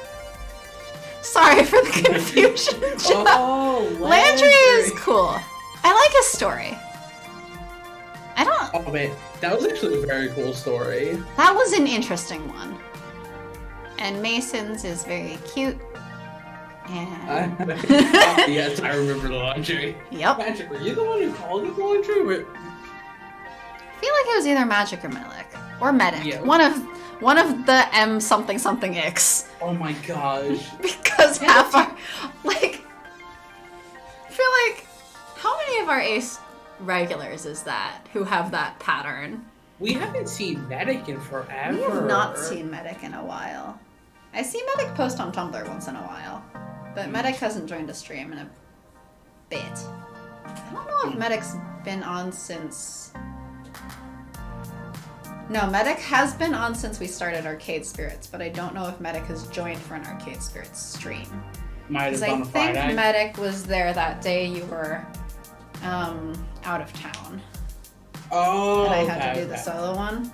Sorry for the confusion. Oh, Landry is cool. I like his story. I don't... Oh man, that was actually a very cool story. That was an interesting one. And Mason's is very cute. And... Yes, I remember the laundry. Yep. Magic, were you the one who called it laundry? I feel like it was either Magic or Melik. Or Medic. Yeah. One of the M something something X. Oh my gosh. Because half our... Like... I feel like... How many of our Ace regulars is that who have that pattern? We haven't seen Medic in forever. We have not seen Medic in a while. I see Medic post on Tumblr once in a while. But Medic hasn't joined a stream in a bit. I don't know if Medic's been on since... No, Medic has been on since we started Arcade Spirits, but I don't know if Medic has joined for an Arcade Spirits stream. Might have Because been I on a think Friday. Medic was there that day you were out of town. Oh, And I had okay, to do the okay. solo one.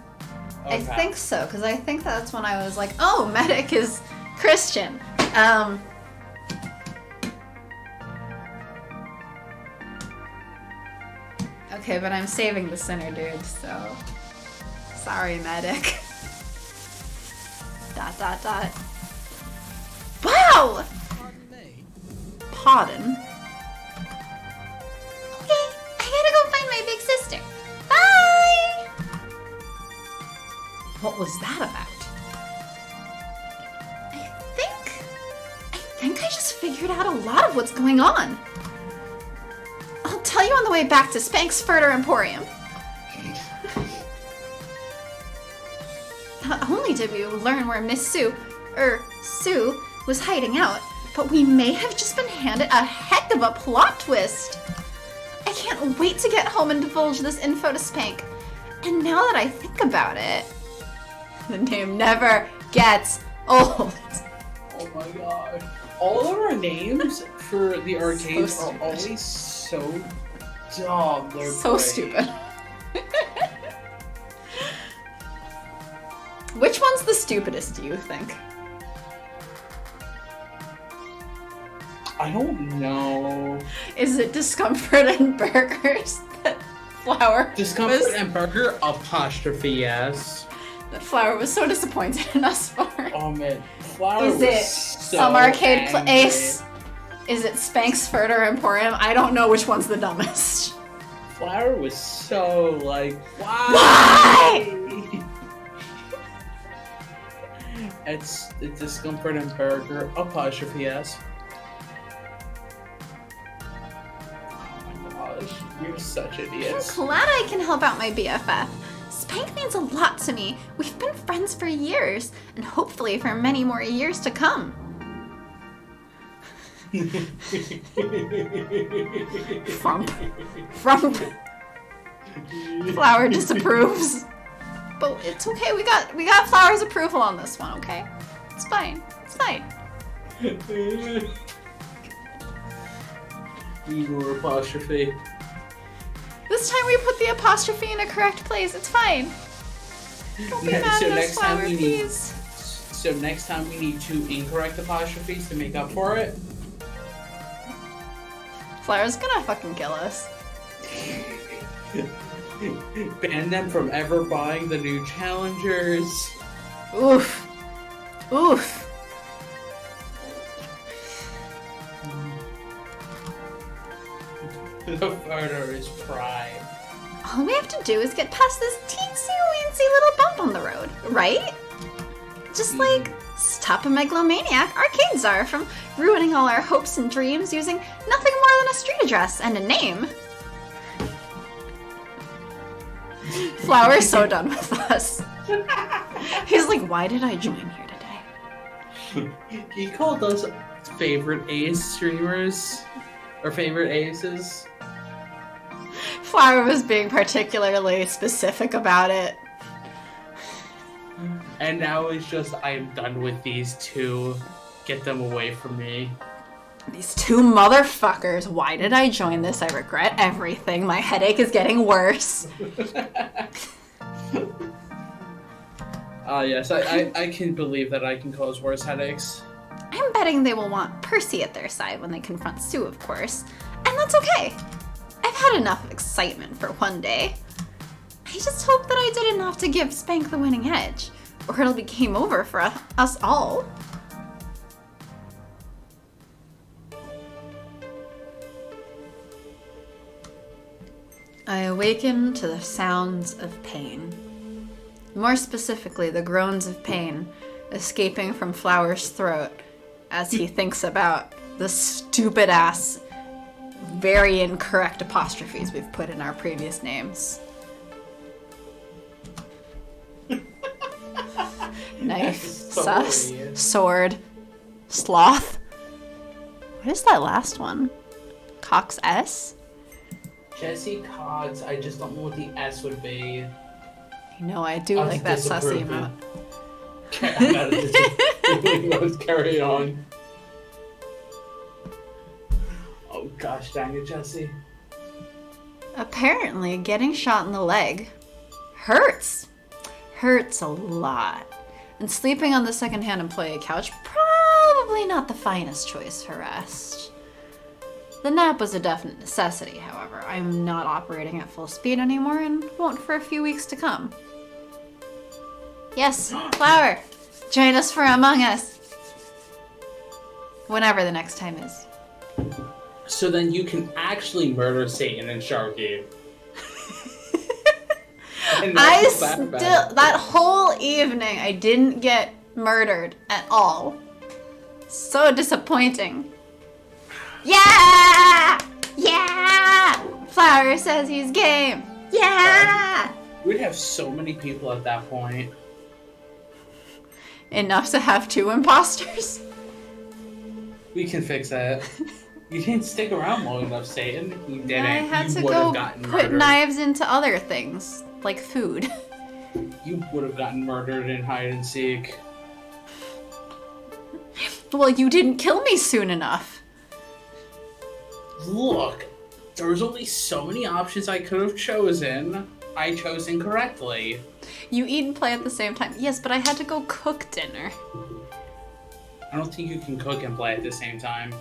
I Okay. think so, because I think that's when I was like, oh, Medic is Christian. Okay, but I'm saving the sinner dude, so... Sorry, Medic. ... Wow! Pardon? Okay, I gotta go find my big sister. Bye! What was that about? I think I just figured out a lot of what's going on. I'll tell you on the way back to Spank's Furter Emporium. Not only did we learn where Miss Sue was hiding out, but we may have just been handed a heck of a plot twist. I can't wait to get home and divulge this info to Spank. And now that I think about it, the name never gets old. Oh my god. All of our names for the arcades So are always so dumb. They're So great. stupid. Which one's the stupidest, do you think? I don't know. Is it Discomfort and Burgers that Flower Discomfort was, and Burger apostrophe yes. that Flower was so disappointed in us for? Oh man, Flower Is was it so some arcade angry. place? Is it Spank's Furter Emporium? I don't know which one's the dumbest. Flower was so like, Why? It's Discomfort and Burger apostrophe yes. Oh my gosh, you're such idiots. I'm glad I can help out my BFF. Spank means a lot to me. We've been friends for years, and hopefully for many more years to come. Frump. Flower disapproves. But it's okay, we got Flower's approval on this one, okay? It's fine. It's fine. Igor apostrophe. This time we put the apostrophe in a correct place. It's fine. Don't be Ne- mad so at us, next time Flower, we need- please. So next time we need 2 incorrect apostrophes to make up for it. Flower's gonna fucking kill us. Ban them from ever buying the new challengers. Oof. Oof. The photo is prime. All we have to do is get past this teensy-weensy little bump on the road, right? Just like stop a megalomaniac arcade czar from ruining all our hopes and dreams using nothing more than a street address and a name. Flower's so done with us. He's like, why did I join here today? He called us favorite ace streamers. Or favorite aces. Flower was being particularly specific about it. And now it's just, I'm done with these two. Get them away from me. These two motherfuckers. Why did I join this? I regret everything. My headache is getting worse. Yes, I can believe that I can cause worse headaches. I'm betting they will want Percy at their side when they confront Sue, of course. And that's okay. I've had enough excitement for one day. I just hope that I did enough to give Spank the winning edge, or it'll be game over for us all. I awaken to the sounds of pain. More specifically, the groans of pain escaping from Flower's throat as he thinks about the stupid-ass, very incorrect apostrophes we've put in our previous names. Knife, sus, sword, sloth. What is that last one? Cox S? Jesse Cogs, I just don't know what the S would be. You know, I do like that sussy emote. Let's carry on. Oh gosh dang it, Jesse. Apparently, getting shot in the leg hurts. Hurts a lot. And sleeping on the secondhand employee couch, probably not the finest choice for rest. The nap was a definite necessity, however. I'm not operating at full speed anymore and won't for a few weeks to come. Yes, Flower, join us for Among Us. Whenever the next time is. So then you can actually murder Satan and Sharky. That whole evening, I didn't get murdered at all. So disappointing. Yeah! Yeah! Flower says he's game. Yeah! We'd have so many people at that point. Enough to have 2 imposters? We can fix that. You didn't stick around long enough, Satan. You didn't. I had you to would go have gotten put murdered. knives into other things, like food. You would have gotten murdered in hide and seek. Well, you didn't kill me soon enough. Look, there was only so many options I could have chosen. I chose incorrectly. You eat and play at the same time. Yes, but I had to go cook dinner. I don't think you can cook and play at the same time.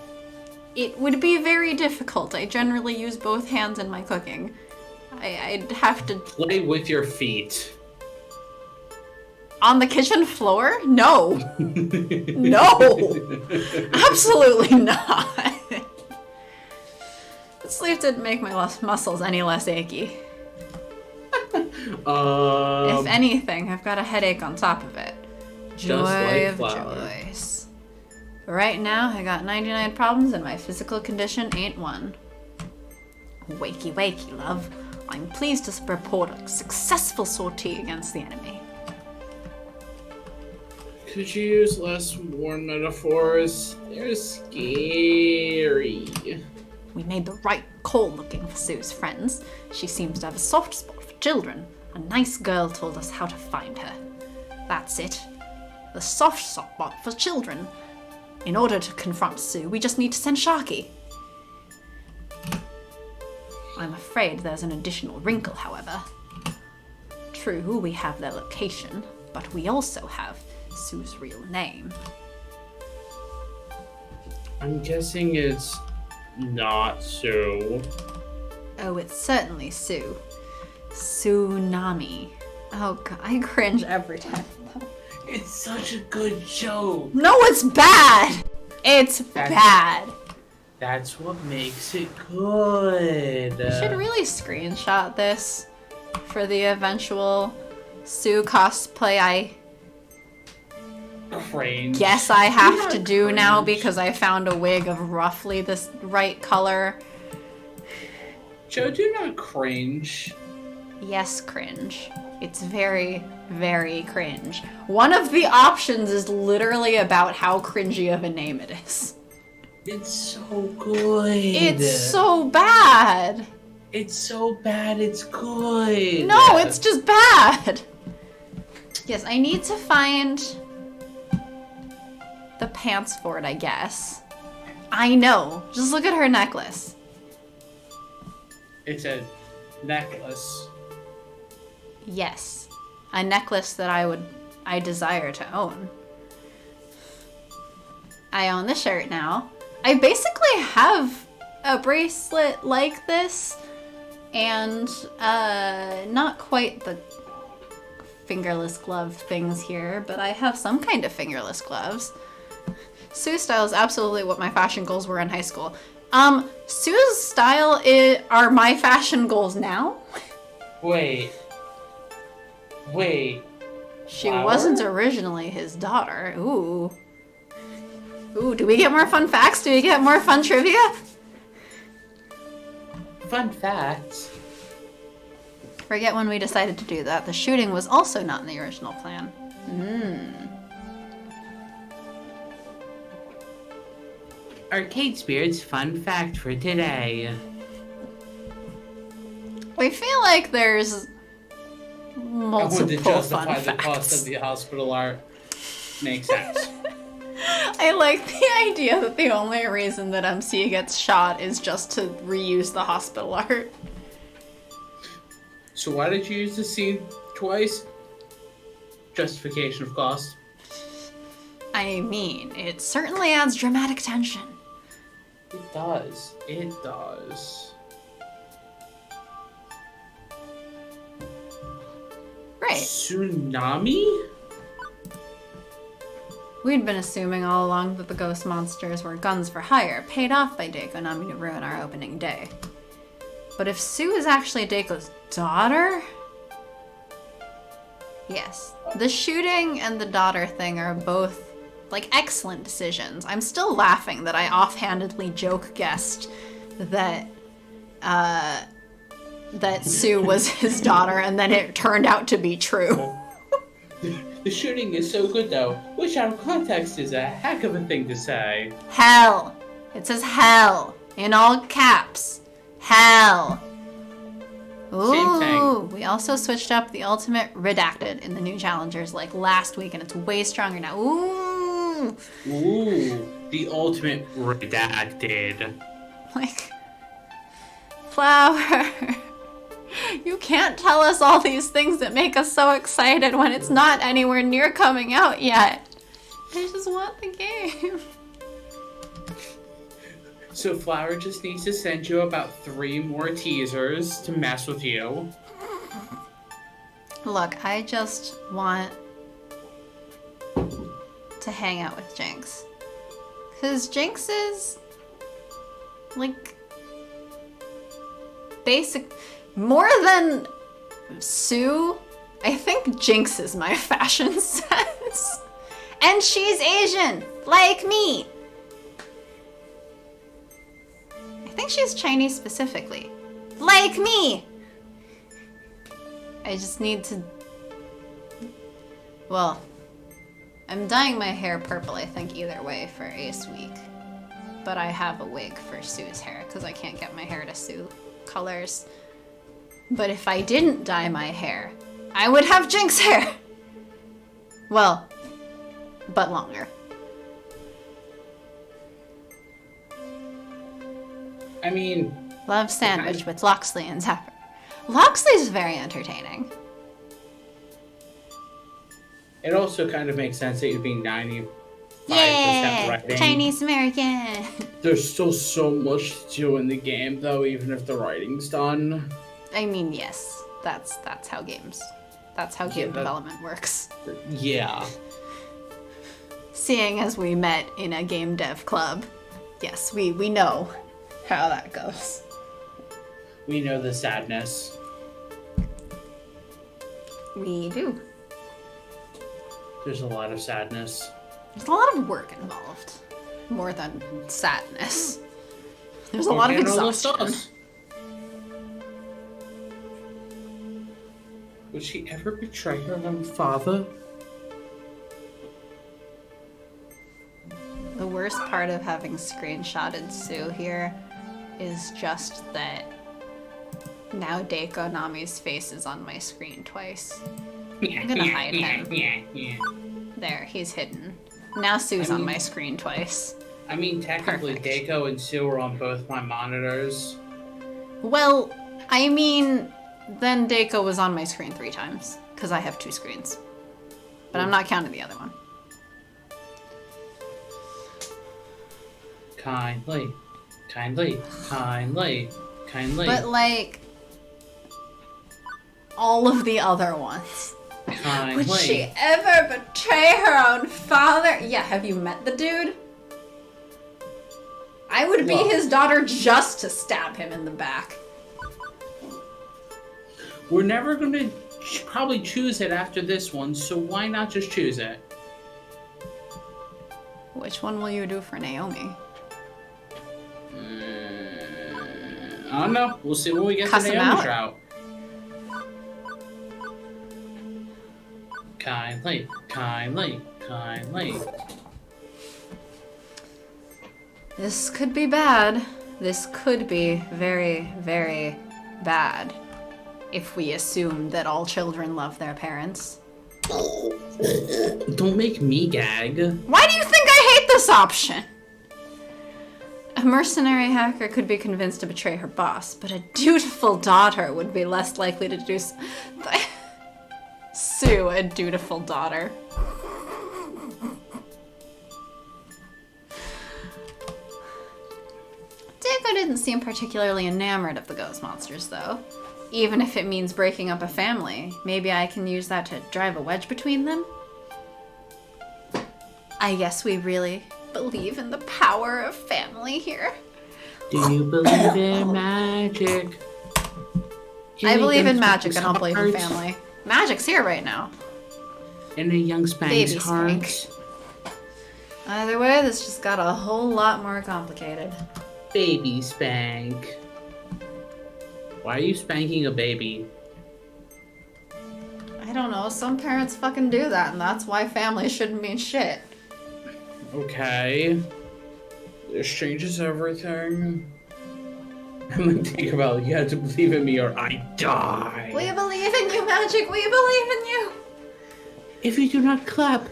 It would be very difficult. I generally use both hands in my cooking. I'd have to... Play with your feet. On the kitchen floor? No. No. Absolutely not. Sleep didn't make my muscles any less achy. If anything, I've got a headache on top of it. Joy like of Flower. joys. But right now, I got 99 problems and my physical condition ain't one. Wakey wakey, love. I'm pleased to report a successful sortie against the enemy. Could you use less warm metaphors? They're scary. We made the right call looking for Sue's friends. She seems to have a soft spot for children. A nice girl told us how to find her. That's it. The soft spot for children. In order to confront Sue, we just need to send Sharky. I'm afraid there's an additional wrinkle, however. True, we have their location, but we also have Sue's real name. I'm guessing it's not Sue. Oh, it's certainly Sue. Tsunami. Oh god, I cringe every time. It's such a good joke. No, it's bad! It's bad. That's what makes it good. I should really screenshot this. for the eventual Sue cosplay I Cringe. guess I have to Not do now cringe. because I found a wig of roughly this right color. Joe, do not cringe. Yes, cringe. It's very, very cringe. One of the options is literally about how cringy of a name it is. It's so good. It's so bad. It's so bad, it's good. No, it's just bad. Yes, I need to find the pants for it, I guess. I know. Just look at her necklace. It's a necklace. Yes. A necklace that I desire to own. I own the shirt now. I basically have a bracelet like this, and not quite the fingerless glove things here, but I have some kind of fingerless gloves. Sue's style is absolutely what my fashion goals were in high school. Sue's style are my fashion goals now. Wait. She Flower? wasn't originally his daughter. Ooh. Ooh, do we get more fun facts? Do we get more fun trivia? Fun fact. Forget when we decided to do that. The shooting was also not in the original plan. Arcade Spirits fun fact for today. We feel like there's I want to multiple justify fun the cost of facts. the hospital art. Makes sense. I like the idea that the only reason that MC gets shot is just to reuse the hospital art. So why did you use the scene twice? Justification of cost. I mean, it certainly adds dramatic tension. It does. It does. Right. Tsunami? We'd been assuming all along that the ghost monsters were guns for hire, paid off by Daiko Nami to ruin our opening day. But if Sue is actually Daiko's daughter? Yes. The shooting and the daughter thing are both, like, excellent decisions. I'm still laughing that I offhandedly joke guessed that, that Sue was his daughter and then it turned out to be true. The shooting is so good though, which out of context is a heck of a thing to say. Hell. It says hell in all caps. Hell. Ooh, Same thing. we also switched up the ultimate redacted in the new challengers like last week, and it's way stronger now. Ooh, Ooh, the ultimate redacted. like Flower. You can't tell us all these things that make us so excited when it's not anywhere near coming out yet. I just want the game. So Flower just needs to send you about 3 more teasers to mess with you. Look, I just want to hang out with Jinx. Because Jinx is, like, basic. More than Sue, I think Jinx is my fashion sense. And she's Asian, like me. I think she's Chinese specifically, like me. I just need to... Well, I'm dyeing my hair purple, I think, either way for Ace Week. But I have a wig for Sue's hair, because I can't get my hair to Sue colors. But if I didn't dye my hair, I would have Jinx hair! Well, but longer. I mean, Love sandwich with Loxley and Zapper. Loxley's very entertaining. it also kind of makes sense that you're being 95% Yeah, writing. Chinese American. There's still so much to do in the game, though, even if the writing's done. I mean, yes, that's how game development works. Yeah. Seeing as we met in a game dev club, yes, we know how that goes. We know the sadness. We do. There's a lot of sadness. There's a lot of work involved. More than sadness. There's a lot of exhaustion. Would she ever betray her own father? The worst part of having screenshotted Sue here is just that now Deiko Nami's face is on my screen twice. I'm gonna hide him. There, he's hidden. Now Sue's on my screen twice. I mean, technically, Perfect. Deiko and Sue are on both my monitors. Well, I mean, then Deiko was on my screen 3 times, because I have 2 screens. But I'm not counting the other one. Kindly, kindly, kindly, kindly. But, like, all of the other ones. Kindly. Would she ever betray her own father? Yeah, have you met the dude? I would be Look. his daughter just to stab him in the back. We're never gonna probably choose it after this one, so why not just choose it? Which one will you do for Naomi? I don't know. We'll see when we get Cuss to him Naomi's out? route. Kindly, kindly, kindly. This could be bad. This could be very, very bad. If we assume that all children love their parents. Don't make me gag. Why do you think I hate this option? A mercenary hacker could be convinced to betray her boss, but a dutiful daughter would be less likely to do so. Sue, a dutiful daughter. Deiko didn't seem particularly enamored of the ghost monsters, though. Even if it means breaking up a family, maybe I can use that to drive a wedge between them? I guess we really believe in the power of family here. Do you believe in magic? I believe in magic, I don't believe in family. Magic's here right now. In a young Spank's Baby heart. Spank. Either way, this just got a whole lot more complicated. Baby Spank. Why are you spanking a baby? I don't know, some parents fucking do that, and that's why family shouldn't mean shit. Okay. This changes everything. I'm like, think about it. You have to believe in me or I die. We believe in you, Magic, we believe in you! If you do not clap,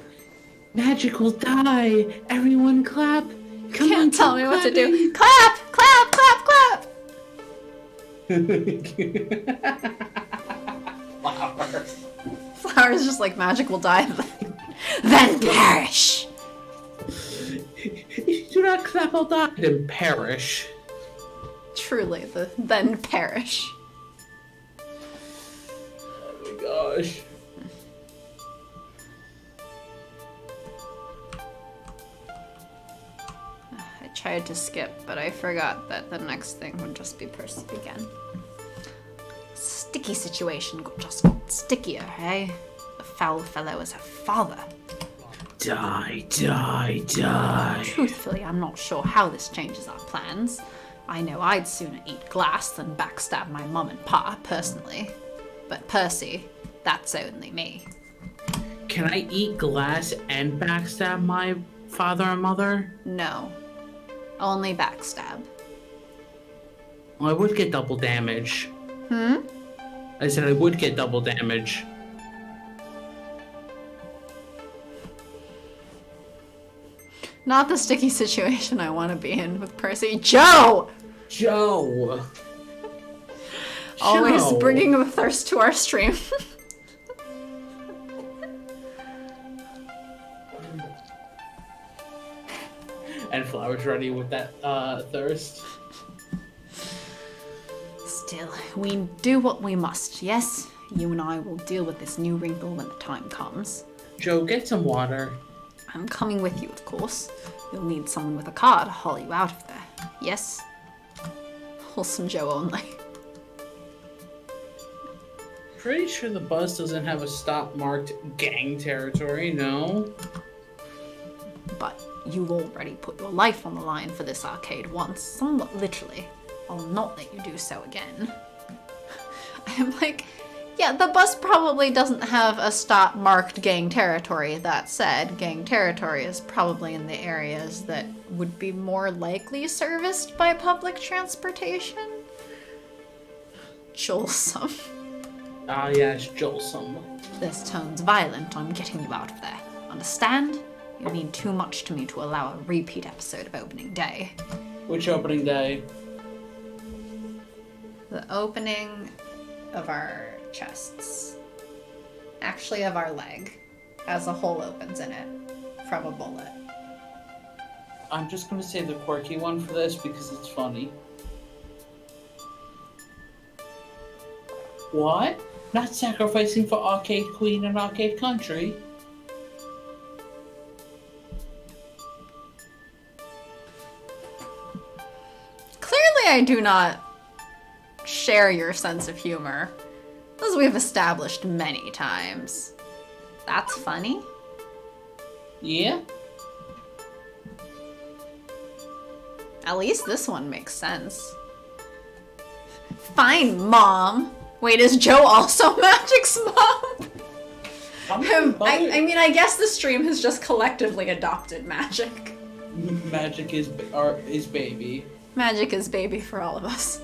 Magic will die. Everyone clap. Come Can't on, tell keep me what to clapping. do. Clap! Clap! Clap! Clap! Flower. Flower's just like, Magic will die, then perish! If you do not clap, I'll die. Then perish. Truly, the then perish. Oh my gosh. I tried to skip, but I forgot that the next thing would just be Percy again. Sticky situation just got stickier, eh? The foul fellow is her father. Die, die, die. Truthfully, I'm not sure how this changes our plans. I know I'd sooner eat glass than backstab my mum and pa, personally. But Percy, that's only me. Can I eat glass and backstab my father and mother? No. Only backstab. Well, I would get double damage. Hmm? I said I would get double damage. Not the sticky situation I want to be in with Percy. Joe! Joe! Always Joe. bringing the thirst to our stream. And Flower's ready with that thirst. Still, we do what we must, yes? You and I will deal with this new wrinkle when the time comes. Joe, get some water. I'm coming with you, of course. You'll need someone with a car to haul you out of there. Yes? Wholesome Joe only. pretty sure the bus doesn't have a stop marked gang territory, no? But you already put your life on the line for this arcade once, somewhat literally. I'll not let you do so again. I'm like, yeah, the bus probably doesn't have a stop marked gang territory. That said, gang territory is probably in the areas that would be more likely serviced by public transportation. Jolsome. Ah, yes, Jolsome. This tone's violent. I'm getting you out of there. Understand? You mean too much to me to allow a repeat episode of opening day. Which opening day? The opening of our chests. Actually, of our leg. As a hole opens in it. From a bullet. I'm just gonna say the quirky one for this because it's funny. What? Not sacrificing for Arcade Queen and Arcade Country? Clearly I do not share your sense of humor. As we've established many times. That's funny. Yeah? At least this one makes sense. Fine, Mom. Wait, is Joe also Magic's mom? I mean, I guess the stream has just collectively adopted Magic. Magic is baby. Magic is baby for all of us.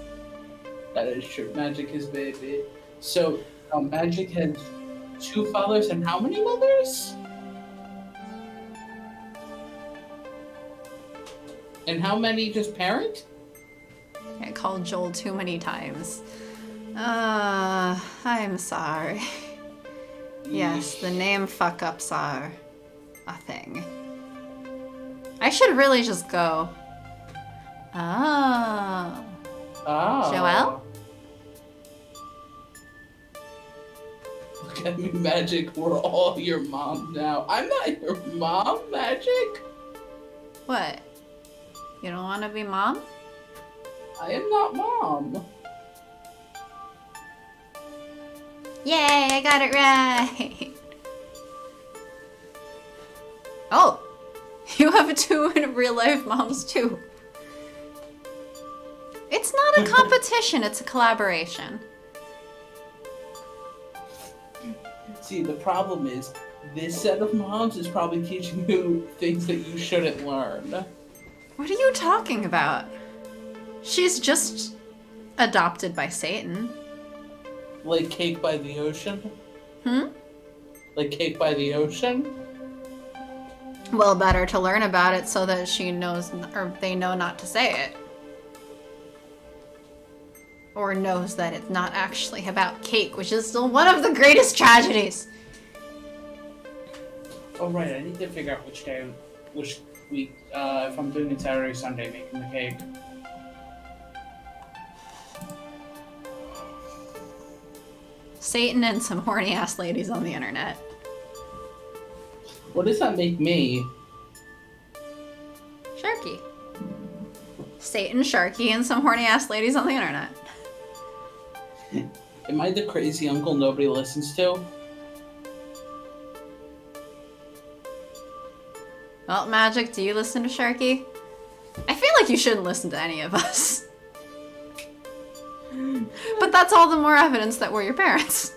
That is true. Magic is baby. So, Magic has 2 fathers and how many mothers? And how many just parent? I called Joel too many times. I'm sorry. Yes, the name fuck-ups are a thing. I should really just go. Oh. Oh. Joelle? Look at me, Magic. We're all your mom now. I'm not your mom, Magic. What? You don't want to be mom? I am not mom. Yay, I got it right! Oh! You have 2 in real life moms too. It's not a competition, it's a collaboration. See, the problem is, this set of moms is probably teaching you things that you shouldn't learn. What are you talking about? She's just adopted by Satan. Like Cake by the Ocean? Hmm? Like Cake by the Ocean? Well, better to learn about it so that she knows, or they know not to say it. Or knows that it's not actually about cake, which is still one of the greatest tragedies. Oh, right, I need to figure out which week, if I'm doing it Saturday or Sunday, making the cake. Satan and some horny ass ladies on the internet. What does that make me? Sharky. Satan, Sharky, and some horny ass ladies on the internet. Am I the crazy uncle nobody listens to? Well, Magic, do you listen to Sharky? I feel like you shouldn't listen to any of us. But that's all the more evidence that we're your parents.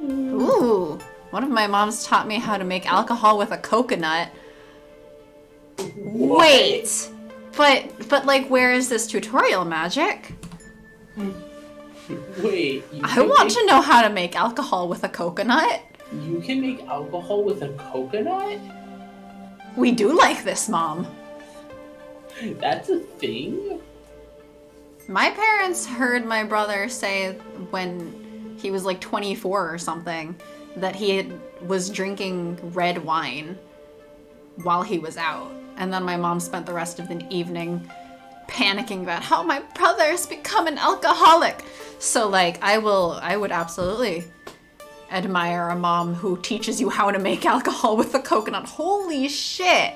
Ooh, one of my moms taught me how to make alcohol with a coconut. What? Wait, but like, where is this tutorial, Magic? Wait. I want to know how to make alcohol with a coconut. You can make alcohol with a coconut? We do like this, Mom. That's a thing? My parents heard my brother say when he was like 24 or something that he was drinking red wine while he was out. And then my mom spent the rest of the evening panicking about how my brother's become an alcoholic. So like, I would absolutely admire a mom who teaches you how to make alcohol with a coconut. Holy shit.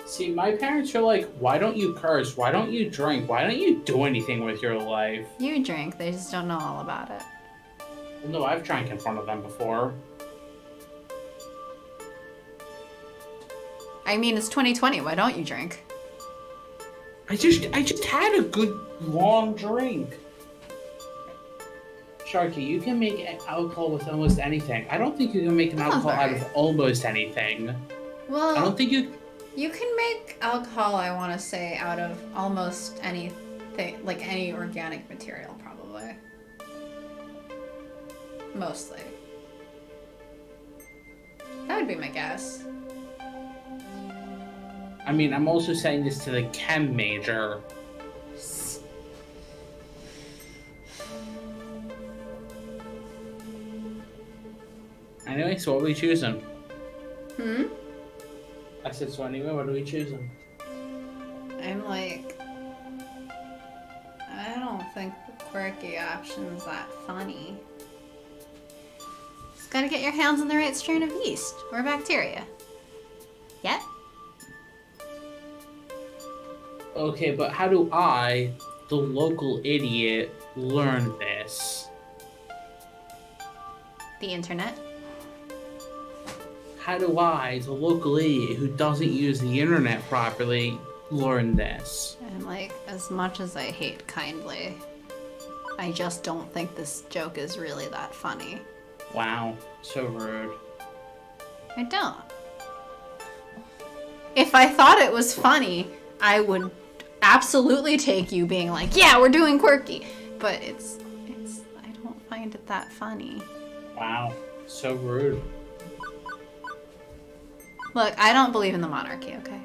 See, my parents are like, why don't you curse? Why don't you drink? Why don't you do anything with your life? You drink, they just don't know all about it. Well, no, I've drank in front of them before. I mean, it's 2020. Why don't you drink? I just had a good long drink. Sharky, you can make alcohol with almost anything. I don't think you can make an alcohol out of almost anything. Well, I don't think you... You can make alcohol, I want to say, out of almost anything, like any organic material, probably. Mostly. That would be my guess. I mean, I'm also saying this to the chem major. Anyway, so what are we choosing? I said, so anyway, what are we choosing? I'm like, I don't think the quirky option's that funny. Just gotta get your hands on the right strain of yeast or bacteria. Yep. Okay, but how do I, the local idiot, learn this? The internet. How do I, the local idiot who doesn't use the internet properly, learn this? And like, as much as I hate kindly, I just don't think this joke is really that funny. Wow, so rude. I don't. If I thought it was funny, I would absolutely take you being like, yeah, we're doing quirky. But it's, I don't find it that funny. Wow, so rude. Look, I don't believe in the monarchy, okay?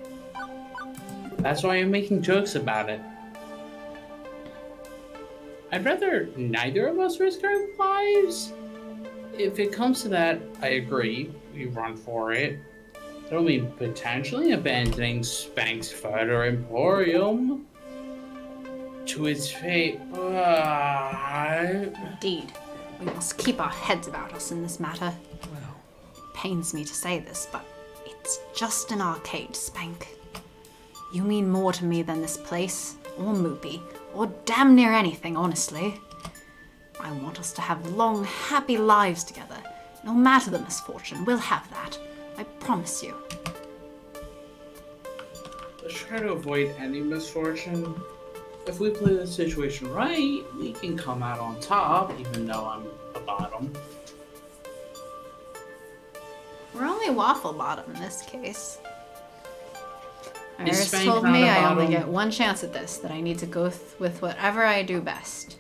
That's why I'm making jokes about it. I'd rather neither of us risk our lives. If it comes to that, I agree. We run for it. That'll mean potentially abandoning Spank's Further Emporium to its fate, but... Indeed. We must keep our heads about us in this matter. Well, It pains me to say this, but it's just an arcade, Spank. You mean more to me than this place, or Moopy, or damn near anything, honestly. I want us to have long, happy lives together. No matter the misfortune, we'll have that. I promise you. Let's try to avoid any misfortune. If we play the situation right, we can come out on top, even though I'm the bottom. We're only waffle bottom in this case. Is Iris Spank told not me a I only bottom? get one chance at this, that I need to go with whatever I do best.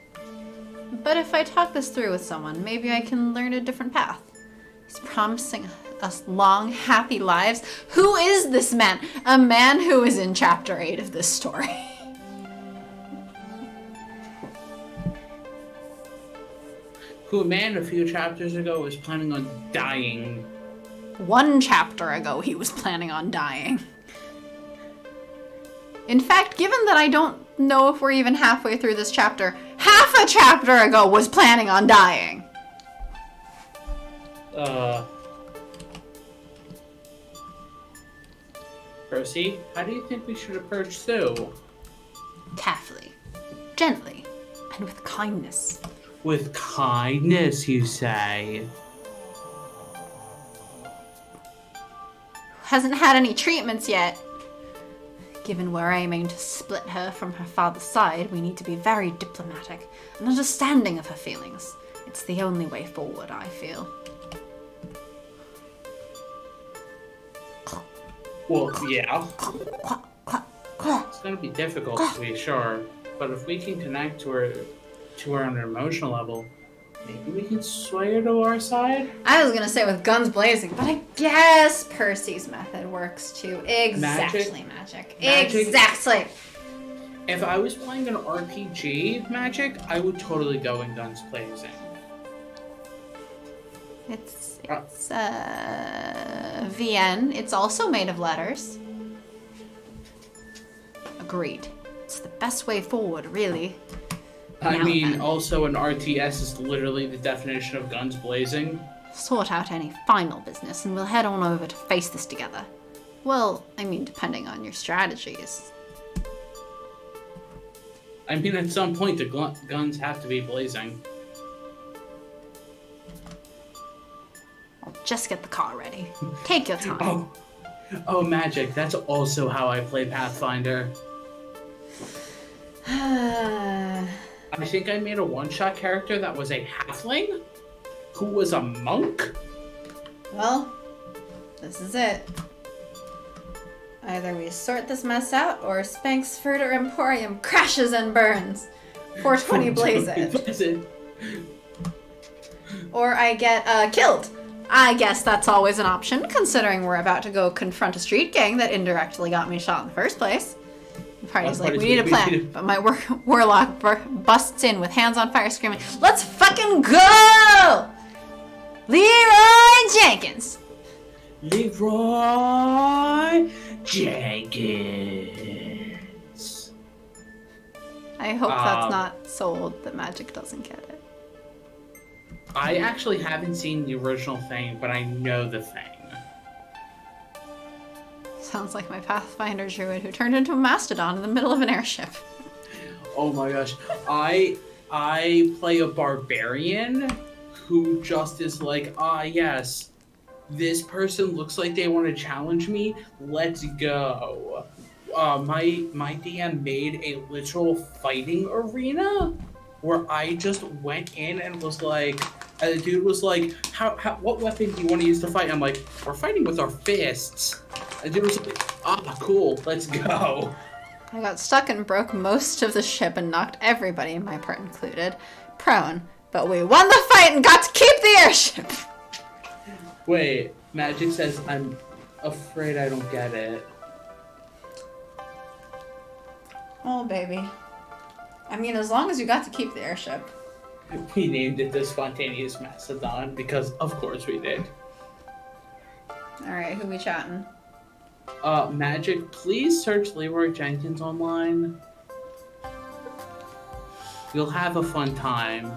But if I talk this through with someone, maybe I can learn a different path. He's promising us long, happy lives. Who is this man? A man who is in chapter 8 of this story. Who a man a few chapters ago was planning on dying. One chapter ago, he was planning on dying. In fact, given that I don't know if we're even halfway through this chapter, half a chapter ago was planning on dying. Percy, how do you think we should approach Sue? Carefully, gently, and with kindness. With kindness, you say? Hasn't had any treatments yet. Given we're aiming to split her from her father's side, we need to be very diplomatic and understanding of her feelings. It's the only way forward, I feel. Well, yeah. It's gonna be difficult to be sure, but if we can connect to her on an emotional level, maybe we can sway her to our side? I was gonna say with guns blazing, but I guess Percy's method works too. Exactly, magic. Exactly. If I was playing an RPG magic, I would totally go in guns blazing. It's VN. It's also made of letters. Agreed. It's the best way forward, really. I Now mean, then. also an RTS is literally the definition of guns blazing. Sort out any final business and we'll head on over to face this together. Well, I mean, depending on your strategies. I mean, at some point, the guns have to be blazing. I'll just get the call ready. Take your time. Oh, magic. That's also how I play Pathfinder. I think I made a one-shot character that was a halfling who was a monk. Well, this is it. Either we sort this mess out, or Spank's Further Emporium crashes and burns. 420 blazes. Or I get killed. I guess that's always an option, considering we're about to go confront a street gang that indirectly got me shot in the first place. The party's like, we need a plan, but my warlock busts in with hands on fire screaming, let's fucking go! Leroy Jenkins! Leroy Jenkins. I hope that's not so old that Magic doesn't get it. I actually haven't seen the original thing, but I know the thing. Sounds like my Pathfinder druid who turned into a mastodon in the middle of an airship. Oh my gosh. I play a barbarian who just is like, yes, this person looks like they want to challenge me. Let's go. My DM made a literal fighting arena where I just went in and was like, the dude was like, what weapon do you want to use to fight? I'm like, we're fighting with our fists. And the dude was like, cool, let's go. I got stuck and broke most of the ship and knocked everybody, my part included, prone. But we won the fight and got to keep the airship! Wait, Magic says, I'm afraid I don't get it. Oh, baby. I mean, as long as you got to keep the airship. We named it the Spontaneous Mastodon because, of course, we did. Alright, who we chatting? Magic, please search Leroy Jenkins online. You'll have a fun time.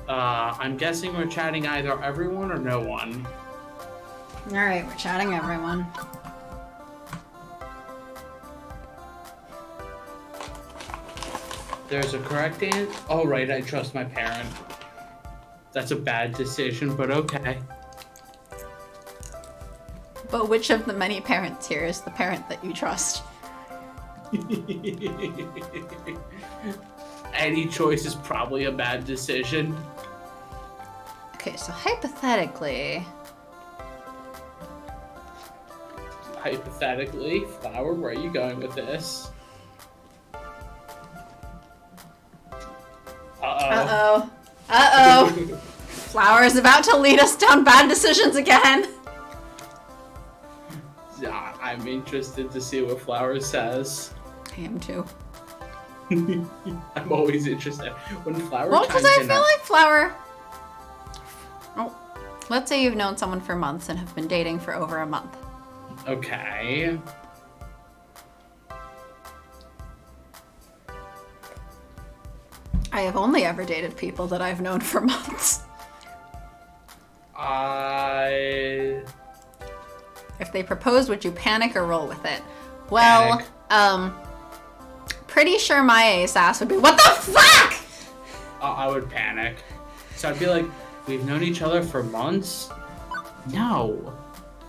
I'm guessing we're chatting either everyone or no one. Alright, we're chatting everyone. There's a correct answer. Oh, right, I trust my parent. That's a bad decision, but okay. But which of the many parents here is the parent that you trust? Any choice is probably a bad decision. Okay, so hypothetically... Hypothetically, Flower, where are you going with this? Uh-oh. Uh-oh. Flower is about to lead us down bad decisions again. Yeah, I'm interested to see what Flower says. I am too. I'm always interested. When Flower Well, because I chimes in, feel like Flower... Oh, let's say you've known someone for months and have been dating for over a month. Okay. I have only ever dated people that I've known for months. If they proposed, would you panic or roll with it? Well, Panic. Pretty sure my ace ass would be, what the fuck?! I would panic. So I'd be like, we've known each other for months? No.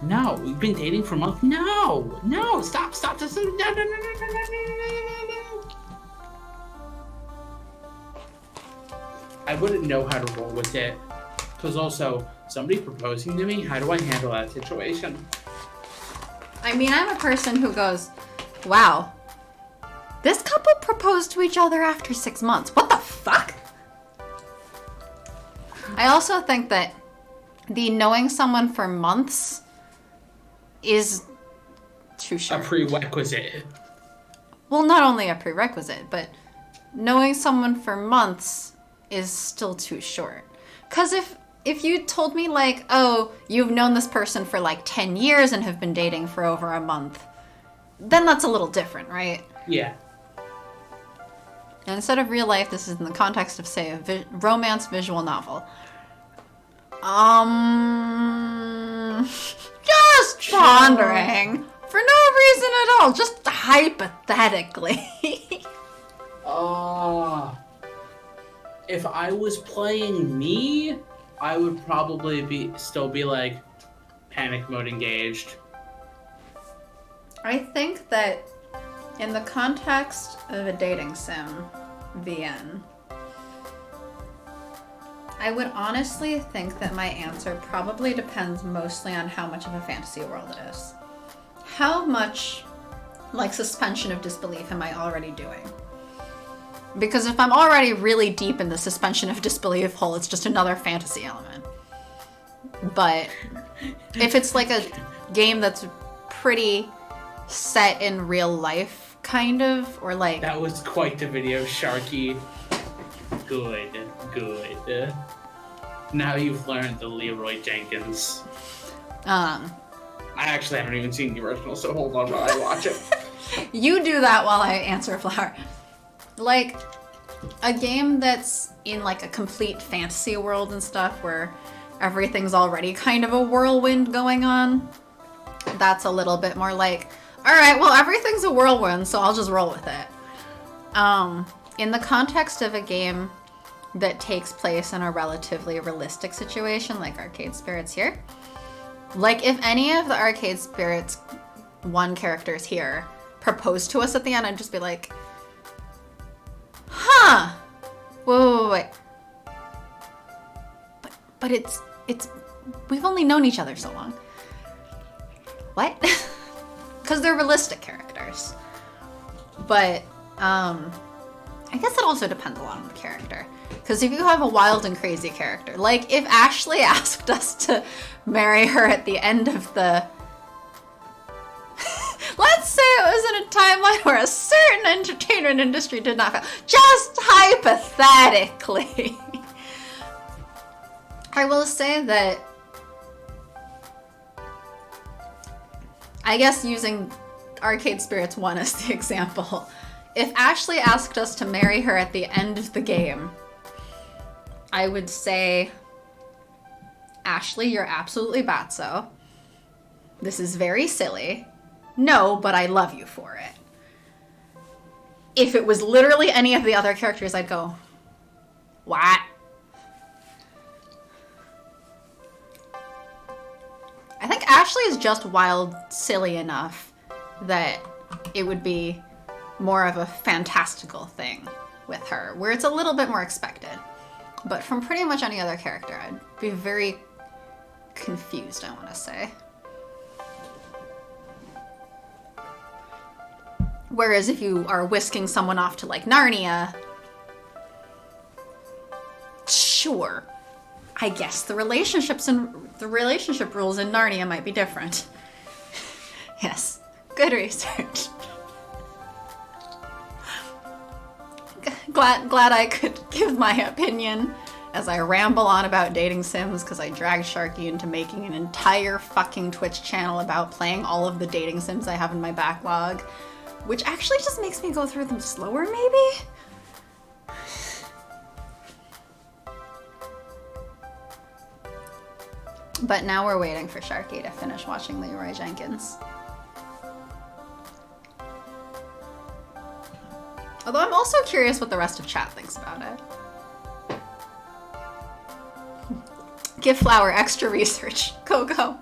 No, we've been dating for months? No! No! Stop! This is... No. I wouldn't know how to roll with it. Because also, somebody proposing to me, how do I handle that situation? I mean, I'm a person who goes, wow, this couple proposed to each other after 6 months. What the fuck? I also think that the knowing someone for months is too short. A prerequisite. Well, not only a prerequisite, but knowing someone for months is still too short. Because if you told me, like, oh, you've known this person for like 10 years and have been dating for over a month, then that's a little different, right? Yeah. And instead of real life, this is in the context of, say, a romance visual novel. Just pondering. For no reason at all, just hypothetically. If I was playing me, I would probably still be like panic mode engaged. I think that in the context of a dating sim, VN, I would honestly think that my answer probably depends mostly on how much of a fantasy world it is. How much, like, suspension of disbelief am I already doing? Because if I'm already really deep in the suspension of disbelief hole, it's just another fantasy element. But if it's like a game that's pretty set in real life, kind of, or like... That was quite the video, Sharky. Good. Now you've learned the Leroy Jenkins. I actually haven't even seen the original, so hold on while I watch it. You do that while I answer Flower. Like, a game that's in like a complete fantasy world and stuff where everything's already kind of a whirlwind going on, that's a little bit more like, alright, well, everything's a whirlwind, so I'll just roll with it. In the context of a game that takes place in a relatively realistic situation, like Arcade Spirits here, like if any of the Arcade Spirits 1 characters here proposed to us at the end, I'd just be like, huh, wait. But it's, we've only known each other so long. What? Because they're realistic characters. But, I guess it also depends a lot on the character. Because if you have a wild and crazy character, like if Ashley asked us to marry her at the end of the... Let's say it was in a timeline where a certain entertainment industry did not fail. Just hypothetically. I will say that, I guess using Arcade Spirits 1 as the example, if Ashley asked us to marry her at the end of the game, I would say, Ashley, you're absolutely batso. This is very silly. No, but I love you for it. If it was literally any of the other characters, I'd go, what? I think Ashley is just wild, silly enough that it would be more of a fantastical thing with her, where it's a little bit more expected. But from pretty much any other character, I'd be very confused, I want to say. Whereas if you are whisking someone off to, like, Narnia, sure, I guess the relationship rules in Narnia might be different. Yes, good research. Glad I could give my opinion as I ramble on about dating sims because I dragged Sharky into making an entire fucking Twitch channel about playing all of the dating sims I have in my backlog, which actually just makes me go through them slower, maybe? But now we're waiting for Sharky to finish watching Leroy Jenkins. Although I'm also curious what the rest of chat thinks about it. Give Flower extra research. Go.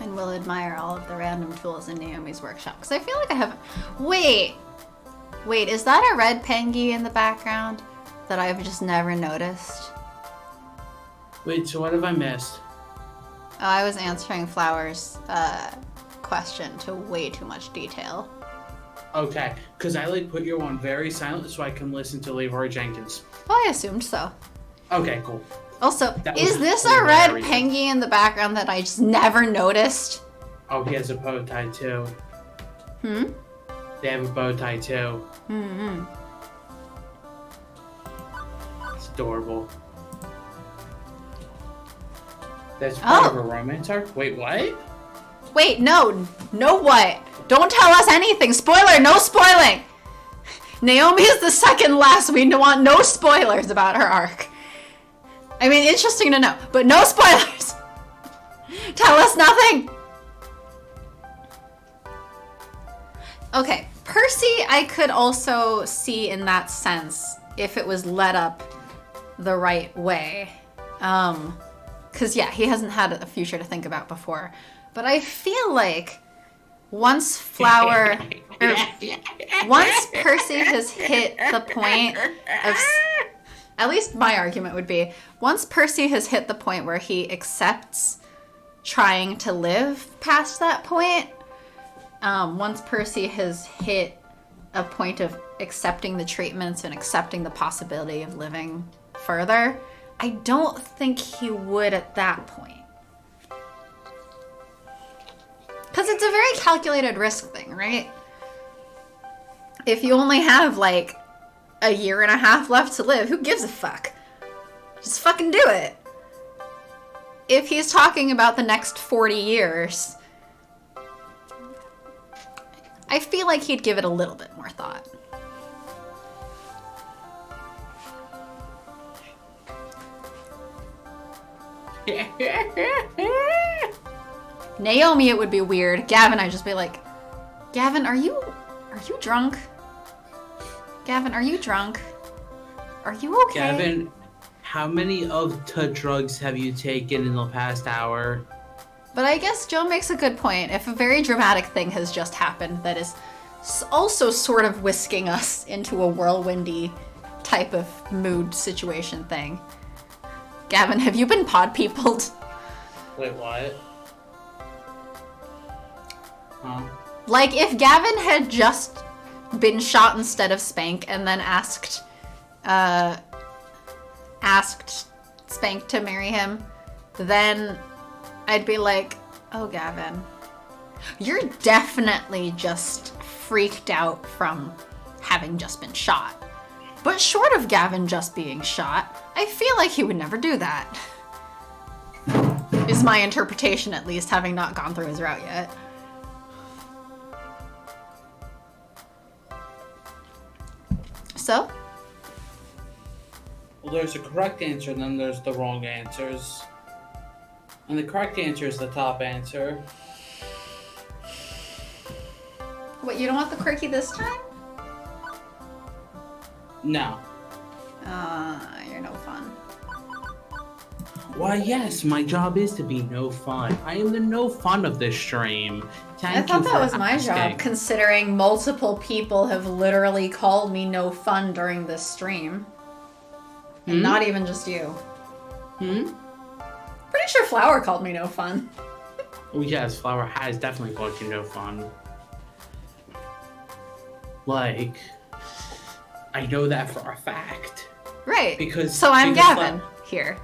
And will admire all of the random tools in Naomi's workshop. Because I feel like I haven't... Wait, is that a red pengy in the background that I've just never noticed? Wait, so what have I missed? Oh, I was answering Flower's question to way too much detail. Okay, because I like put your one very silent so I can listen to Leroy Jenkins. Well, I assumed so. Okay, cool. Also, That is was this a red hilarious. pengy in the background that I just never noticed? Oh, he has a bow tie too. They have a bow tie too. It's adorable. That's part of a romance arc? Wait, what? Wait, no. No what? Don't tell us anything. Spoiler, no spoiling. Naomi is the second last. We want no spoilers about her arc. I mean, interesting to know, but no spoilers. Tell us nothing. Okay, Percy I could also see in that sense if it was led up the right way. Cause yeah, he hasn't had a future to think about before. But I feel like once Flower, once Percy has hit the point of, at least my argument would be, once Percy has hit the point where he accepts trying to live past that point, once Percy has hit a point of accepting the treatments and accepting the possibility of living further, I don't think he would at that point. Because it's a very calculated risk thing, right? If you only have like a year and a half left to live, who gives a fuck? Just fucking do it. If he's talking about the next 40 years, I feel like he'd give it a little bit more thought. Naomi, it would be weird. Gavin, I'd just be like, Gavin, are you drunk? Gavin, are you drunk? Are you okay? Gavin, how many of the drugs have you taken in the past hour? But I guess Joe makes a good point. If a very dramatic thing has just happened that is also sort of whisking us into a whirlwindy type of mood situation thing. Gavin, have you been pod peopled? Wait, what? Huh? Like, if Gavin had just been shot instead of Spank and then asked Spank to marry him, then I'd be like, oh, Gavin, you're definitely just freaked out from having just been shot. But short of Gavin just being shot, I feel like he would never do that. Is my interpretation, at least, having not gone through his route yet. So? Well, there's a correct answer and then there's the wrong answers. And the correct answer is the top answer. What, you don't want the quirky this time? No. You're no fun. Why, yes, my job is to be no fun. I am the no fun of this stream. I thought that was my job, considering multiple people have literally called me no fun during this stream. And not even just you. Pretty sure Flower called me no fun. Oh yes, Flower has definitely called you no fun. Like, I know that for a fact. Right. So I'm Gavin here.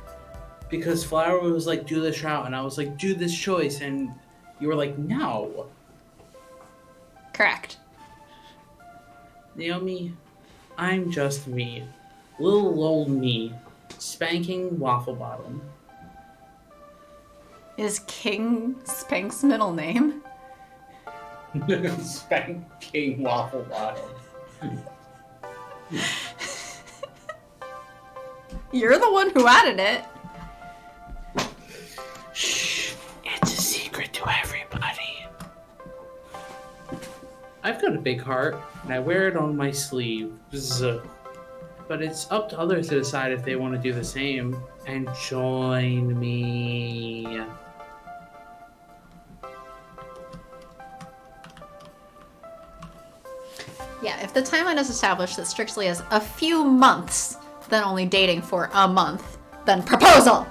Because Flower was like, do this route, and I was like, do this choice, and you were like, no. Correct. Naomi, I'm just me. Little old me. Spanking Waffle Bottom. Is King Spank's middle name? Spanking Waffle Bottom. You're the one who added it. Shh, it's a secret to everybody. I've got a big heart, and I wear it on my sleeve. But it's up to others to decide if they want to do the same and join me. Yeah, if the timeline is established that strictly as a few months, then only dating for a month, then proposal!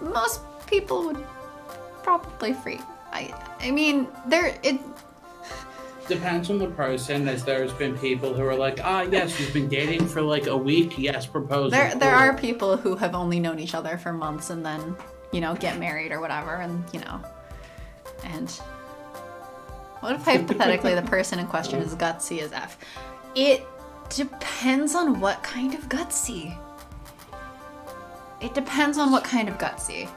Most people would probably freak. I mean, it depends on the person, as there's been people who are like, yes, we've been dating for like a week, yes, proposal. There are people who have only known each other for months and then, get married or whatever, and, and what if hypothetically the person in question is gutsy as F? It depends on what kind of gutsy. It depends on what kind of gutsy.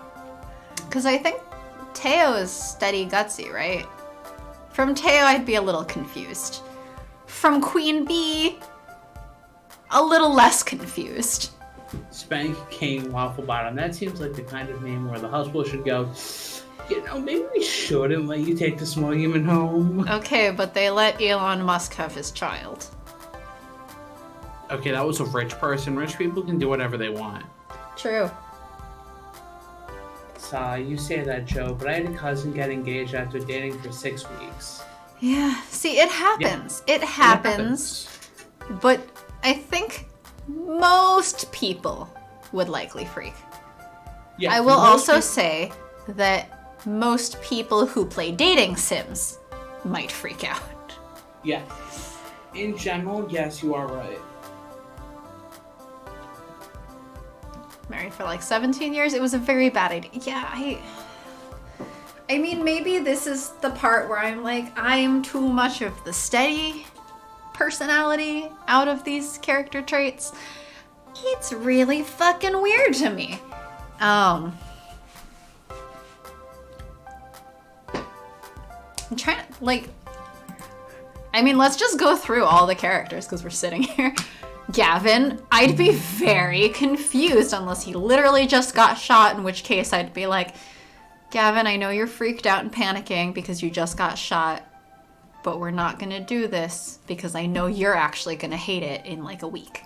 Because I think Teo is steady gutsy, right? From Teo, I'd be a little confused. From Queen Bee, a little less confused. Spank King Waffle Bottom. That seems like the kind of name where the hospital should go, you know, maybe we shouldn't let you take the small human home. Okay, but they let Elon Musk have his child. Okay, that was a rich person. Rich people can do whatever they want. True. So, you say that, Joe, but I had a cousin get engaged after dating for 6 weeks. Yeah, see, it happens. It happens. But I think most people would likely freak. Yeah, I will most also peop- say that most people who play dating sims might freak out. Yeah. In general, yes, you are right. Married for like 17 years, it was a very bad idea. Yeah, I mean, maybe this is the part where I'm like, I am too much of the steady personality out of these character traits. It's really fucking weird to me. I'm trying to, like, I mean, let's just go through all the characters because we're sitting here. Gavin, I'd be very confused unless he literally just got shot, in which case I'd be like, Gavin, I know you're freaked out and panicking because you just got shot, but we're not gonna do this because I know you're actually gonna hate it in like a week.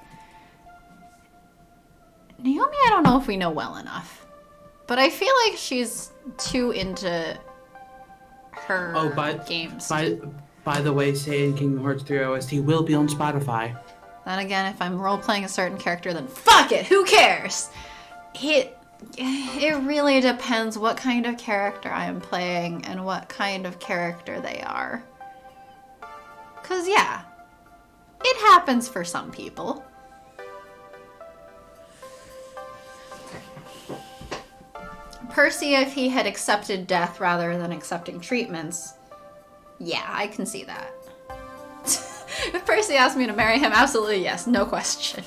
Naomi, I don't know if we know well enough, but I feel like she's too into her games. By the way, saying Kingdom Hearts 3 OST will be on Spotify. Then again, if I'm role-playing a certain character, then fuck it, who cares? It really depends what kind of character I am playing and what kind of character they are. 'Cause yeah, it happens for some people. Percy, if he had accepted death rather than accepting treatments, yeah, I can see that. If Percy asked me to marry him, absolutely yes, no question.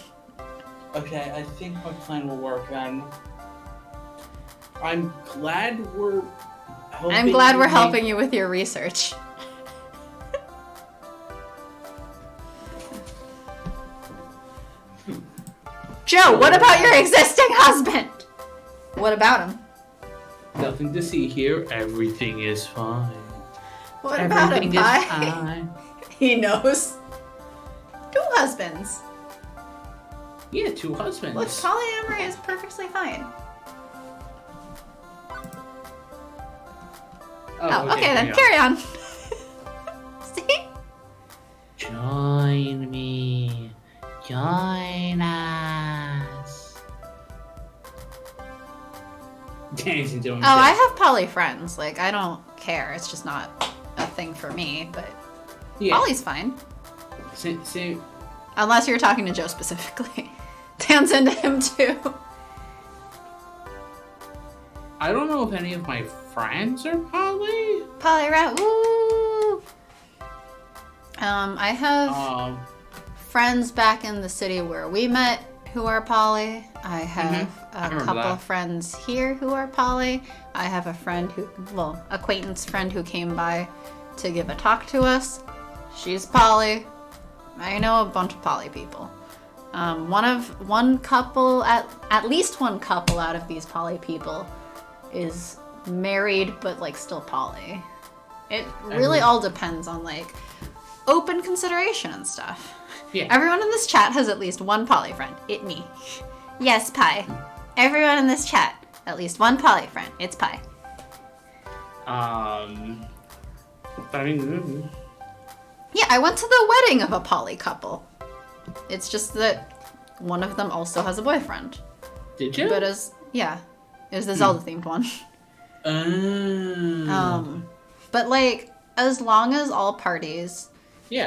Okay, I think my plan will work then. I'm glad we're helping you with your research. Joe, what about your existing husband? What about him? Nothing to see here. Everything is fine. What about him, Everything is Pi? fine. He knows. 2 husbands. Yeah, 2 husbands. Look, polyamory is perfectly fine. Oh, okay then, carry on. See? Join me. Join us. Dancing doing Oh, I have poly friends. Like, I don't care. It's just not a thing for me, but poly's fine. See, unless you're talking to Joe specifically. Dan's into him too. I don't know if any of my friends are poly. Poly rat, woo! I have friends back in the city where we met who are poly. I have a couple of friends here who are poly. I have a friend acquaintance friend who came by to give a talk to us. She's poly. I know a bunch of poly people. At least one couple out of these poly people is married, but like still poly. It really all depends on like open consideration and stuff. Yeah. Everyone in this chat has at least one poly friend. It me. Yes, Pi. Everyone in this chat, at least one poly friend. It's Pi. Yeah, I went to the wedding of a poly couple. It's just that one of them also has a boyfriend. Did you? But it was the Zelda themed one. But like, as long as all parties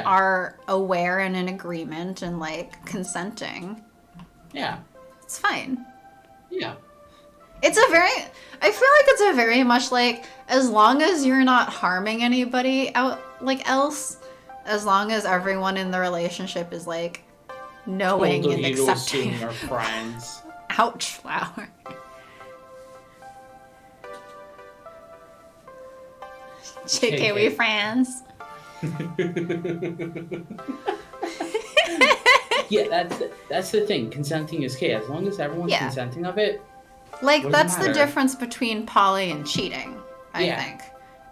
are aware and in agreement and like consenting, it's fine. Yeah. I feel like it's a very much like, as long as you're not harming anybody else, as long as everyone in the relationship is like knowing and accepting. Our friends. Ouch, flower. JK, we friends. Yeah, that's the thing. Consenting is key. As long as everyone's Yeah. consenting of it. Like, Doesn't that's the matter. difference between poly and cheating, I think.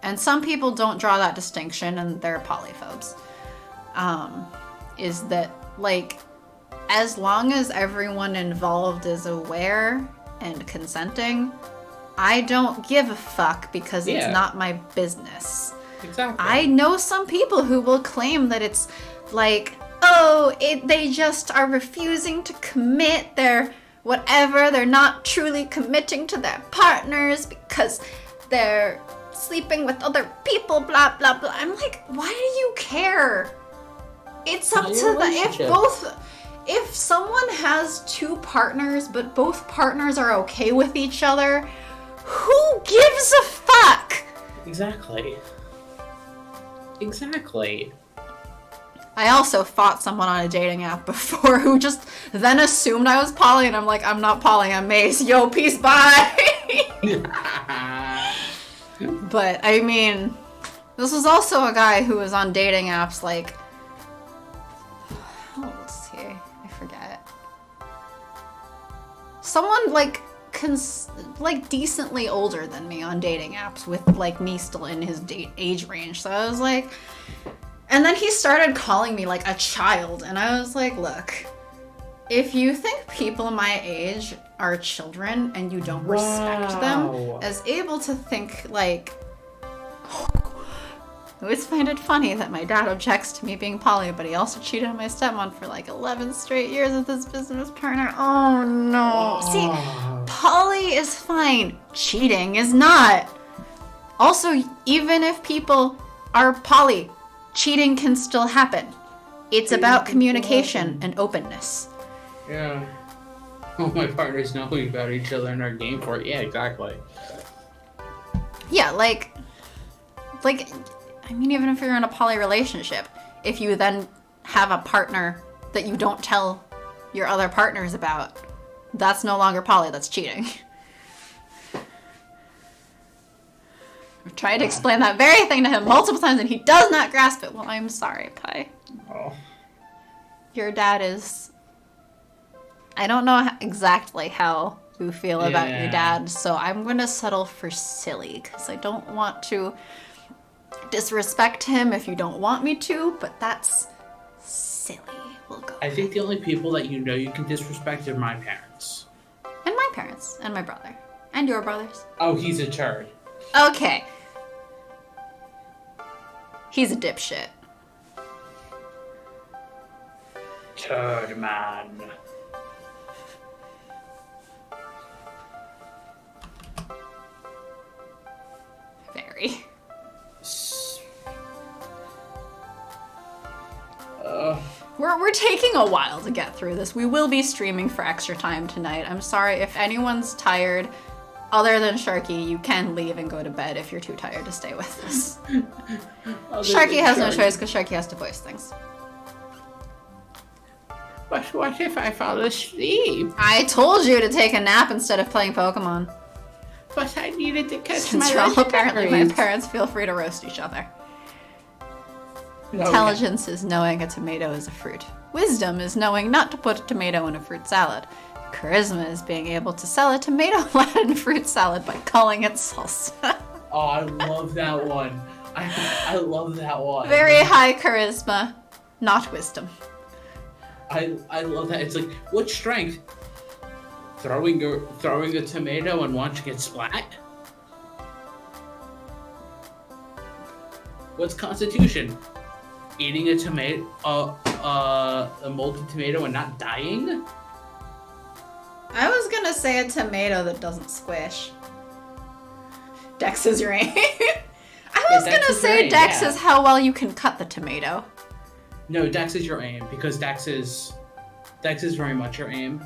And some people don't draw that distinction, and they're polyphobes. Is that, like, as long as everyone involved is aware and consenting, I don't give a fuck because it's Yeah. not my business. Exactly. I know some people who will claim that it's like, oh, they just are refusing to commit, they're whatever, they're not truly committing to their partners because they're sleeping with other people, blah, blah, blah. I'm like, why do you care? It's up to if someone has two partners, but both partners are okay with each other, who gives a fuck? Exactly. I also fought someone on a dating app before who just then assumed I was poly, and I'm like, I'm not poly, I'm Mace. Yo, peace, bye. But, I mean, this was also a guy who was on dating apps, like, how old is he? I forget. Someone, like, decently older than me on dating apps with, like, me still in his age range. So I was like... And then he started calling me, like, a child. And I was like, look, if you think people my age are children and you don't respect them as able to think, like... I always find it funny that my dad objects to me being poly, but he also cheated on my stepmom for like 11 straight years with his business partner. Oh no. See, poly is fine. Cheating is not. Also, even if people are poly, cheating can still happen. It's about communication and openness. Yeah. All my partners know about each other in our game for it. Yeah, exactly. Yeah, like, I mean, even if you're in a poly relationship, if you then have a partner that you don't tell your other partners about, that's no longer poly, that's cheating. I've tried to explain that very thing to him multiple times and he does not grasp it. Well, I'm sorry, Pi. Oh. Your dad is... I don't know exactly how you feel about your dad, so I'm going to settle for silly, because I don't want to disrespect him if you don't want me to, but that's silly. We'll go. I think the only people that you know you can disrespect are my parents. And my parents, and my brother, and your brothers. Oh, he's a turd. Okay. He's a dipshit. Turd man. Very. We're taking a while to get through this. We will be streaming for extra time tonight. I'm sorry if anyone's tired. Other than Sharky, you can leave and go to bed if you're too tired to stay with us. Sharky has no choice because Sharky has to voice things. But what if I fall asleep? I told you to take a nap instead of playing Pokemon. But I needed to catch Since my you're all apparently my legendaries. parents, feel free to roast each other. Okay. Intelligence is knowing a tomato is a fruit. Wisdom is knowing not to put a tomato in a fruit salad. Charisma is being able to sell a tomato Latin fruit salad by calling it salsa. Oh, I love that one. I love that one. Very high charisma, not wisdom. I love that. It's like, what strength? Throwing a tomato and watching it splat? What's constitution? Eating a tomato, a molten tomato and not dying? I was gonna say a tomato that doesn't squish. Dex is your aim. I was Dex gonna is say your aim, Dex yeah. is how well you can cut the tomato. No, Dex is your aim because Dex is very much your aim.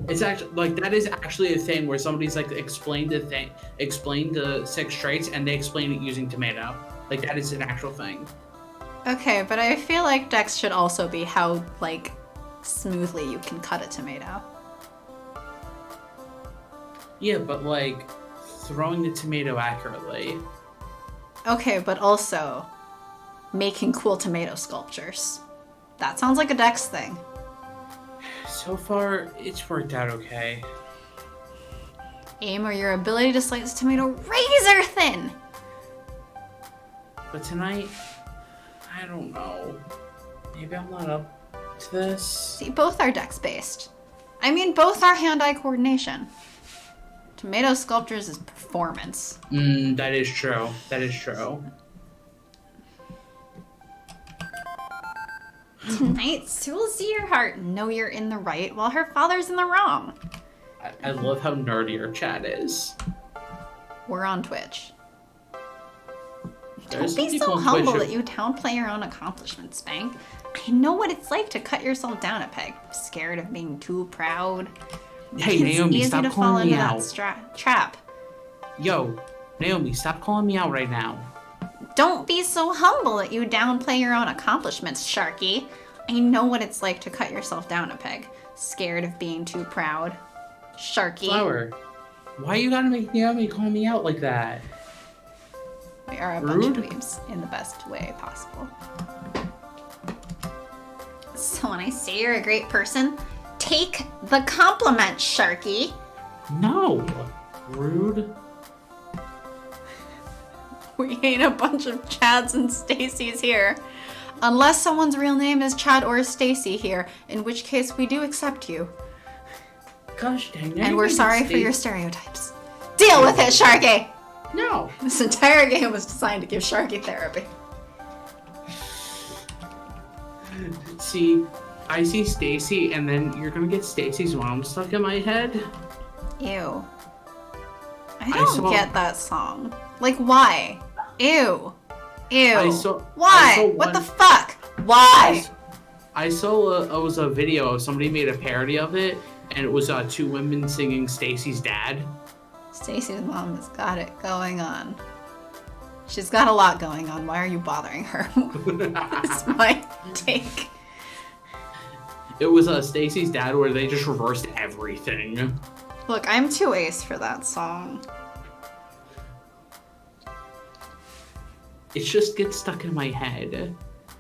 It's actually like that is actually a thing where somebody's like explain the 6 traits and they explain it using tomato. Like that is an actual thing. Okay, but I feel like Dex should also be how, like, smoothly you can cut a tomato. Yeah, but like throwing the tomato accurately. Okay, but also making cool tomato sculptures. That sounds like a Dex thing. So far, it's worked out okay. Aim or your ability to slice a tomato razor thin. But tonight, I don't know. Maybe I'm not up to this. See, both are Dex based. I mean, both are hand-eye coordination. Tomato sculptures is performance. That is true. That is true. Tonight, Sue will see your heart and know you're in the right while her father's in the wrong. I love how nerdy our chat is. We're on Twitch. There's Don't be people so on humble Twitch that you downplay your own accomplishments, Spank. I know what it's like to cut yourself down a peg. Scared of being too proud. Hey, It's Naomi, easy stop to fall calling into me that out. trap. Yo, Naomi, stop calling me out right now. Don't be so humble that you downplay your own accomplishments, Sharky. I know what it's like to cut yourself down a peg. Scared of being too proud. Sharky. Flower, why you gotta make Naomi call me out like that? We are a bunch of Rude. weebs in the best way possible. So when I say you're a great person, take the compliment, Sharky. No. Rude. We ain't a bunch of Chads and Stacys here. Unless someone's real name is Chad or Stacy here, in which case we do accept you. Gosh dang it. And we're sorry for your stereotypes. Deal with it, Sharky! No. This entire game was designed to give Sharky therapy. See, I see Stacy, and then you're gonna get Stacy's mom stuck in my head. Ew. I don't saw- get that song. Like, why? Ew. Ew. I saw Why? What one- the fuck? Why? I saw it was a video of somebody made a parody of it, and it was two women singing Stacy's dad. Stacy's mom has got it going on. She's got a lot going on. Why are you bothering her? That's my take. It was Stacy's dad where they just reversed everything. Look, I'm too ace for that song. It just gets stuck in my head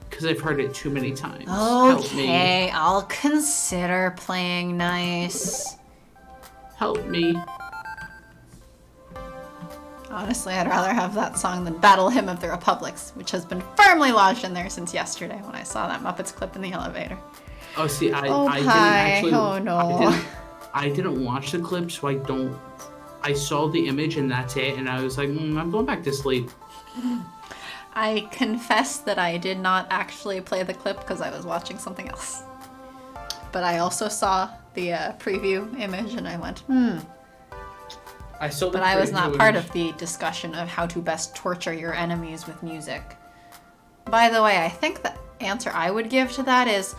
because I've heard it too many times. Help me. Okay, I'll consider playing nice. Help me. Honestly, I'd rather have that song than Battle Hymn of the Republics, which has been firmly lodged in there since yesterday when I saw that Muppets clip in the elevator. Oh, see, I Oh, didn't hi. actually. Oh, no. I didn't watch the clip, so I don't. I saw the image and that's it, and I was like, I'm going back to sleep. I confess that I did not actually play the clip because I was watching something else. But I also saw the preview image and I went, I saw the But I was not preview part image. of the discussion of how to best torture your enemies with music. By the way, I think the answer I would give to that is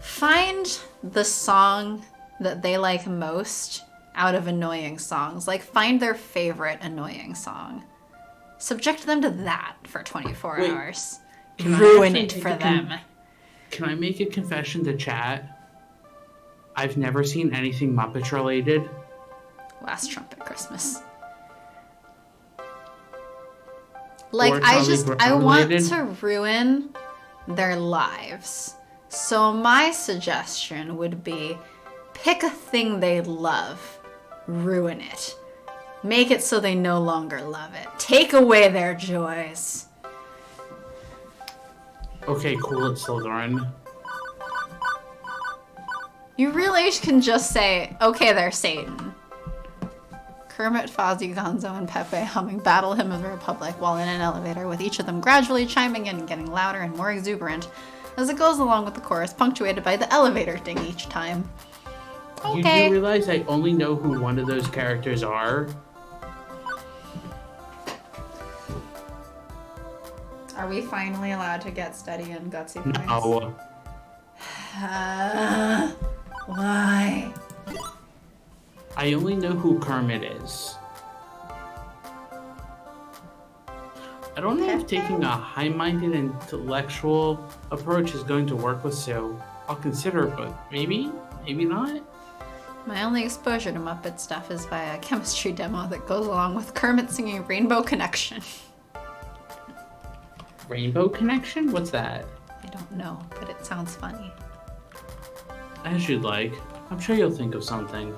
find the song that they like most out of annoying songs. Like, find their favorite annoying song. Subject them to that for 24 Wait, hours. can I Ruin actually it make for a them. Can I make a confession to chat? I've never seen anything Muppet related. Last Trumpet Christmas. Like, Or I Charlie want related. to ruin their lives. So my suggestion would be pick a thing they love, ruin it. Make it so they no longer love it. Take away their joys. Okay, cool, it's Slytherin. You really can just say, okay, they're Satan. Kermit, Fozzie, Gonzo, and Pepe humming Battle Hymn of the Republic while in an elevator, with each of them gradually chiming in and getting louder and more exuberant as it goes along with the chorus, punctuated by the elevator ding each time. You Okay. do realize I only know who one of those characters are? Are we finally allowed to get steady and gutsy points? No. Why? I only know who Kermit is. I don't know if taking a high-minded intellectual approach is going to work with Sue. I'll consider it, but maybe not. My only exposure to Muppet stuff is by a chemistry demo that goes along with Kermit singing Rainbow Connection. Rainbow Connection? What's that? I don't know, but it sounds funny. As you'd like. I'm sure you'll think of something.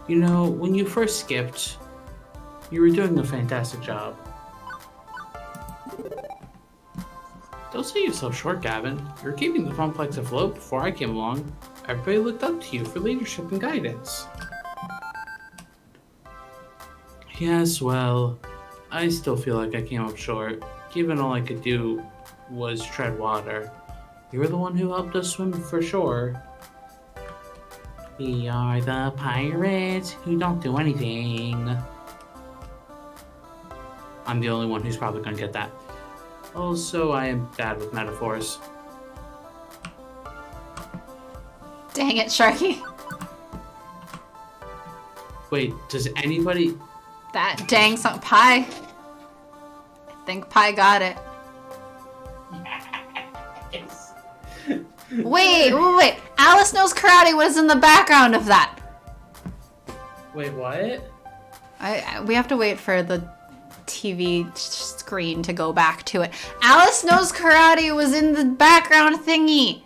You know, when you first skipped, you were doing a fantastic job. Don't sell yourself short, Gavin. You're keeping the complex afloat before I came along. Everybody looked up to you for leadership and guidance. Yes, well, I still feel like I came up short, given all I could do was tread water. You were the one who helped us swim for shore. We are the pirates who don't do anything. I'm the only one who's probably gonna get that. Also, I am bad with metaphors. Dang it, Sharky. Wait, does anybody... That dang song. Pie. I think Pie got it. Wait. Alice Knows Karate was in the background of that. Wait, what? We have to wait for the TV screen to go back to it. Alice Knows Karate was in the background thingy.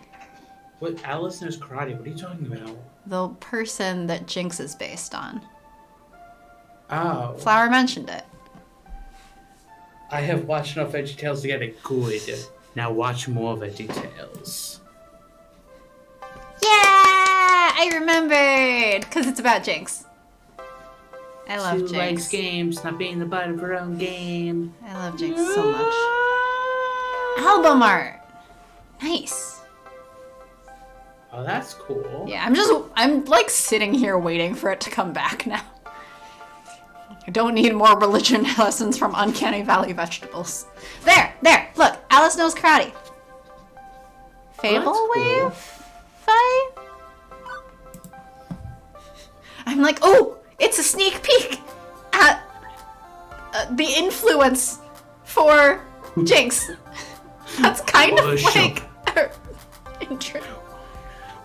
What? Alice Knows Karate? What are you talking about? The person that Jinx is based on. Oh. Flower mentioned it. I have watched enough VeggieTales to get it good. Now watch more VeggieTales. Yeah! I remembered! Because it's about Jinx. I love She Jinx. likes games, not being the butt of her own game. I love Jinx so much. Album art! Nice. Oh, that's cool. Yeah, I'm like sitting here waiting for it to come back now. I don't need more religion lessons from Uncanny Valley Vegetables. There, look, Alice Knows Karate. Fable Oh, Wave cool. fight? I'm like, oh, it's a sneak peek at the influence for Jinx. That's kind of Worship. like her intro.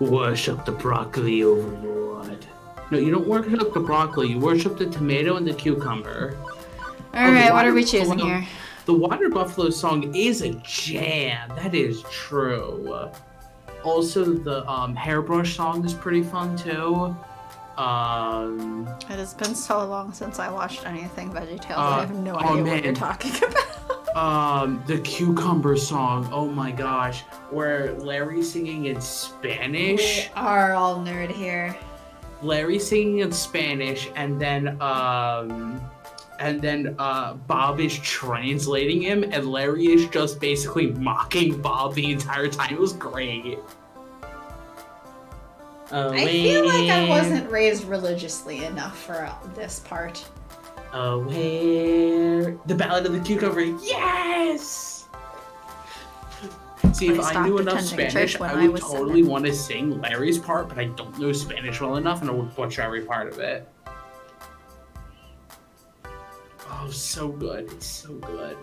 Worship the broccoli overlord. No, you don't worship the broccoli. You worship the tomato and the cucumber. All right, what are we choosing buffalo, here? The Water Buffalo song is a jam. That is true. Also, the Hairbrush song is pretty fun too. It has been so long since I watched anything VeggieTales. I have no idea what you're man. talking about. The Cucumber song. Oh my gosh, where Larry's singing in Spanish. We are all nerd here. Larry singing in Spanish, and then Bob is translating him, and Larry is just basically mocking Bob the entire time. It was great. I feel like I wasn't raised religiously enough for this part. Where the Ballad of the Cucumber? Yes. See, if I knew enough Spanish, I would totally want to sing Larry's part, but I don't know Spanish well enough, and I would butcher every part of it. Oh, so good. It's so good.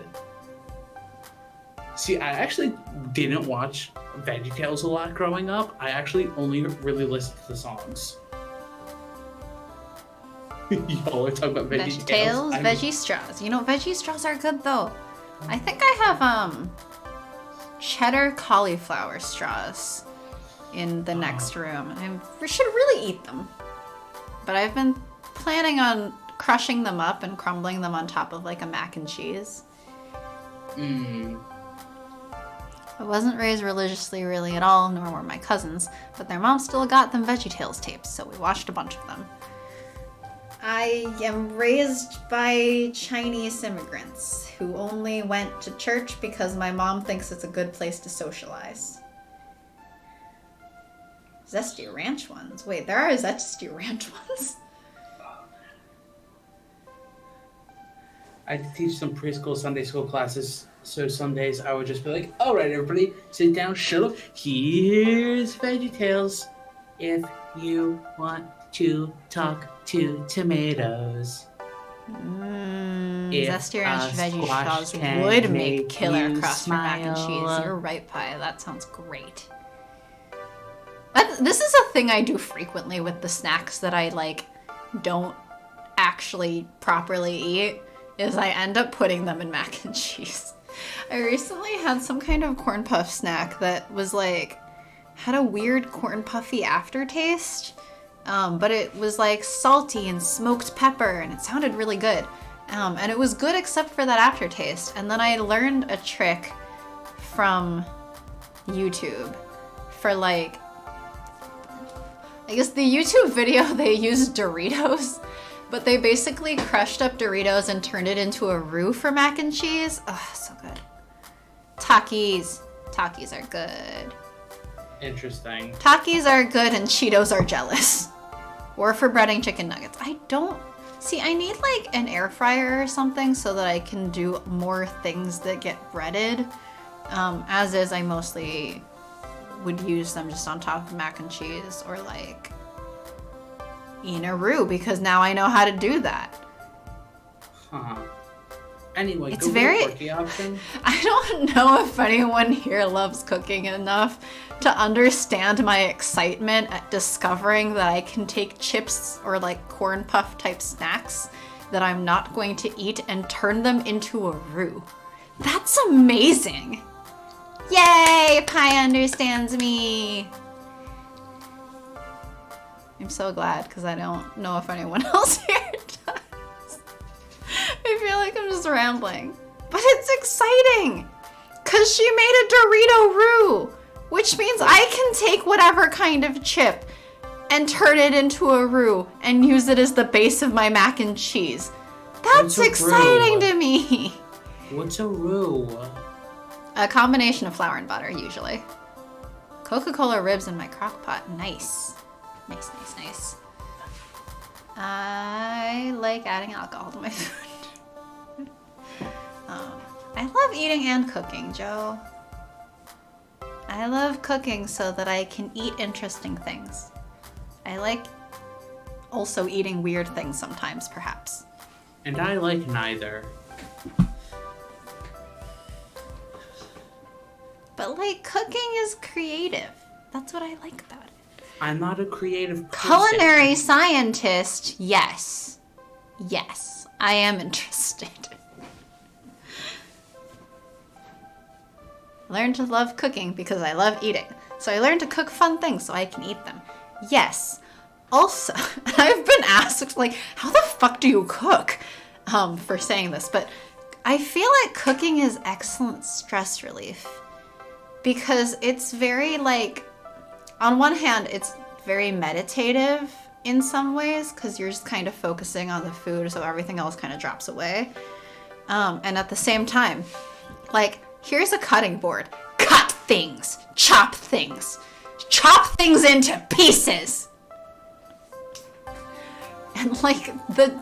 See, I actually didn't watch VeggieTales a lot growing up. I actually only really listened to the songs. Y'all are talking about VeggieTales. Veggie straws. You know, veggie straws are good though. I think I have cheddar cauliflower straws in the next room. I should really eat them. But I've been planning on crushing them up and crumbling them on top of like a mac and cheese. I wasn't raised religiously really at all, nor were my cousins, but their mom still got them VeggieTales tapes, so we watched a bunch of them. I am raised by Chinese immigrants who only went to church because my mom thinks it's a good place to socialize. Zesty Ranch ones? Wait, there are Zesty Ranch ones? I teach some preschool Sunday school classes, so some days I would just be like, all right, everybody, sit down, shut up. Here's VeggieTales. If you want to talk to tomatoes. Zesty Ranch veggie straws would make killer crust for mac and cheese. You're right, Pie. That sounds great. This is a thing I do frequently with the snacks that I like don't actually properly eat. is I end up putting them in mac and cheese. I recently had some kind of corn puff snack that was like, had a weird corn puffy aftertaste, but it was like salty and smoked pepper and it sounded really good. And it was good except for that aftertaste. And then I learned a trick from YouTube for like, I guess the YouTube video they used Doritos, but they basically crushed up Doritos and turned it into a roux for mac and cheese. Oh, so good. Takis. Takis are good. Interesting. Takis are good and Cheetos are jealous. Or for breading chicken nuggets. I don't... See, I need like an air fryer or something so that I can do more things that get breaded. As is, I mostly would use them just on top of mac and cheese or like in a roux because now I know how to do that. Huh. Anyway, It's go with very- the quirky option. I don't know if anyone here loves cooking enough to understand my excitement at discovering that I can take chips or like corn puff type snacks that I'm not going to eat and turn them into a roux. That's amazing. Yay, Pi understands me. I'm so glad because I don't know if anyone else here does. I feel like I'm just rambling. But it's exciting! Because she made a Dorito roux! Which means I can take whatever kind of chip and turn it into a roux and use it as the base of my mac and cheese. That's What's a exciting roux? to me! What's a roux? A combination of flour and butter, usually. Coca-Cola ribs in my crock pot. Nice. Nice, nice, nice. I like adding alcohol to my food. I love eating and cooking, Joe. I love cooking so that I can eat interesting things. I like also eating weird things sometimes, perhaps. And I like neither. But like, cooking is creative. That's what I like about it. I'm not a creative person. Culinary scientist, yes. Yes, I am interested. I learned to love cooking because I love eating. So I learned to cook fun things so I can eat them. Yes. Also, I've been asked, like, how the fuck do you cook? For saying this, but I feel like cooking is excellent stress relief. Because it's very, like, on one hand, it's very meditative in some ways, because you're just kind of focusing on the food, so everything else kind of drops away. And at the same time, like, here's a cutting board. Cut things. Chop things. Chop things into pieces. And, like, the,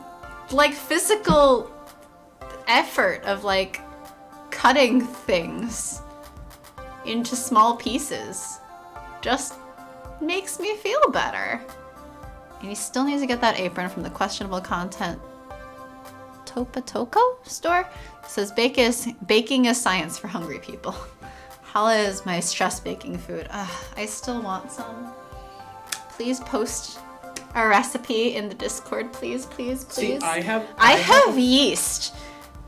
like, physical effort of, like, cutting things into small pieces just makes me feel better. And you still need to get that apron from the questionable content Topatoko store. It says baking is science for hungry people. Hala is my stress baking food. I still want some. Please post a recipe in the Discord, please, please, See, please. I I have yeast.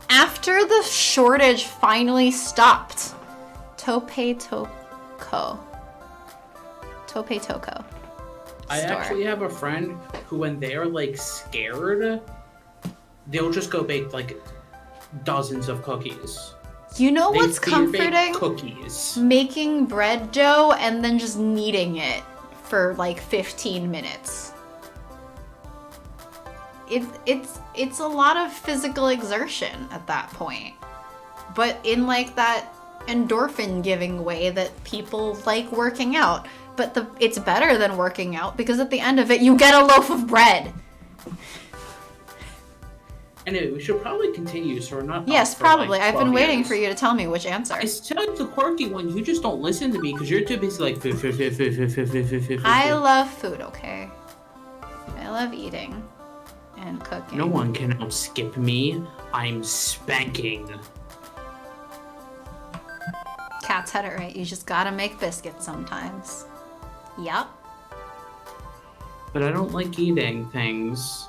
After the shortage finally stopped. Topatoko. Topatoko. I store. actually have a friend who, when they're like scared, they'll just go bake like dozens of cookies. You know They what's fear bake comforting? Cookies. Making bread dough and then just kneading it for like 15 minutes. It's a lot of physical exertion at that point. But in like that endorphin giving way that people like working out. But it's better than working out because at the end of it you get a loaf of bread. Anyway, we should probably continue so we're not. Yes, up for, like, probably. I've been 12 waiting years. for you to tell me which answer. I said the quirky one. You just don't listen to me because you're too busy like. I love food, okay? I love eating and cooking. No one can outskip me. I'm spanking. Kat's had it right. You just gotta make biscuits sometimes. Yup. But I don't like eating things.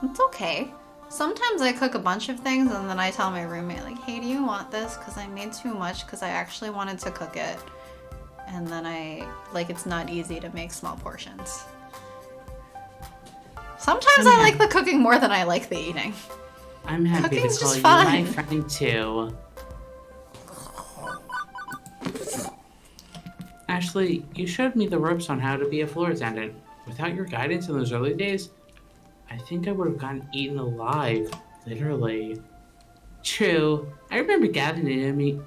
It's okay. Sometimes I cook a bunch of things and then I tell my roommate, like, hey, do you want this? Because I made too much because I actually wanted to cook it. And then it's not easy to make small portions. Sometimes I like the cooking more than I like the eating. I'm happy Cooking's to call just you fun. my friend too. Ashley, you showed me the ropes on how to be a floor attendant. Without your guidance in those early days, I think I would have gotten eaten alive, literally. True, I remember Gab and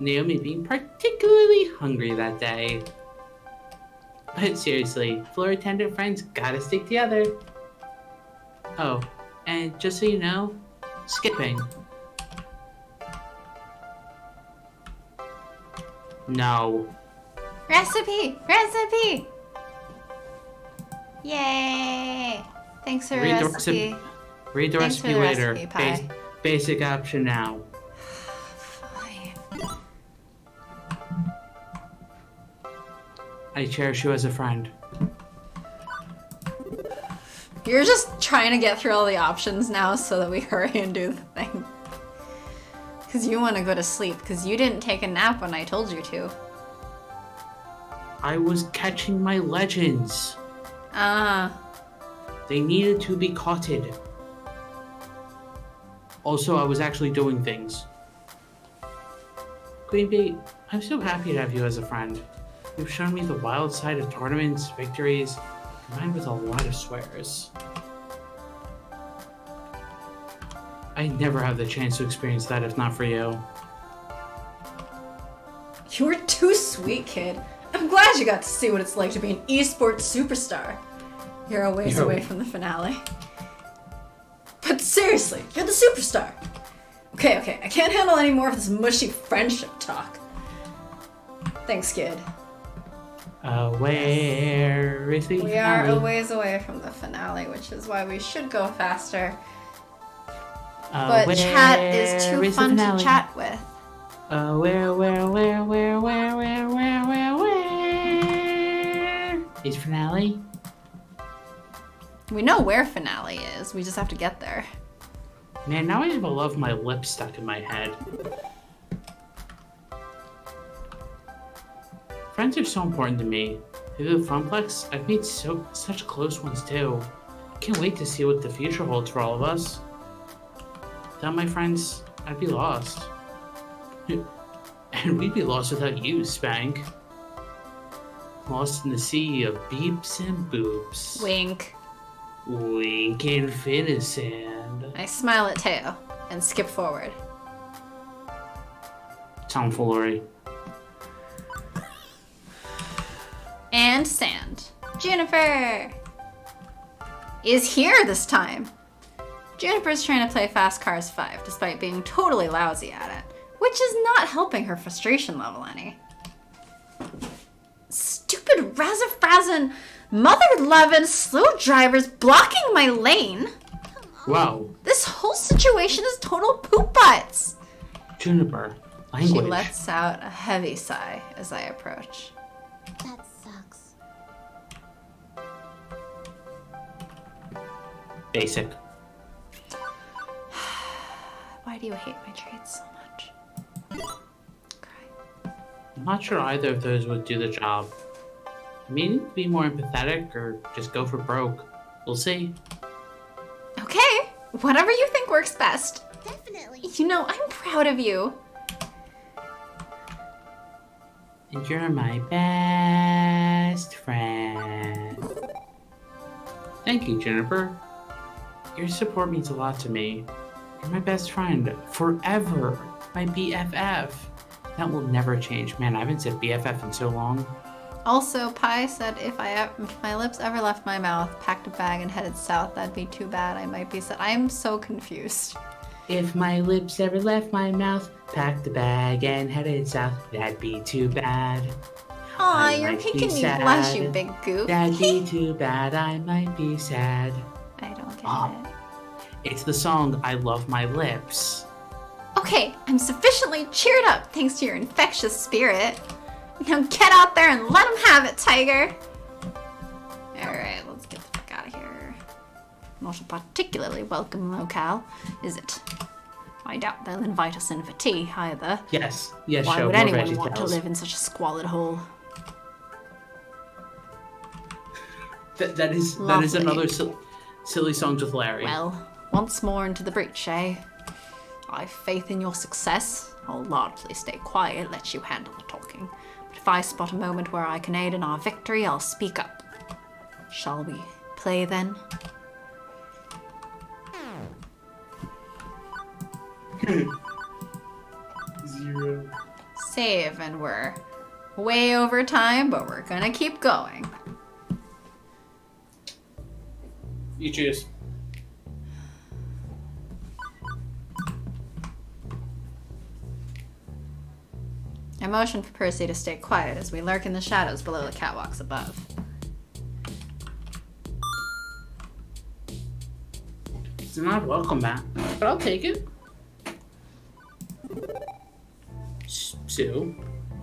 Naomi being particularly hungry that day. But seriously, floor attendant friends gotta stick together. Oh, and just so you know, skipping. No. Recipe! Recipe! Yay! Thanks for the Read the recipe. Read the Thanks for recipe the later. recipe, Pie. Basic option now. Fine. I cherish you as a friend. You're just trying to get through all the options now so that we hurry and do the thing. Because you want to go to sleep, because you didn't take a nap when I told you to. I was catching my legends. They needed to be caughted. Also, I was actually doing things. Queen Bee, I'm so happy to have you as a friend. You've shown me the wild side of tournaments, victories, combined with a lot of swears. I'd never have the chance to experience that if not for you. You were too sweet, kid. I'm glad you got to see what it's like to be an esports superstar. You're a ways away from the finale. But seriously, you're the superstar. Okay, I can't handle any more of this mushy friendship talk. Thanks, kid. Where is the We finale? are a ways away from the finale, which is why we should go faster. But chat is too fun to chat with. Where is finale? We know where finale is, we just have to get there. Man, now I have a love of my lips stuck in my head. Friends are so important to me. Through the Funplex, I've made such close ones too. Can't wait to see what the future holds for all of us. Without my friends, I'd be lost. And we'd be lost without you, Spank. Lost in the sea of beeps and boops. Wink. Wink and Finisand. I smile at Teo and skip forward. Tomfoolery. And Sand. Juniper is here this time. Juniper's trying to play Fast Cars 5 despite being totally lousy at it, which is not helping her frustration level any. Stupid Razafrazin, mother-loving slow drivers blocking my lane. Wow. This whole situation is total poop butts. Juniper. She Language. lets out a heavy sigh as I approach. That sucks. Basic. Why do you hate my traits so much? Cry. I'm not sure either of those would do the job. Maybe be more empathetic or just go for broke. We'll see. Okay, whatever you think works best. Definitely. You know, I'm proud of you. And you're my best friend. Thank you, Jennifer. Your support means a lot to me. You're my best friend. Forever. My BFF. That will never change. Man, I haven't said BFF in so long. Also, Pi said if my lips ever left my mouth, packed a bag and headed south, that'd be too bad. I might be sad. I am so confused. If my lips ever left my mouth, packed the bag and headed south, that'd be too bad. Aw, I you're might be making me sad. blush, you big goof. That'd be too bad. I might be sad. I don't get Oh. it. It's the song I Love My Lips. Okay, I'm sufficiently cheered up thanks to your infectious spirit. Now get out there and let him have it, Tiger. Alright, let's get the fuck out of here. Not a particularly welcome locale, is it? I doubt they'll invite us in for tea, either. Yes, Why show would more anyone want to VeggieTales. live in such a squalid hole? That is Lovely. another silly songs with Larry. Well, once more into the breach, eh? I've faith in your success. I'll largely stay quiet, let you handle the talking. But if I spot a moment where I can aid in our victory, I'll speak up. Shall we play then? Zero. Save, and we're way over time, but we're gonna keep going. You choose. I motion for Percy to stay quiet as we lurk in the shadows below the catwalks above. It's not welcome back, but I'll take it. Sue,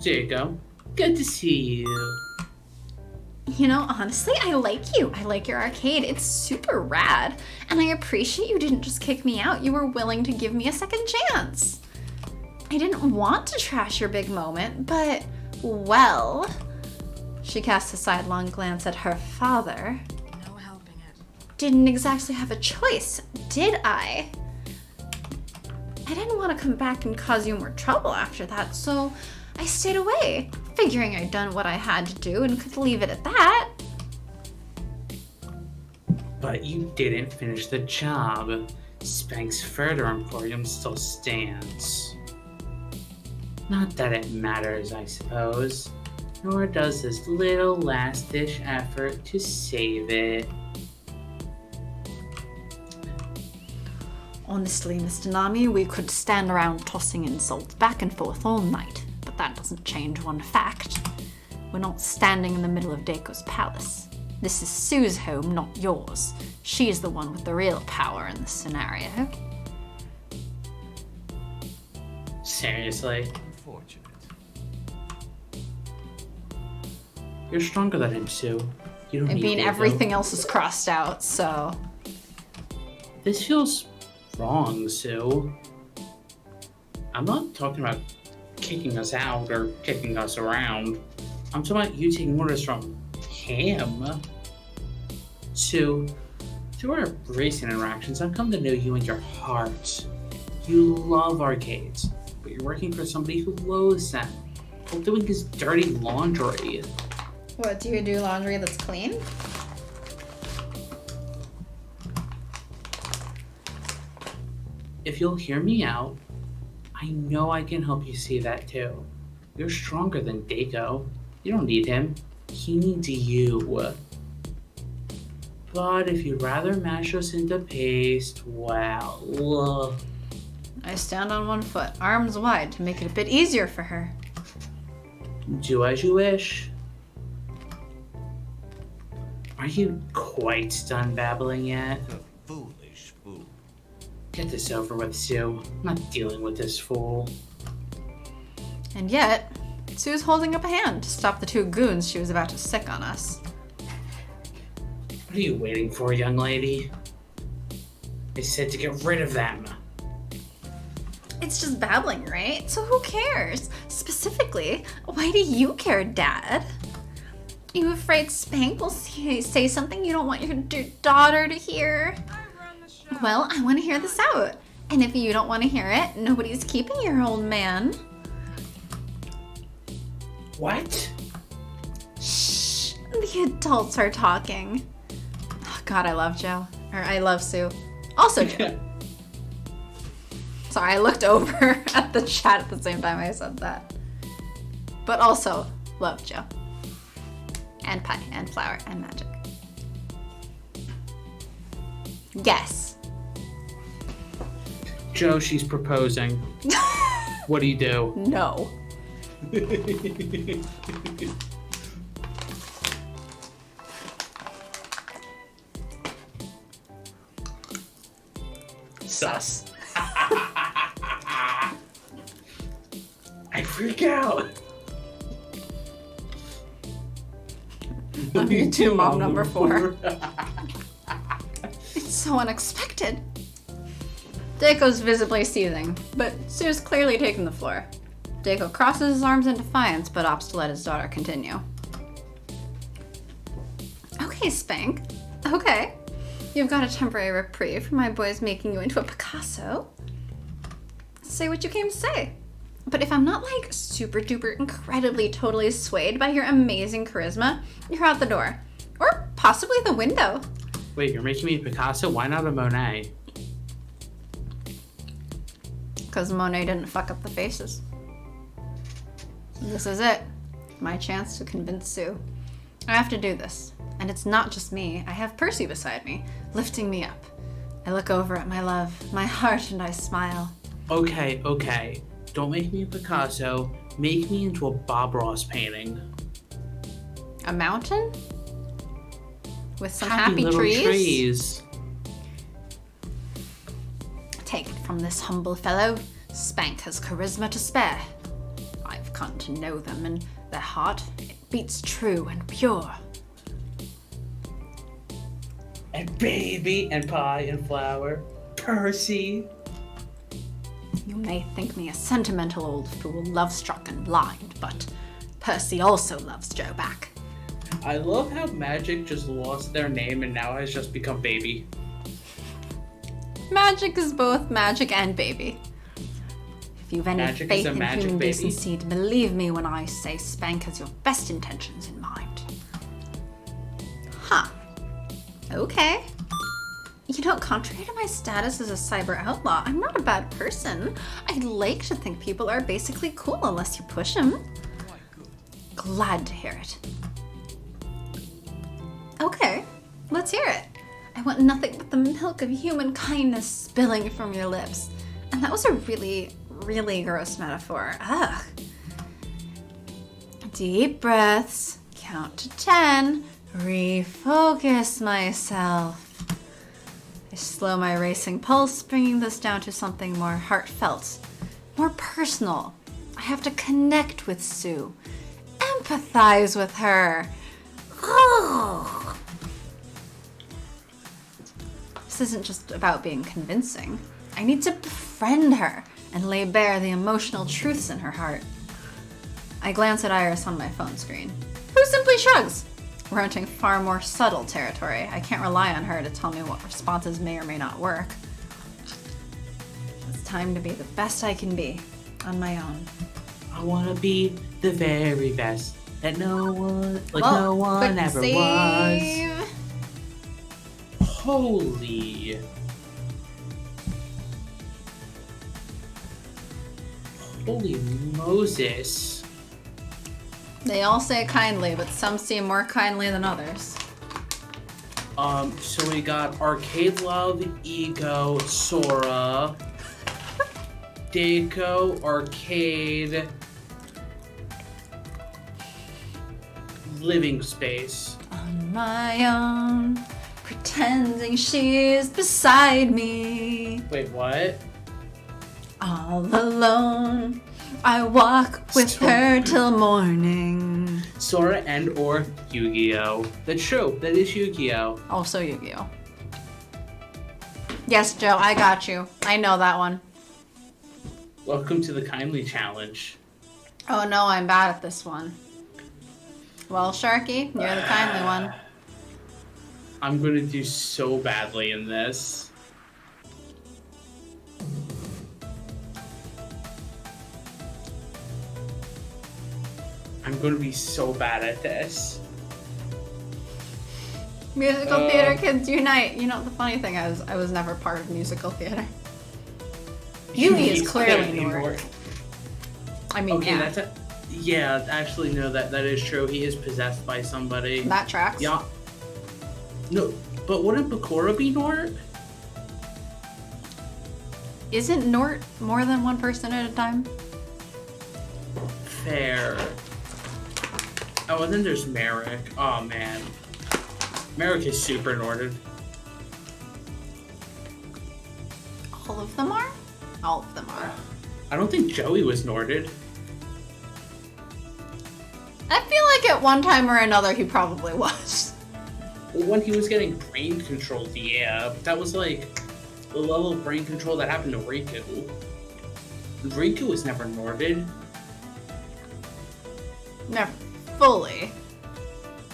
Jacob, good to see you. You know, honestly, I like you. I like your arcade. It's super rad. And I appreciate you didn't just kick me out. You were willing to give me a second chance. I didn't want to trash your big moment, but, well... She cast a sidelong glance at her father. No helping it. Didn't exactly have a choice, did I? I didn't want to come back and cause you more trouble after that, so I stayed away, figuring I'd done what I had to do and could leave it at that. But you didn't finish the job. Spank's further emporium still stands. Not that it matters, I suppose. Nor does this little last-ditch effort to save it. Honestly, Mr. Nami, we could stand around tossing insults back and forth all night, but that doesn't change one fact. We're not standing in the middle of Daiko's palace. This is Sue's home, not yours. She's the one with the real power in this scenario. Seriously? Unfortunate. You're stronger than him, Sue. You don't I need mean, Daiko. everything else is crossed out, so... This feels wrong, Sue. I'm not talking about kicking us out or kicking us around. I'm talking about you taking orders from him. Sue, through our recent interactions, I've come to know you in your heart. You love arcades, but you're working for somebody who loathes them while doing his dirty laundry. What, do you do laundry that's clean? If you'll hear me out, I know I can help you see that too. You're stronger than Daiko. You don't need him. He needs you. But if you'd rather mash us into paste, well... I stand on one foot, arms wide, to make it a bit easier for her. Do as you wish. Are you quite done babbling yet? A foolish fool. Get this over with, Sue. I'm not dealing with this fool. And yet, Sue's holding up a hand to stop the two goons she was about to sick on us. What are you waiting for, young lady? I said to get rid of them. It's just babbling, right? So who cares? Specifically, why do you care, Dad? You afraid Spank will say something you don't want your daughter to hear? Well, I want to hear this out. And if you don't want to hear it, nobody's keeping your old man. What? Shh, the adults are talking. Oh, God, I love Joe. Or I love Sue. Also Joe. Sorry, I looked over at the chat at the same time I said that. But also, love Joe. And pie, and flour, and magic. Yes. Joe, she's proposing. What do you do? No. Sus. I freak out. Love you too, mom number 4. It's so unexpected. Daiko's visibly seething, but Sue's clearly taking the floor. Daiko crosses his arms in defiance, but opts to let his daughter continue. Okay, Spank. Okay. You've got a temporary reprieve from my boys making you into a Picasso. Say what you came to say. But if I'm not like super duper incredibly totally swayed by your amazing charisma, you're out the door. Or possibly the window. Wait, you're making me a Picasso? Why not a Monet? Because Monet didn't fuck up the faces. This is it. My chance to convince Sue. I have to do this. And it's not just me. I have Percy beside me, lifting me up. I look over at my love, my heart, and I smile. Okay. Don't make me a Picasso. Make me into a Bob Ross painting. A mountain? With some happy little trees? Take it from this humble fellow. Spank has charisma to spare. I've come to know them, and their heart, it beats true and pure. And baby and pie and flower. Percy. You may think me a sentimental old fool, love-struck and blind, but Percy also loves Joe back. I love how Magic just lost their name and now has just become Baby. Magic is both magic and baby. If you've any Magic faith is a in magic human baby. decency, believe me when I say Spank has your best intentions in mind. Huh. Okay. You know, contrary to my status as a cyber outlaw, I'm not a bad person. I'd like to think people are basically cool unless you push them. Glad to hear it. Okay, let's hear it. I want nothing but the milk of human kindness spilling from your lips. And that was a really, really gross metaphor. Ugh. Deep breaths. Count to 10. Refocus myself. I slow my racing pulse, bringing this down to something more heartfelt, more personal. I have to connect with Sue, empathize with her. Oh. This isn't just about being convincing. I need to befriend her and lay bare the emotional truths in her heart. I glance at Iris on my phone screen, who simply shrugs. We're entering far more subtle territory. I can't rely on her to tell me what responses may or may not work. It's time to be the best I can be, on my own. I wanna be the very best that no one Quick ever save. was. Holy Moses. They all say kindly, but some seem more kindly than others. So we got Arcade Love, Ego, Sora, Daiko, Arcade, Living Space. On my own, pretending she's beside me. Wait, what? All alone, I walk with Stop. her till morning. Sora and or Yu-Gi-Oh! That's true. That is Yu-Gi-Oh! Also Yu-Gi-Oh! Yes, Joe, I got you. I know that one. Welcome to the Kindly Challenge. Oh no, I'm bad at this one. Well, Sharky, you're the kindly one. I'm gonna do so badly in this. I'm gonna be so bad at this. Musical theater kids unite. You know, the funny thing is, I was never part of musical theater. Yugi is clearly Nord. I mean, Okay, yeah, yeah, actually, no, that is true. He is possessed by somebody. that tracks. Yeah. No, but wouldn't Bakura be Nort? Isn't Nort more than one person at a time? Fair. Oh, and then there's Merrick. Oh, man. Merrick is super Norted. All of them are? All of them are. I don't think Joey was Norted. I feel like at one time or another he probably was. When he was getting brain controlled, yeah, but that was like the level of brain control that happened to Riku. Riku was never Norded. Never fully.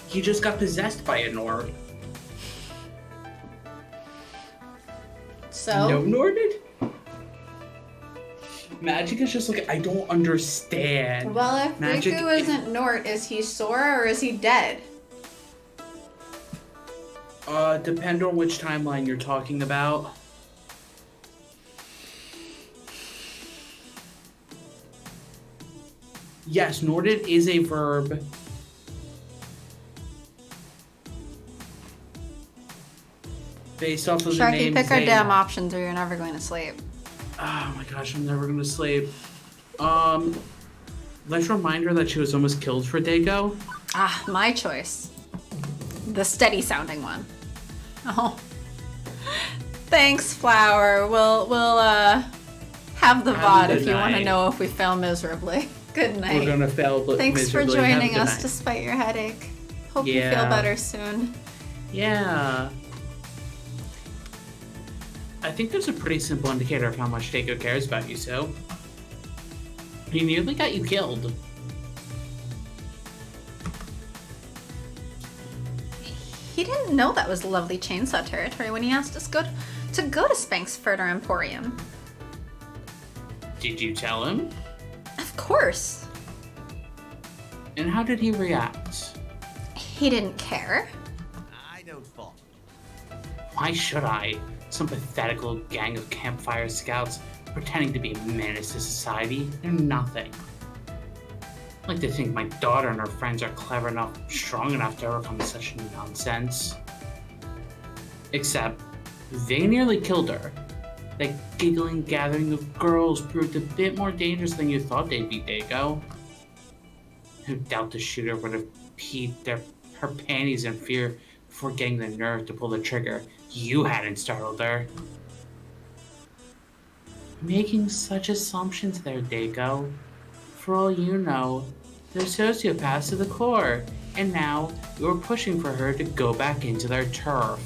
He just got possessed by a Nord. So? No Norded? Magic is just like, I don't understand. Well, if Magic Riku isn't Nort, is he Sora or is he dead? Depend on which timeline you're talking about. Yes, Norded is a verb. Based off of the Sharky, name pick our Zane. damn options or you're never going to sleep. Oh my gosh, I'm never gonna sleep. Let's remind her that she was almost killed for Dago. Ah, my choice. The steady sounding one. Oh. Thanks, Flower. We'll have the Have a VOD good if you want to night. know if we fail miserably. Good night. We're gonna fail, but Thanks for miserably. Have a joining good us night. despite your headache. Hope you feel Yeah. better soon. Yeah. I think there's a pretty simple indicator of how much Dago cares about you, so. He nearly got you killed. He didn't know that was lovely chainsaw territory when he asked us to go to Spank's Further Emporium. Did you tell him? Of course. And how did he react? He didn't care. I don't fall. Why should I? Some pathetic little gang of campfire scouts pretending to be a menace to society. They're nothing. I like to think my daughter and her friends are clever enough, strong enough to overcome such nonsense. Except, they nearly killed her. That giggling gathering of girls proved a bit more dangerous than you thought they'd be, Dago. No doubt the shooter would have peed her panties in fear before getting the nerve to pull the trigger. You hadn't startled her. Making such assumptions there, Dago. For all you know, they're sociopaths to the core, and now you're pushing for her to go back into their turf.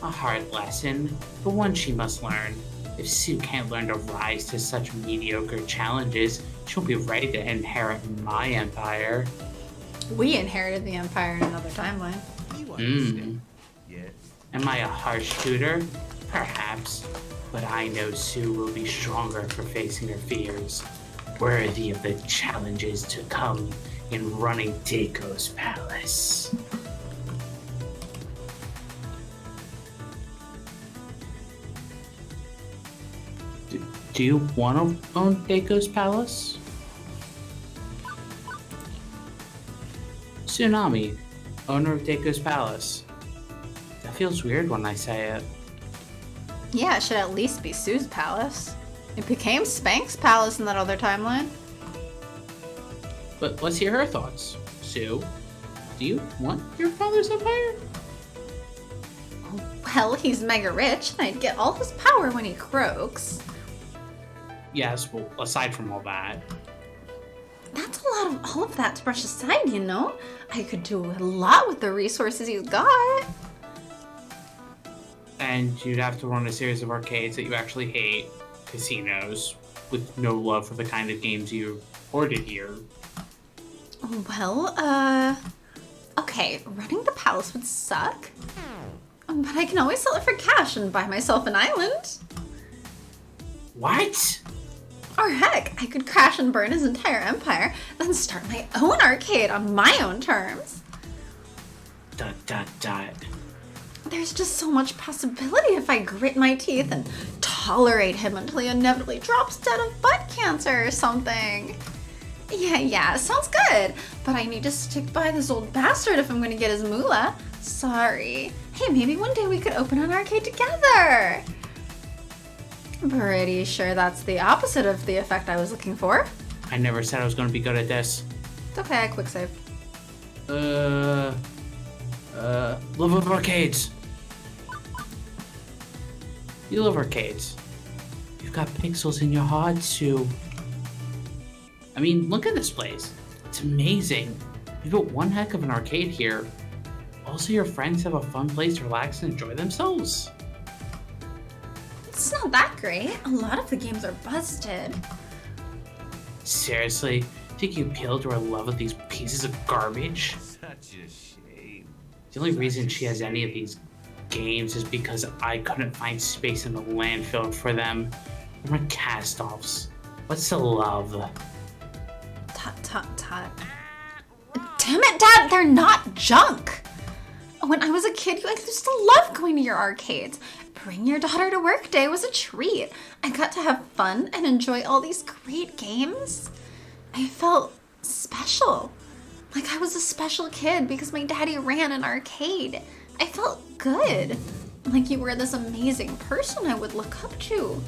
A hard lesson, but one she must learn. If Sue can't learn to rise to such mediocre challenges, she'll be ready to inherit my empire. We inherited the Empire in another timeline. You understand? Yes. Am I a harsh tutor? Perhaps, but I know Sue will be stronger for facing her fears, worthy of the challenges to come in running Dago's palace. Do you want to own Dago's palace? Tsunami, owner of Dago's palace. That feels weird when I say it. Yeah, it should at least be Sue's palace. It became Spank's palace in that other timeline. But let's hear her thoughts. Sue, do you want your father's empire? Well, he's mega rich, and I'd get all his power when he croaks. Yes, well, aside from all that. That's a lot of all of that to brush aside, you know? I could do a lot with the resources he's got. And you'd have to run a series of arcades that you actually hate, casinos, with no love for the kind of games you hoarded here. Well, okay, running the palace would suck. But I can always sell it for cash and buy myself an island. What? Or heck, I could crash and burn his entire empire, then start my own arcade on my own terms. ... There's just so much possibility if I grit my teeth and tolerate him until he inevitably drops dead of butt cancer or something. Yeah, sounds good. But I need to stick by this old bastard if I'm going to get his moolah. Sorry. Hey, maybe one day we could open an arcade together. Pretty sure that's the opposite of the effect I was looking for. I never said I was going to be good at this. It's okay, I quick save. Love of arcades. You love arcades. You've got pixels in your heart, Sue. I mean, look at this place. It's amazing. You built one heck of an arcade here. Also, your friends have a fun place to relax and enjoy themselves. It's not that great. A lot of the games are busted. Seriously, think you appeal to her love of these pieces of garbage? Such a shame. The only reason she has any of these games is because I couldn't find space in the landfill for them. They're my cast-offs. What's the love? Tut. Damn it, Dad, they're not junk. When I was a kid, I used to love going to your arcades. Bring your daughter to work day was a treat. I got to have fun and enjoy all these great games. I felt special. Like I was a special kid because my daddy ran an arcade. I felt good. Like you were this amazing person I would look up to.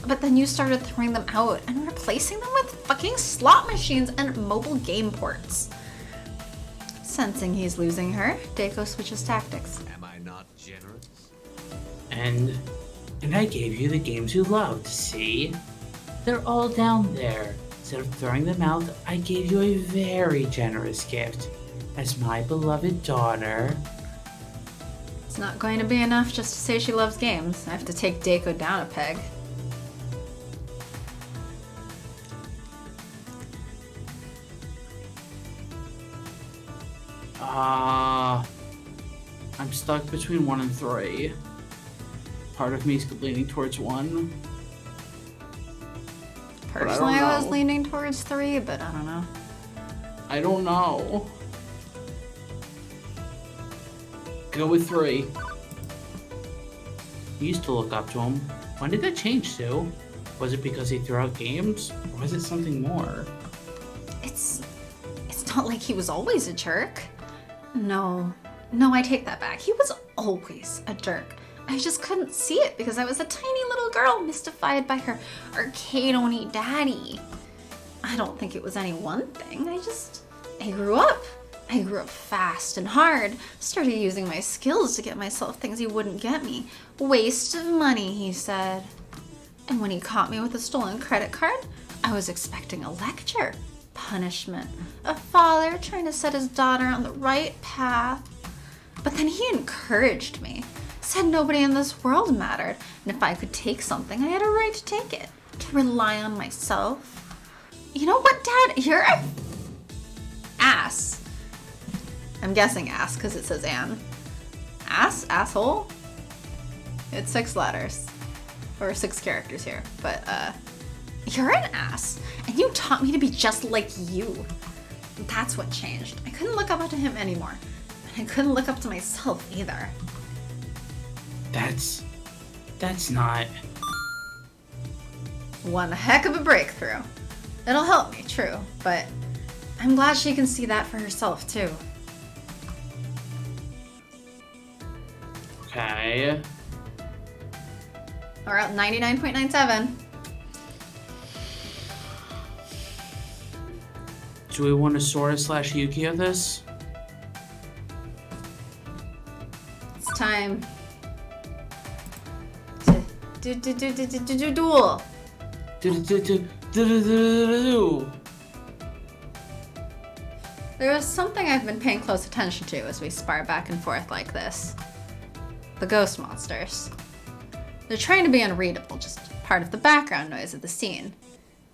But then you started throwing them out and replacing them with fucking slot machines and mobile game ports. Sensing he's losing her, Deiko switches tactics. Am I not generous? And I gave you the games you loved, see? They're all down there. Instead of throwing them out, I gave you a very generous gift. As my beloved daughter. It's not going to be enough just to say she loves games. I have to take Deiko down a peg. I'm stuck between 1 and 3. Part of me is leaning towards 1. Personally, I was know. leaning towards 3, but I don't know. I don't know. Go with 3. You used to look up to him. When did that change, Sue? Was it because he threw out games? Or was it something more? It's not like he was always a jerk. No, I take that back. He was always a jerk. I just couldn't see it because I was a tiny little girl mystified by her arcade-only daddy. I don't think it was any one thing. I grew up. I grew up fast and hard. Started using my skills to get myself things he wouldn't get me. Waste of money, he said. And when he caught me with a stolen credit card, I was expecting a lecture. Punishment. A father trying to set his daughter on the right path. But then he encouraged me. Said nobody in this world mattered. And if I could take something, I had a right to take it. To rely on myself. You know what, Dad? You're a ass. I'm guessing ass because it says Anne. Ass? Asshole? It's 6 letters. Or 6 characters here. But, you're an ass. And you taught me to be just like you. That's what changed. I couldn't look up to him anymore. And I couldn't look up to myself either. That's not... One heck of a breakthrough. It'll help me, true. But I'm glad she can see that for herself, too. Okay. We're at 99.97. Do we want to Sora/Yu-Gi-Oh this? It's time to duel. There was something I've been paying close attention to as we spar back and forth like this. The ghost monsters. They're trying to be unreadable, just part of the background noise of the scene.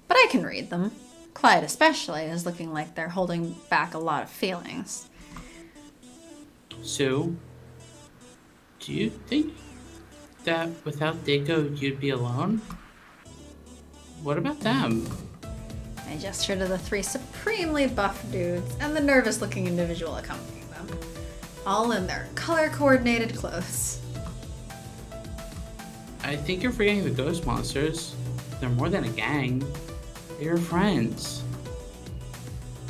But I can read them. Clyde especially is looking like they're holding back a lot of feelings. Sue, do you think that without Deiko you'd be alone? What about them? I gesture to the 3 supremely buff dudes and the nervous looking individual accompanying them. All in their color-coordinated clothes. I think you're forgetting the ghost monsters. They're more than a gang. They're your friends.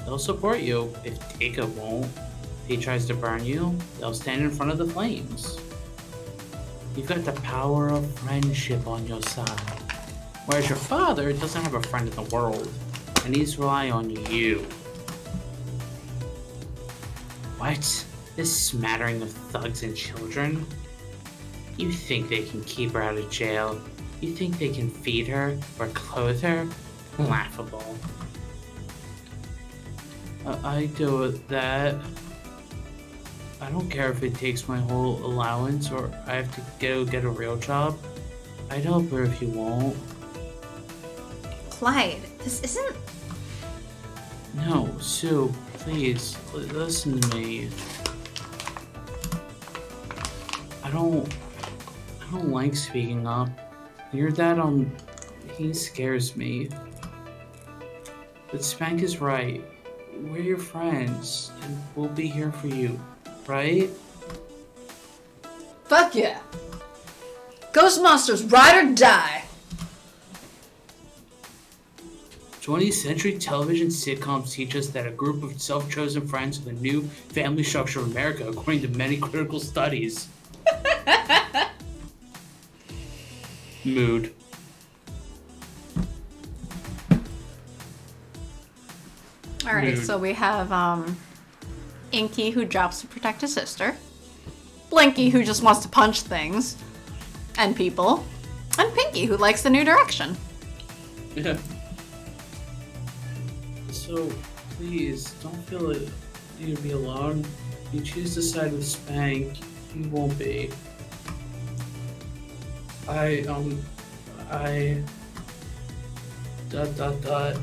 They'll support you if Deiko won't. If he tries to burn you, they'll stand in front of the flames. You've got the power of friendship on your side. Whereas your father doesn't have a friend in the world, and needs to rely on you. What? This smattering of thugs and children? You think they can keep her out of jail? You think they can feed her or clothe her? Laughable. I do that. I don't care if it takes my whole allowance or I have to go get a real job. I'd help her if you won't. Clyde, this isn't... No, Sue, please, listen to me. I don't like speaking up. Your dad, he scares me. But Spank is right. We're your friends, and we'll be here for you, right? Fuck yeah. Ghostbusters, ride or die. 20th century television sitcoms teach us that a group of self-chosen friends are the new family structure of America, according to many critical studies. Mood. Alright, Mood. so we have Inky who drops to protect his sister, Blinky who just wants to punch things and people, and Pinky who likes the new direction. Yeah. So, please, don't feel it you'd be alone. If you choose to side with Spank, you won't be. Dot.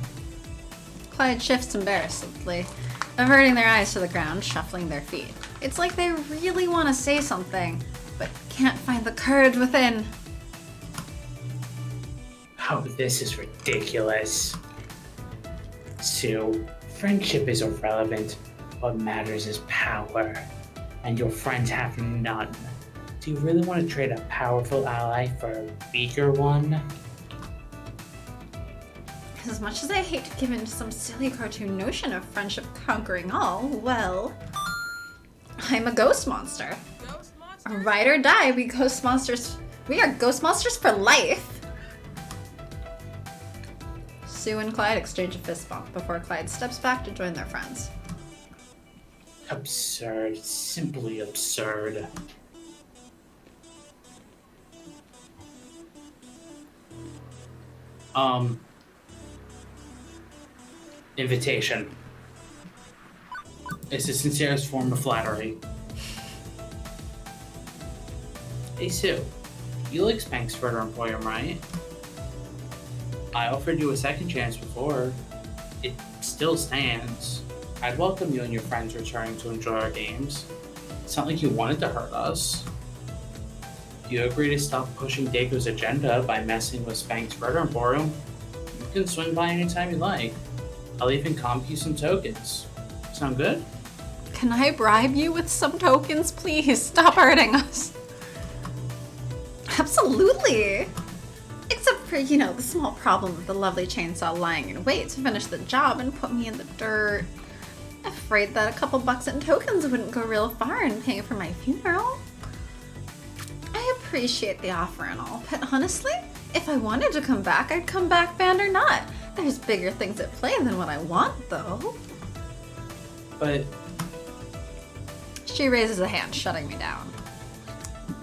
Clyde shifts embarrassedly, averting their eyes to the ground, shuffling their feet. It's like they really want to say something, but can't find the courage within. Oh, this is ridiculous. Sue, friendship is irrelevant. What matters is power. And your friends have none. Do you really want to trade a powerful ally for a weaker one? As much as I hate to give in to some silly cartoon notion of friendship conquering all, well, I'm a ghost monster. Ride or die, we ghost monsters. We are ghost monsters for life. Sue and Clyde exchange a fist bump before Clyde steps back to join their friends. Absurd. Simply absurd. Invitation. It's the sincerest form of flattery. Hey Sue, you like Spank's Further Emporium, right? I offered you a second chance before. It still stands. I'd welcome you and your friends returning to enjoy our games. It's not like you wanted to hurt us. Do you agree to stop pushing Dago's agenda by messing with Spank's Further Emporium? You can swing by anytime you like. I'll even comp you some tokens. Sound good? Can I bribe you with some tokens, please? Stop hurting us. Absolutely. Except for, the small problem of the lovely chainsaw lying in wait to finish the job and put me in the dirt. Afraid that a couple bucks in tokens wouldn't go real far in paying for my funeral. I appreciate the offer and all, but honestly, if I wanted to come back, I'd come back band or not. There's bigger things at play than what I want, though. But She raises a hand, shutting me down.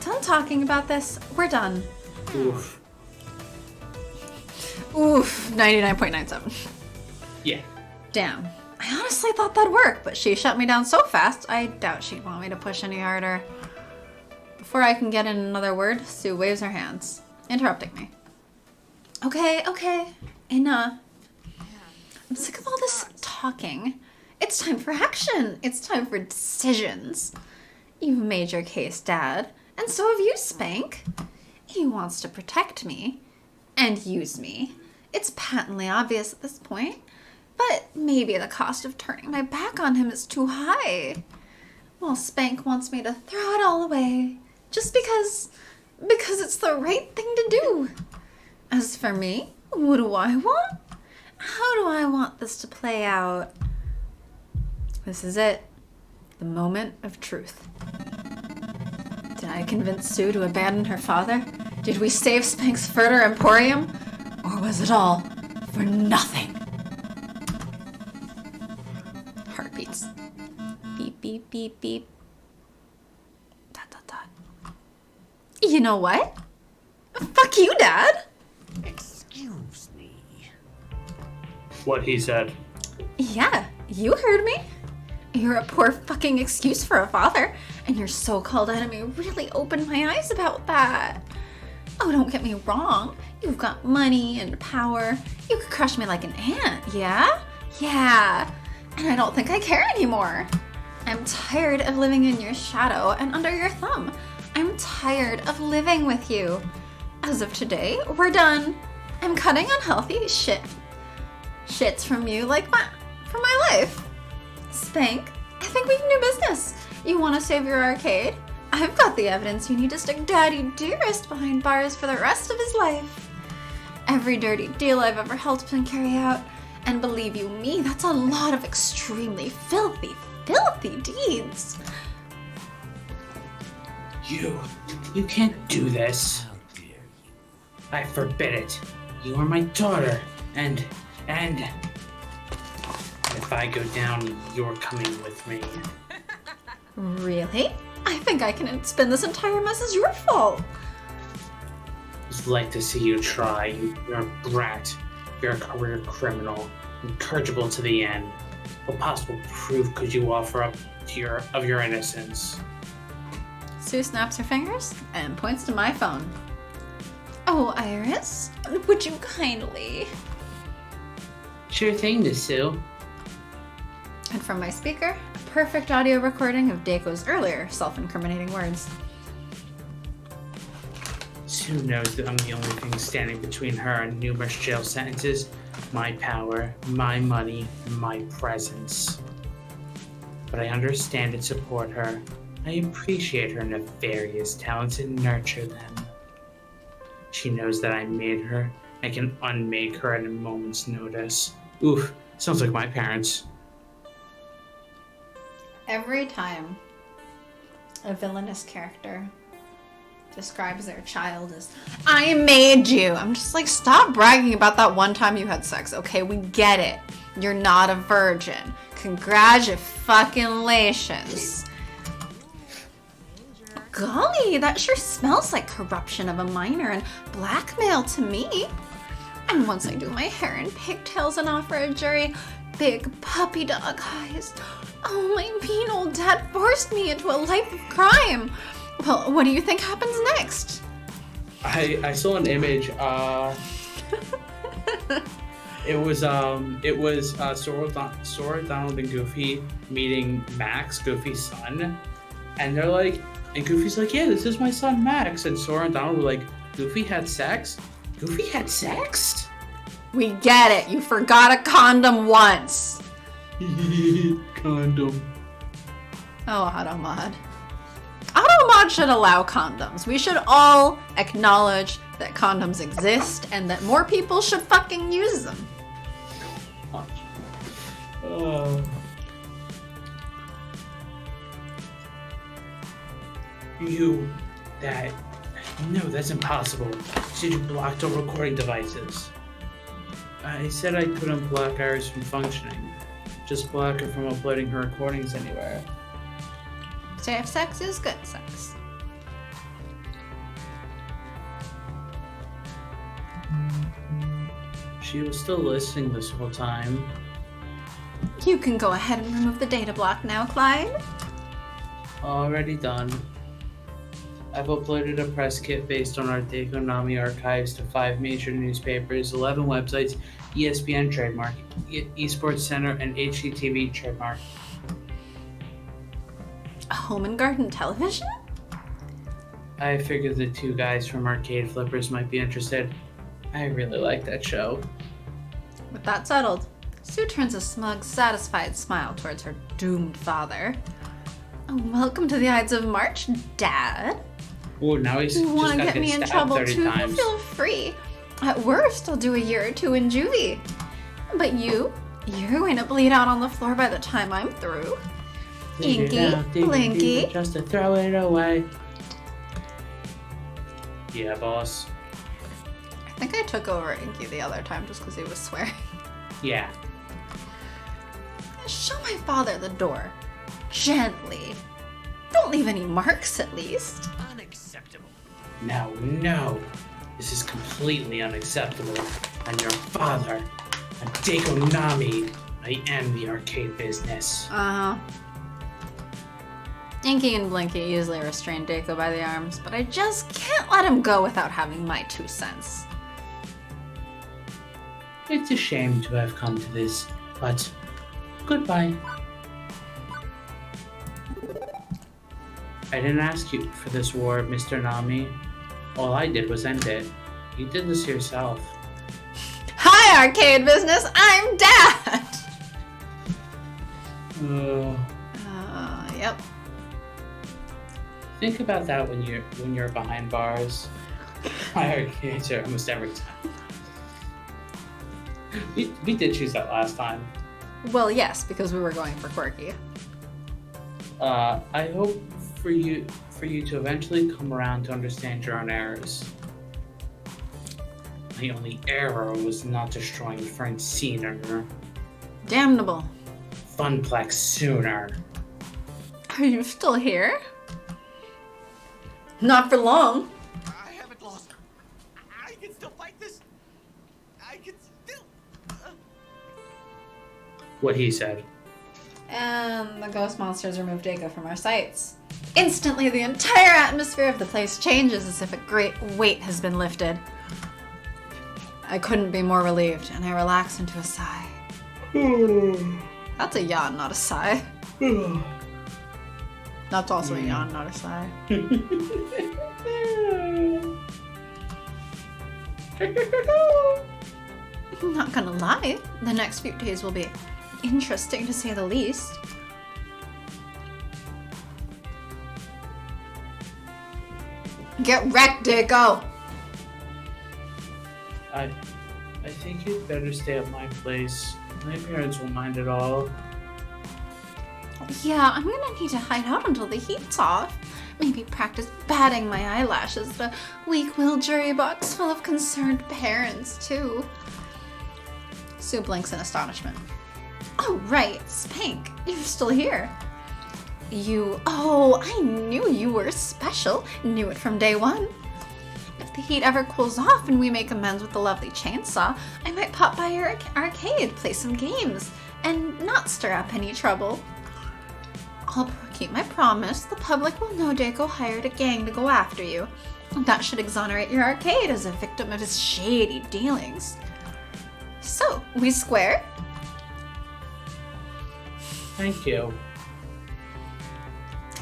Done talking about this. We're done. oof. Oof, 99.97. Yeah. Damn. I honestly thought that'd work, but she shut me down so fast, I doubt she'd want me to push any harder. Before I can get in another word, Sue waves her hands, interrupting me. Okay, enough. I'm sick of all this talking. It's time for action. It's time for decisions. You've made your case, Dad, and so have you, Spank. He wants to protect me and use me. It's patently obvious at this point. But maybe the cost of turning my back on him is too high. Well, Spank wants me to throw it all away. Just because it's the right thing to do. As for me, what do I want? How do I want this to play out? This is it. The moment of truth. Did I convince Sue to abandon her father? Did we save Spank's Further Emporium? Or was it all for nothing? Heartbeats. Beep, beep, beep, beep. Dot, dot, dot. You know what? Fuck you, Dad. Excuse me. What he said. Yeah, you heard me. You're a poor fucking excuse for a father, and your so-called enemy really opened my eyes about that. Oh, don't get me wrong. You've got money and power. You could crush me like an ant, yeah? Yeah. And I don't think I care anymore. I'm tired of living in your shadow and under your thumb. I'm tired of living with you. As of today, we're done. I'm cutting unhealthy shits from you like for my life. Spank, I think we can do business. You want to save your arcade? I've got the evidence you need to stick Daddy Dearest behind bars for the rest of his life. Every dirty deal I've ever helped him carry out, and believe you me, that's a lot of extremely filthy deeds. You can't do this. How dare you? I forbid it. You are my daughter, and if I go down, you're coming with me. Really? I think I can spin this entire mess as your fault. I'd like to see you try. You're a brat. You're a career criminal, incorrigible to the end. What possible proof could you offer up to of your innocence? Sue snaps her fingers and points to my phone. Oh, Iris, would you kindly? Sure thing, Miss Sue. And from my speaker, a perfect audio recording of Daiko's earlier self-incriminating words. Sue knows that I'm the only thing standing between her and numerous jail sentences. My power, my money, my presence. But I understand and support her. I appreciate her nefarious talents and nurture them. She knows that I made her. I can unmake her at a moment's notice. Oof, sounds like my parents. Every time a villainous character describes their child as, I made you, I'm just like, stop bragging about that one time you had sex, okay? We get it. You're not a virgin. Congratulations. Golly, that sure smells like corruption of a minor and blackmail to me. And once I do my hair in pigtails and offer a jury big puppy dog eyes, oh, my mean old dad forced me into a life of crime. Well, what do you think happens next? I saw an image. It was Sora, Donald, and Goofy meeting Max, Goofy's son, and they're like, and Goofy's like, yeah, this is my son Max, and Sora and Donald were like, Goofy had sex? Goofy had sex? We get it. You forgot a condom once. Condom. Oh, Automod. Automod should allow condoms. We should all acknowledge that condoms exist and that more people should fucking use them. No, that's impossible. Said you blocked all recording devices. I said I couldn't block Iris from functioning. Just block her from uploading her recordings anywhere. Safe sex is good sex. She was still listening this whole time. You can go ahead and remove the data block now, Clyde. Already done. I've uploaded a press kit based on our Konami archives to 5 major newspapers, 11 websites, ESPN trademark, Esports Center, and HGTV trademark. Home and Garden Television? I figured the 2 guys from Arcade Flippers might be interested. I really like that show. With that settled, Sue turns a smug, satisfied smile towards her doomed father. Oh, welcome to the Ides of March, Dad. Oh, now he's You just want to got get me in stabbed trouble 30 too? times. Feel free. At worst, I'll do a year or 2 in juvie. But you're going to bleed out on the floor by the time I'm through. Inky, Blinky. Just to throw it away. Yeah, boss. I think I took over Inky the other time just because he was swearing. Yeah. Show my father the door. Gently. Don't leave any marks, at least. Unacceptable. No. This is completely unacceptable. I'm your father. I'm Konami. I am the arcade business. Uh-huh. Inky and Blinky easily restrain Deiko by the arms, but I just can't let him go without having my 2 cents. It's a shame to have come to this, but goodbye. I didn't ask you for this war, Mr. Nami. All I did was end it. You did this yourself. Hi, arcade business! I'm Dad! Yep. Think about that when you're behind bars. My arcades are almost every time. We did choose that last time. Well, yes, because we were going for quirky. I hope for you to eventually come around to understand your own errors. My only error was not destroying Francine. Damnable. Funplex sooner. Are you still here? Not for long. I haven't lost. I can still fight this. I can still. What he said. And the ghost monsters removed Deiko from our sights. Instantly, the entire atmosphere of the place changes as if a great weight has been lifted. I couldn't be more relieved, and I relaxed into a sigh. That's a yawn, not a sigh. That's also a yawn, not a sigh. I'm not gonna lie, the next few days will be interesting to say the least. Get wrecked, Deiko! I think you'd better stay at my place. My parents won't mind at all. Yeah, I'm gonna need to hide out until the heat's off. Maybe practice batting my eyelashes at a weak-willed jury box full of concerned parents, too. Sue blinks in astonishment. Oh, right, Spank, you're still here. Oh, I knew you were special. Knew it from day one. If the heat ever cools off and we make amends with the lovely chainsaw, I might pop by your arcade, play some games, and not stir up any trouble. I'll keep my promise. The public will know Deiko hired a gang to go after you. That should exonerate your arcade as a victim of his shady dealings. So, we square? Thank you.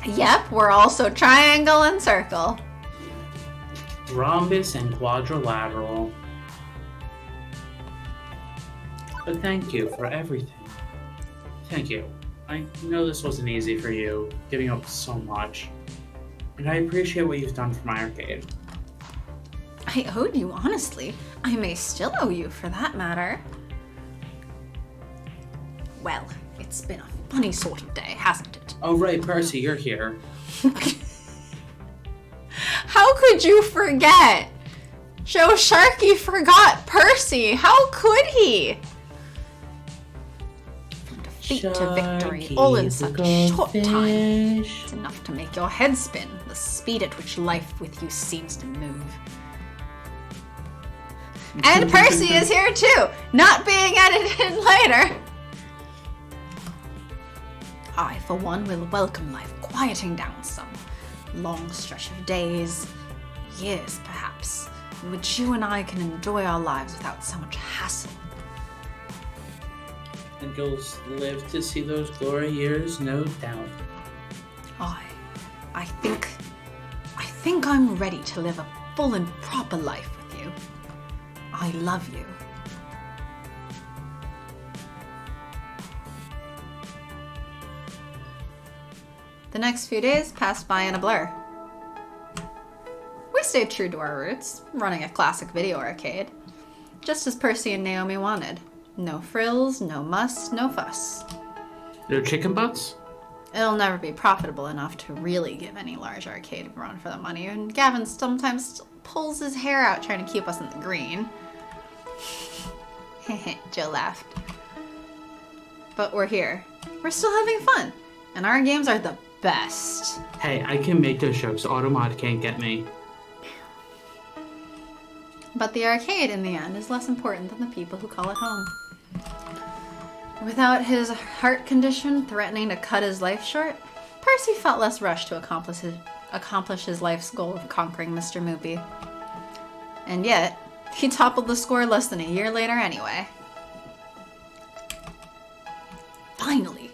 Yep, we're also triangle and circle. Rhombus and quadrilateral. But thank you for everything. Thank you. I know this wasn't easy for you, giving up so much. And I appreciate what you've done for my arcade. I owed you, honestly. I may still owe you, for that matter. Well, it's been a funny sort of day, hasn't it? Oh right, Percy, you're here. How could you forget? Joe Sharky forgot Percy. How could he? From defeat to victory, all in such a short time. It's enough to make your head spin, the speed at which life with you seems to move. And Percy is here too, not being edited later. I, for one, will welcome life quieting down some. Long stretch of days, years perhaps, in which you and I can enjoy our lives without so much hassle. And you'll live to see those glory years, no doubt. I think I'm ready to live a full and proper life with you. I love you. The next few days passed by in a blur. We stayed true to our roots, running a classic video arcade, just as Percy and Naomi wanted. No frills, no muss, no fuss. No chicken butts? It'll never be profitable enough to really give any large arcade a run for the money, and Gavin sometimes pulls his hair out trying to keep us in the green. Joe laughed. But we're here. We're still having fun, and our games are the best. Hey, I can make those jokes. Automod can't get me. But the arcade, in the end, is less important than the people who call it home. Without his heart condition threatening to cut his life short, Percy felt less rushed to accomplish his life's goal of conquering Mr. Moopy. And yet, he toppled the score less than a year later anyway. Finally!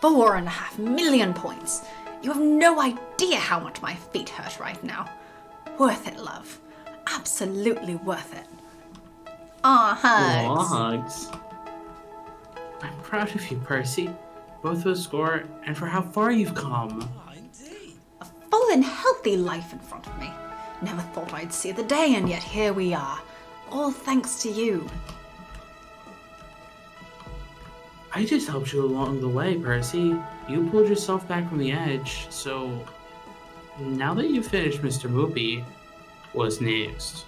4.5 million points! You have no idea how much my feet hurt right now. Worth it, love. Absolutely worth it. Aw, hugs. Hugs. I'm proud of you, Percy. Both for the score and for how far you've come. Oh, indeed. A full and healthy life in front of me. Never thought I'd see the day, and yet here we are. All thanks to you. I just helped you along the way, Percy. You pulled yourself back from the edge, so now that you've finished Mr. Moopy, what's next?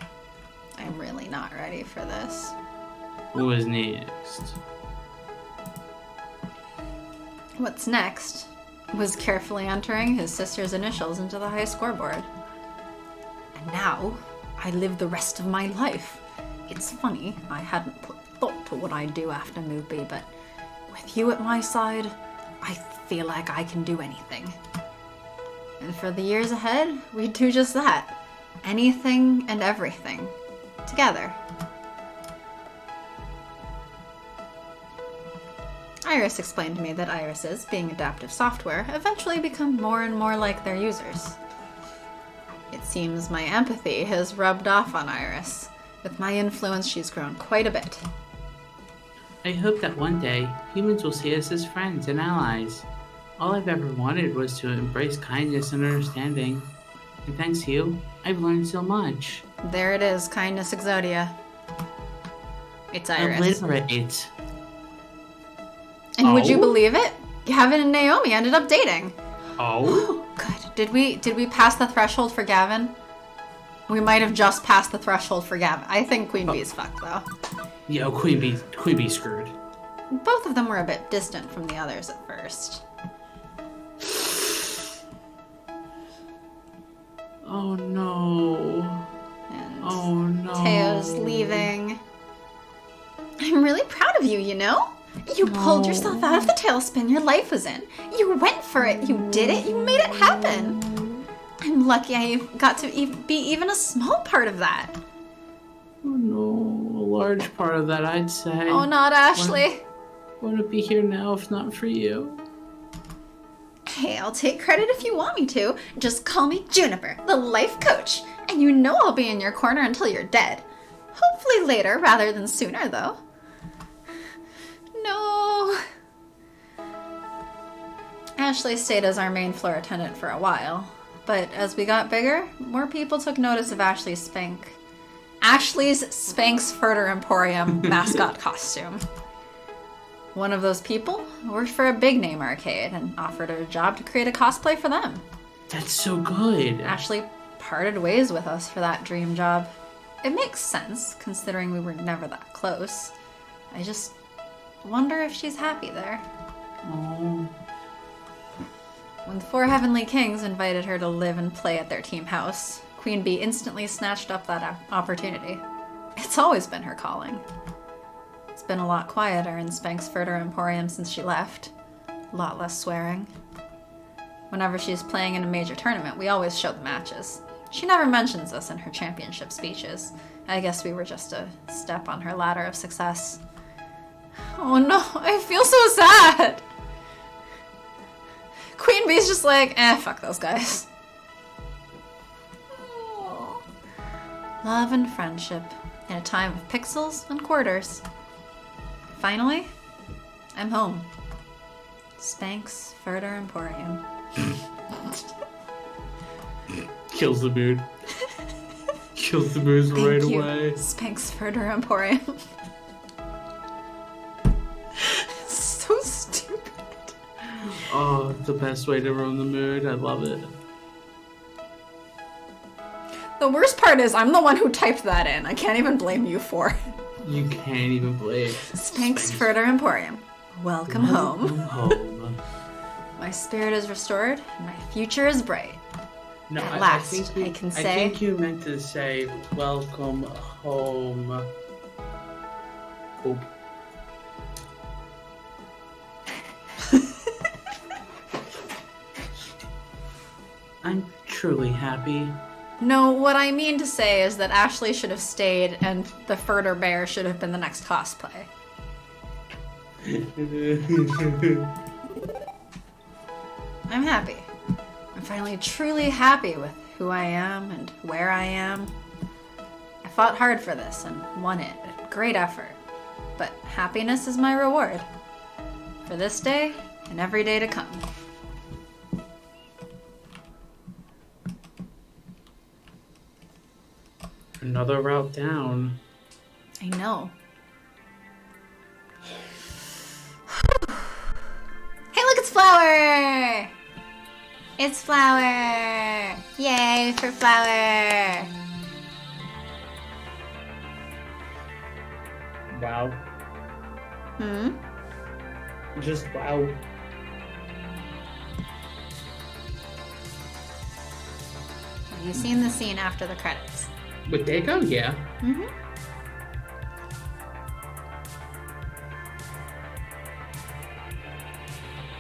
I'm really not ready for this. What's next? What's next was carefully entering his sister's initials into the high scoreboard. And now, I live the rest of my life. It's funny, I hadn't put thought to what I'd do after Moopy, but with you at my side, I feel like I can do anything. And for the years ahead, we'd do just that. Anything and everything. Together. Iris explained to me that irises, being adaptive software, eventually become more and more like their users. It seems my empathy has rubbed off on Iris. With my influence, she's grown quite a bit. I hope that one day, humans will see us as friends and allies. All I've ever wanted was to embrace kindness and understanding. And thanks to you, I've learned so much. There it is, kindness Exodia. It's Iris. Illiterate. And would you Oh? believe it? Gavin and Naomi ended up dating. Oh? Good. Did we pass the threshold for Gavin? We might have just passed the threshold for Gavin. I think Queen Bee's fucked though. Yo, Queen Bee screwed. Both of them were a bit distant from the others at first. Oh no. And Oh no. Teo's leaving. I'm really proud of you, you know? You pulled yourself out of the tailspin your life was in. You went for it. You did it. You made it happen. I'm lucky I got to be even a small part of that. Oh no, a large part of that, I'd say. Oh, not Ashley. Wouldn't be here now if not for you. Hey, I'll take credit if you want me to. Just call me Juniper, the life coach. And you know I'll be in your corner until you're dead. Hopefully later rather than sooner, though. No. Ashley stayed as our main floor attendant for a while, but as we got bigger, more people took notice of Ashley's Spanx Furter Emporium mascot costume. One of those people worked for a big name arcade and offered her a job to create a cosplay for them. That's so good. Ashley parted ways with us for that dream job. It makes sense, considering we were never that close. I just wonder if she's happy there. Oh. When the four Heavenly Kings invited her to live and play at their team house, Queen Bee instantly snatched up that opportunity. It's always been her calling. It's been a lot quieter in Spanx Furter Emporium since she left. A lot less swearing. Whenever she's playing in a major tournament, we always show the matches. She never mentions us in her championship speeches. I guess we were just a step on her ladder of success. Oh no, I feel so sad! Queen Bee's just like, fuck those guys. Oh. Love and friendship in a time of pixels and quarters. Finally, I'm home. Spanx Furter Emporium. Kills the mood. Kills the mood right Thank you, away. Spanx Furter Emporium. So stupid. Oh, the best way to ruin the mood. I love it. The worst part is I'm the one who typed that in. I can't even blame you for it. You can't even blame. Spanx Furter Emporium. Welcome home. Home. My spirit is restored, and my future is bright. No, At last, you, I can I say- think you meant to say welcome home. Hope. I'm truly happy. No, what I mean to say is that Ashley should have stayed and the Furter Bear should have been the next cosplay. I'm happy. I'm finally truly happy with who I am and where I am. I fought hard for this and won it. A great effort. But happiness is my reward. For this day and every day to come. Another route down. I know. Hey, look, it's Flower! It's Flower! Yay for Flower! Wow. Hmm? Just wow. Have you seen the scene after the credits? With Dago? Yeah. Mm-hmm.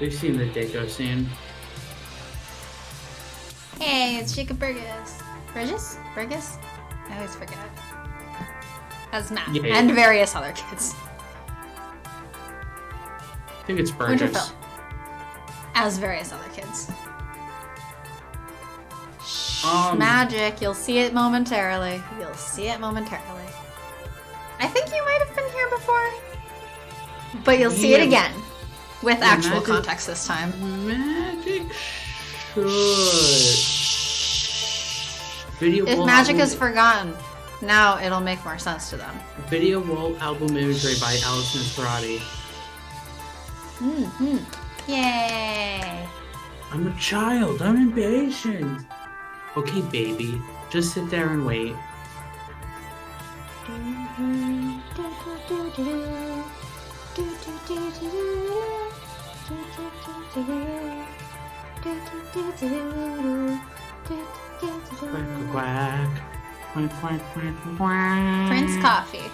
We've seen the Dago scene. Hey, it's Chica Burgess. Burgess? Burgess? I always forget. As Matt. Yeah. And various other kids. I think it's Burgess. Winterfell. As various other kids. Magic. You'll see it momentarily. You'll see it momentarily. I think you might have been here before. But you'll see it again. With actual Magic- context this time. Magic should. Video If wall magic album- is forgotten, now it'll make more sense to them. Video wall album imagery by Allison Esperati. Mm-hmm. Yay! I'm a child. I'm impatient. Okay, baby. Just sit there and wait. Quack, quack. Quack, quack, quack, quack. Prince Coffee.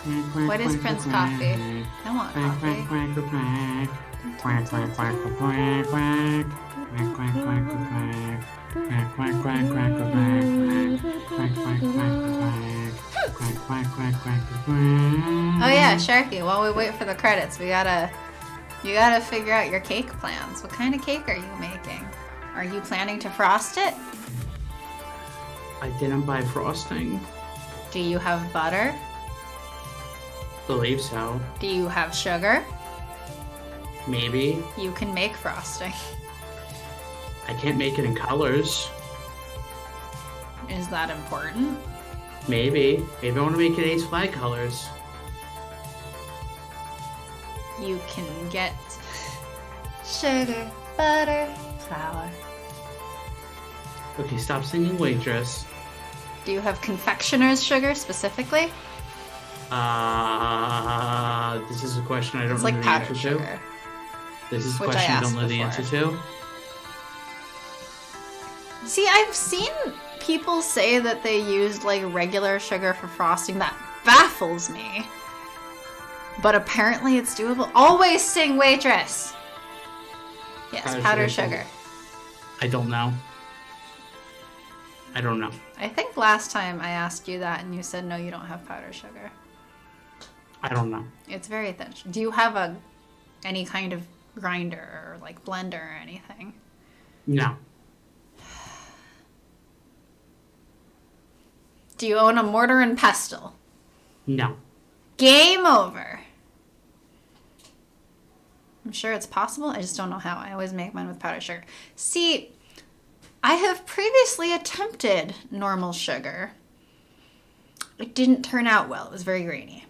Quack, quack, What is quack, Prince quack. Coffee? I want Quack, coffee. quack, quack, quack. Quack, quack, quack, quack, quack, quack. Quack, quack, quack, quack. Quack, quack, quack, quack, quack, quack. Quack, quack, quack, quack. Quack, quack, quack, quack, quack. Oh yeah, Sharky, while we wait for the credits, you gotta figure out your cake plans. What kind of cake are you making? Are you planning to frost it? I didn't buy frosting. Do you have butter? Believe so. Do you have sugar? Maybe. You can make frosting. I can't make it in colors. Is that important? Maybe. Maybe I want to make it Ace Flag colors. You can get sugar, butter, flour. Okay, stop singing waitress. Do you have confectioner's sugar specifically? This is a question I don't It's know like the powdered answer sugar. to. This is a Which I question I don't asked know the answer to. See, I've seen people say that they used like regular sugar for frosting. That baffles me. But apparently it's doable. Always sing waitress. Yes, Powdered powdered sugar. sugar. I don't know. I don't know. I think last time I asked you that and you said no, you don't have powdered sugar. I don't know. It's very thin. Do you have any kind of grinder or like blender or anything? No. Do you own a mortar and pestle? No. Game over. I'm sure it's possible. I just don't know how. I always make mine with powdered sugar. See, I have previously attempted normal sugar. It didn't turn out well. It was very grainy.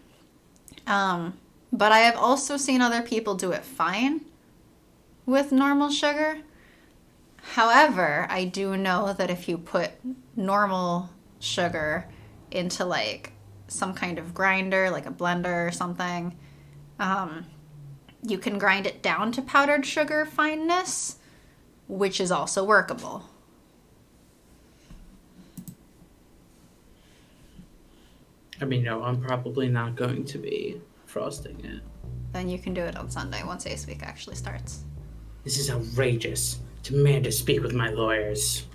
But I have also seen other people do it fine with normal sugar. However, I do know that if you put normal sugar into like some kind of grinder, like a blender or something, you can grind it down to powdered sugar fineness, which is also workable. I mean, no, I'm probably not going to be frosting it. Then you can do it on Sunday once Ace Week actually starts. This is outrageous. Demand to speak with my lawyers.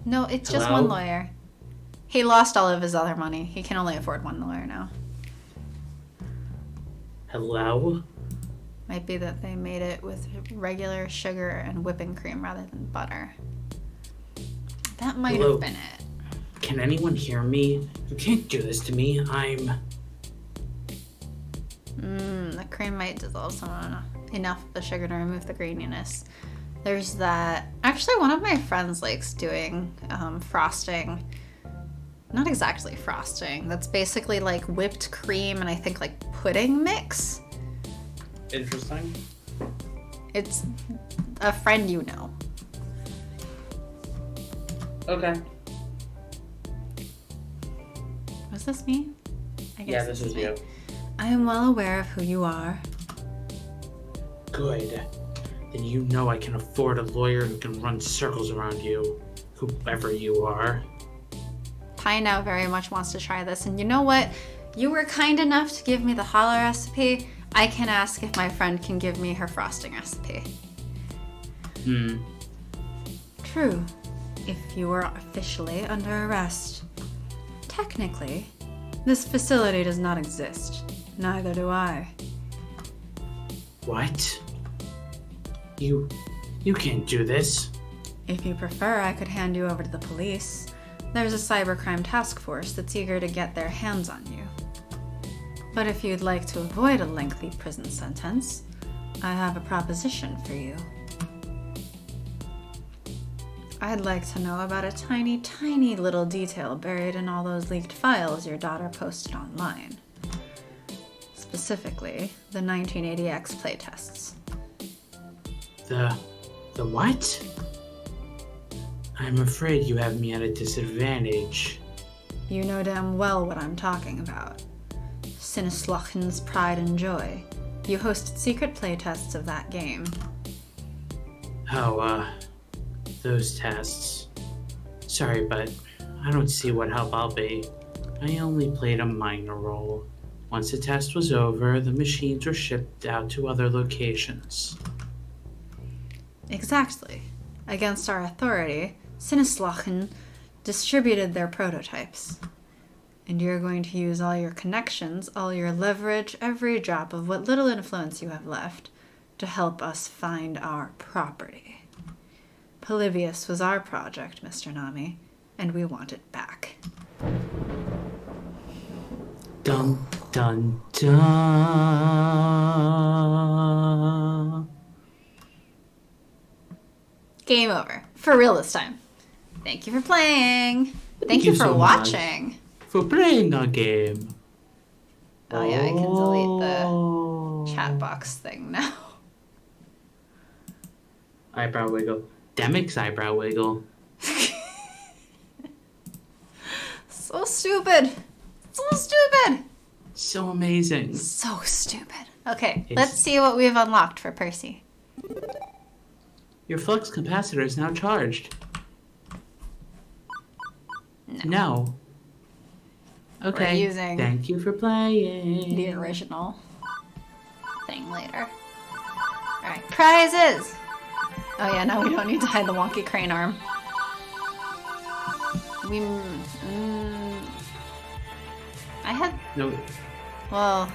No, it's just Hello? one lawyer. He lost all of his other money. He can only afford one lawyer now. Hello? Might be that they made it with regular sugar and whipping cream rather than butter. That might Hello? have been it. Can anyone hear me? You can't do this to me. The cream might dissolve enough of the sugar to remove the graininess. There's that. Actually, one of my friends likes doing frosting. Not exactly frosting. That's basically like whipped cream and I think like pudding mix. Interesting. It's a friend you know. Okay. Was this me? I guess Yeah, this is me. you. I am well aware of who you are. Good. Then you know I can afford a lawyer who can run circles around you, whoever you are. Pi now very much wants to try this, and you know what? You were kind enough to give me the challah recipe. I can ask if my friend can give me her frosting recipe. True. If you are officially under arrest. Technically, this facility does not exist. Neither do I. What? You can't do this. If you prefer, I could hand you over to the police. There's a cybercrime task force that's eager to get their hands on you. But if you'd like to avoid a lengthy prison sentence, I have a proposition for you. I'd like to know about a tiny, tiny little detail buried in all those leaked files your daughter posted online. Specifically, the 1980X playtests. The what? I'm afraid you have me at a disadvantage. You know damn well what I'm talking about. Sinneslochen's Pride and Joy. You hosted secret playtests of that game. Oh, those tests. Sorry, but I don't see what help I'll be. I only played a minor role. Once the test was over, the machines were shipped out to other locations. Exactly. Against our authority, Sinneslochen distributed their prototypes. And you're going to use all your connections, all your leverage, every drop of what little influence you have left to help us find our property. Polybius was our project, Mr. Nami, and we want it back. Dun, dun, dun. Game over. For real this time. Thank you for playing. Thank you for so much. watching. For playing a game. Oh yeah, I can delete the Oh. chat box thing now. Eyebrow wiggle. Demic's eyebrow wiggle. So stupid. So stupid. So amazing. So stupid. Okay, It's- let's see what we've unlocked for Percy. Your flux capacitor is now charged. No. Okay. We're using Thank you for playing. the original thing later. Alright, prizes! Oh yeah, now we don't need to hide the wonky crane arm. I had, No, well,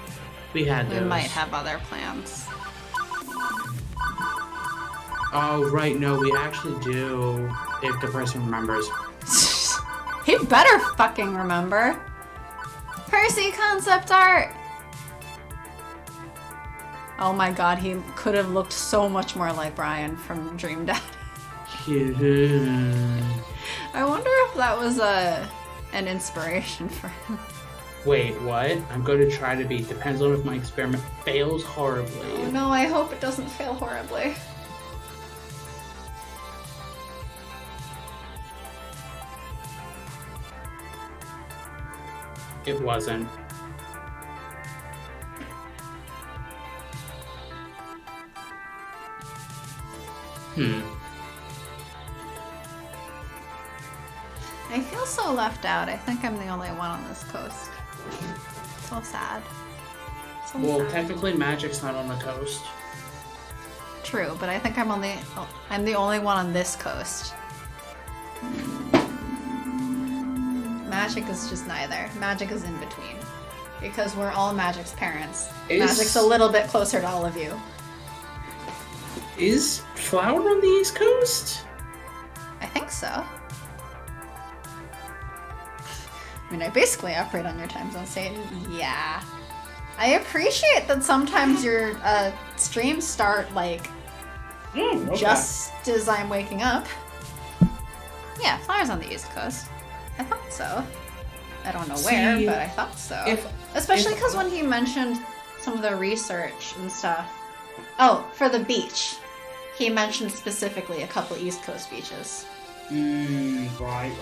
we had we those. might have other plans. Oh, right. No, we actually do. If the person remembers. He better fucking remember. Percy concept art! Oh my god, he could have looked so much more like Brian from Dream Daddy. I wonder if that was an inspiration for him. Wait, what? I'm going to try to be. Depends on if my experiment fails horribly. Oh no, I hope it doesn't fail horribly. It wasn't. I feel so left out. I think I'm the only one on this coast. So sad. So Well, sad. technically, magic's not on the coast. true, but I think I'm the only one on this coast. Magic is just neither. Magic is in between. Because we're all Magic's parents. Magic's a little bit closer to all of you. Is Flower on the East Coast? I think so. I mean, I basically operate on your time zone, saying, yeah. I appreciate that sometimes your streams start, like, Okay. just as I'm waking up. Yeah, Flower's on the East Coast. I thought so. I don't know where, See, but I thought so. Especially because when he mentioned some of the research and stuff. Oh, for the beach. He mentioned specifically a couple East Coast beaches. Right.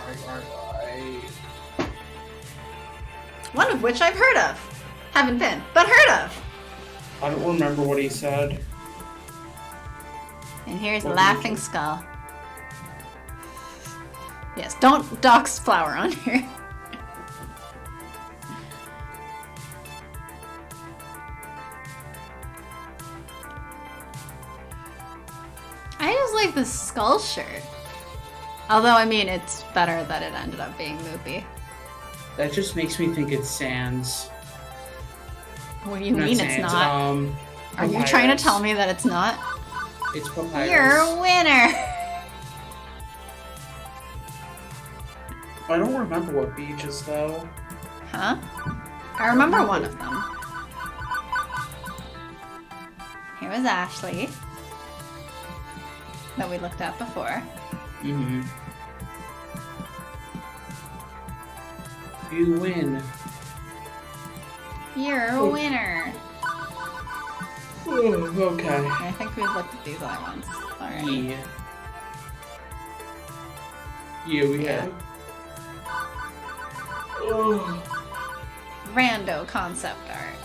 One of which I've heard of. Haven't been, but heard of. I don't remember what he said. And here's What Laughing beaches? Skull. Yes, don't dox Flower on here. I just like the skull shirt. Although, I mean, it's better that it ended up being Moopy. That just makes me think it's Sans. What do you mean it's Sans, not? Are you trying to Papyrus. tell me that it's not? It's Papyrus. You're a winner! I don't remember what beaches though. Huh? I remember one of them. Here was Ashley. That we looked at before. Mm-hmm. You win. You're a winner. Oh, okay. I think we've looked at these other ones already. Yeah. Yeah, we Yeah. have. Oh. Rando concept art.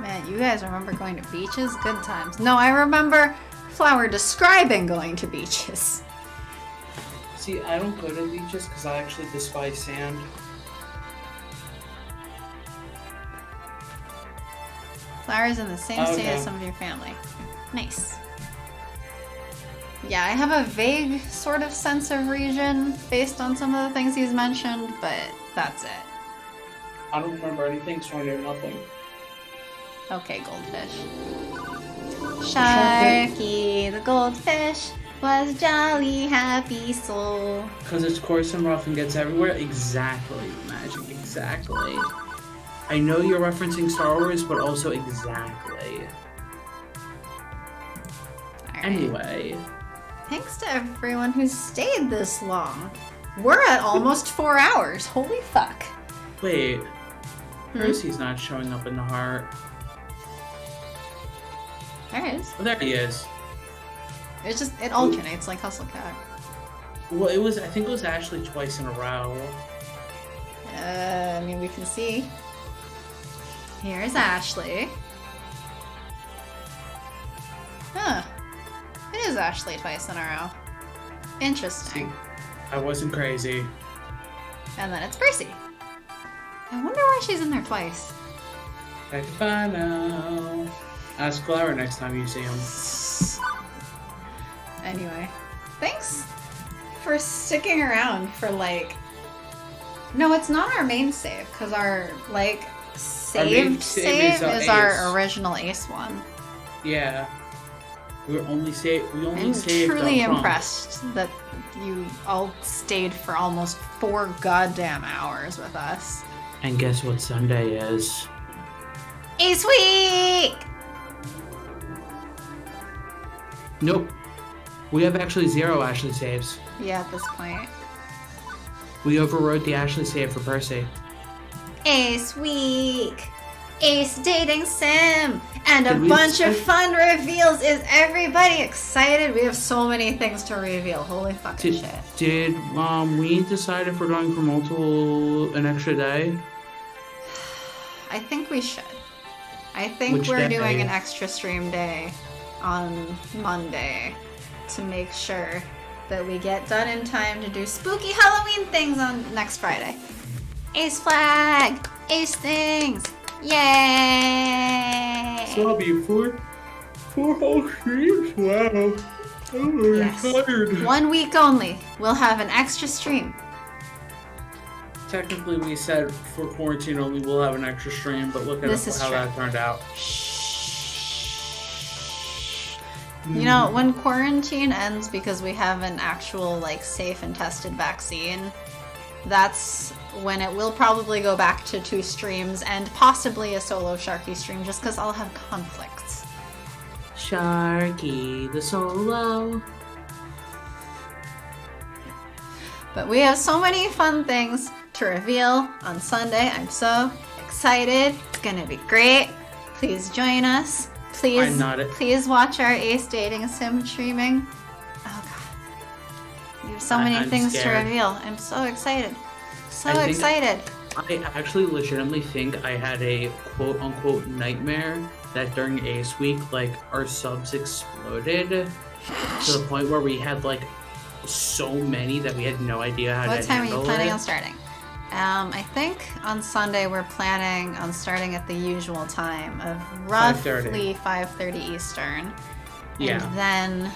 Man, you guys remember going to beaches? Good times. No, I remember Flower describing going to beaches. See, I don't go to beaches because I actually despise sand. Flower's in the same state Okay. as some of your family. Nice. Yeah, I have a vague sort of sense of region based on some of the things he's mentioned, but that's it. I don't remember anything, so I know nothing. Okay, goldfish. Sharky, the goldfish, was jolly happy soul. Because it's coarse and rough and gets everywhere? Exactly, Magic, exactly. I know you're referencing Star Wars, but also exactly. Alright. Anyway. Thanks to everyone who stayed this long. We're at almost 4 hours. Holy fuck. Wait. Percy's not showing up in the heart. There it is. Oh, there he is. It's just, it alternates like Hustle Cat. Well, I think it was actually twice in a row. I mean, we can see. Here's Ashley. Huh. It is Ashley twice in a row. Interesting. I wasn't crazy. And then it's Percy. I wonder why she's in there twice. Heck if I know. Ask Flower next time you see him. Anyway, thanks for sticking around for like... No, it's not our main save, because our, like, main saved save save is is our Ace. our original Ace one. Yeah. We only I'm saved truly up front. impressed that you all stayed for almost 4 goddamn hours with us. And guess what Sunday is? Ace Week! Nope. We have actually 0 Ashley saves. Yeah, at this point. We overrode the Ashley save for Percy. Ace Week! Ace Dating Sim! And a Did we bunch of say- fun reveals! Is everybody excited? We have so many things to reveal. Holy fucking Did shit. we decide if we're going for an extra day? I think we should. I think Which we're day? doing an extra stream day on Monday to make sure that we get done in time to do spooky Halloween things on next Friday. Ace flag! Ace things! Yay! So I'll be four whole streams? Wow. I'm really Yes. tired. 1 week only. We'll have an extra stream. Technically, we said for quarantine only we'll have an extra stream, but look at This is how true. that turned out. You know, when quarantine ends because we have an actual, like, safe and tested vaccine, that's when it will probably go back to 2 streams and possibly a solo Sharky stream just because I'll have conflicts. Sharky, the solo. But we have so many fun things to reveal on Sunday. I'm so excited. It's gonna be great. Please join us. I'm not it. Please watch our Ace Dating Sim streaming. Oh god. We have so many I'm things to scared. reveal. I'm so excited. So I think- excited. I actually legitimately think I had a quote-unquote nightmare that during Ace Week, like, our subs exploded to the point where we had, like, so many that we had no idea how What to time are you handle planning it. on starting? I think on Sunday we're planning on starting at the usual time of roughly 5:30 Eastern. Yeah. And then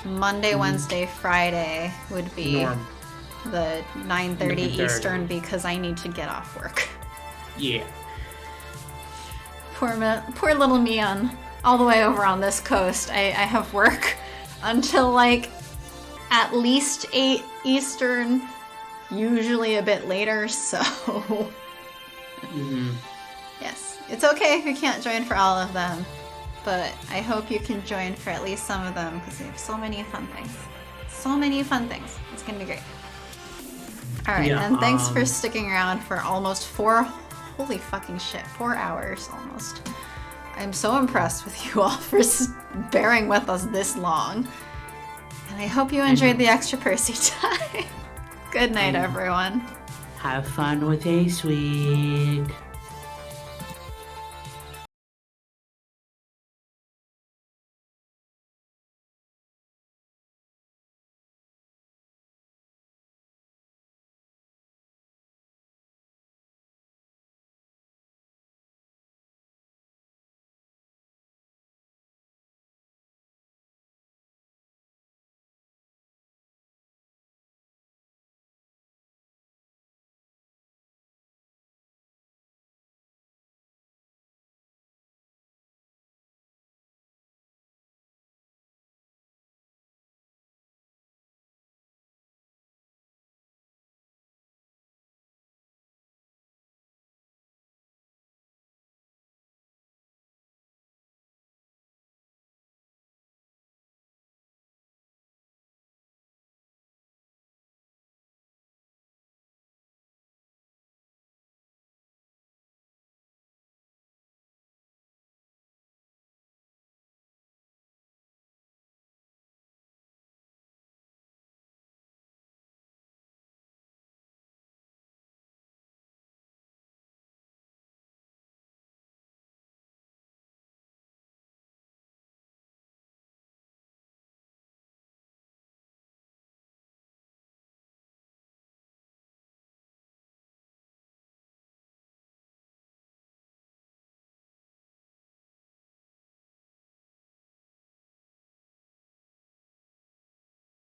Monday, Wednesday, Friday would be Norm. the 9:30 9:30. Eastern because I need to get off work. Yeah. Poor little me all the way over on this coast. I have work until like at least 8 Eastern, usually a bit later, so hmm yes. It's okay if you can't join for all of them, but I hope you can join for at least some of them because we have so many fun things. So many fun things. It's gonna be great. Alright, Yeah, and thanks for sticking around for almost 4 holy fucking shit, 4 hours almost. I'm so impressed with you all for bearing with us this long. And I hope you enjoyed the extra Percy time. Good night, everyone. Have fun with Ace Week.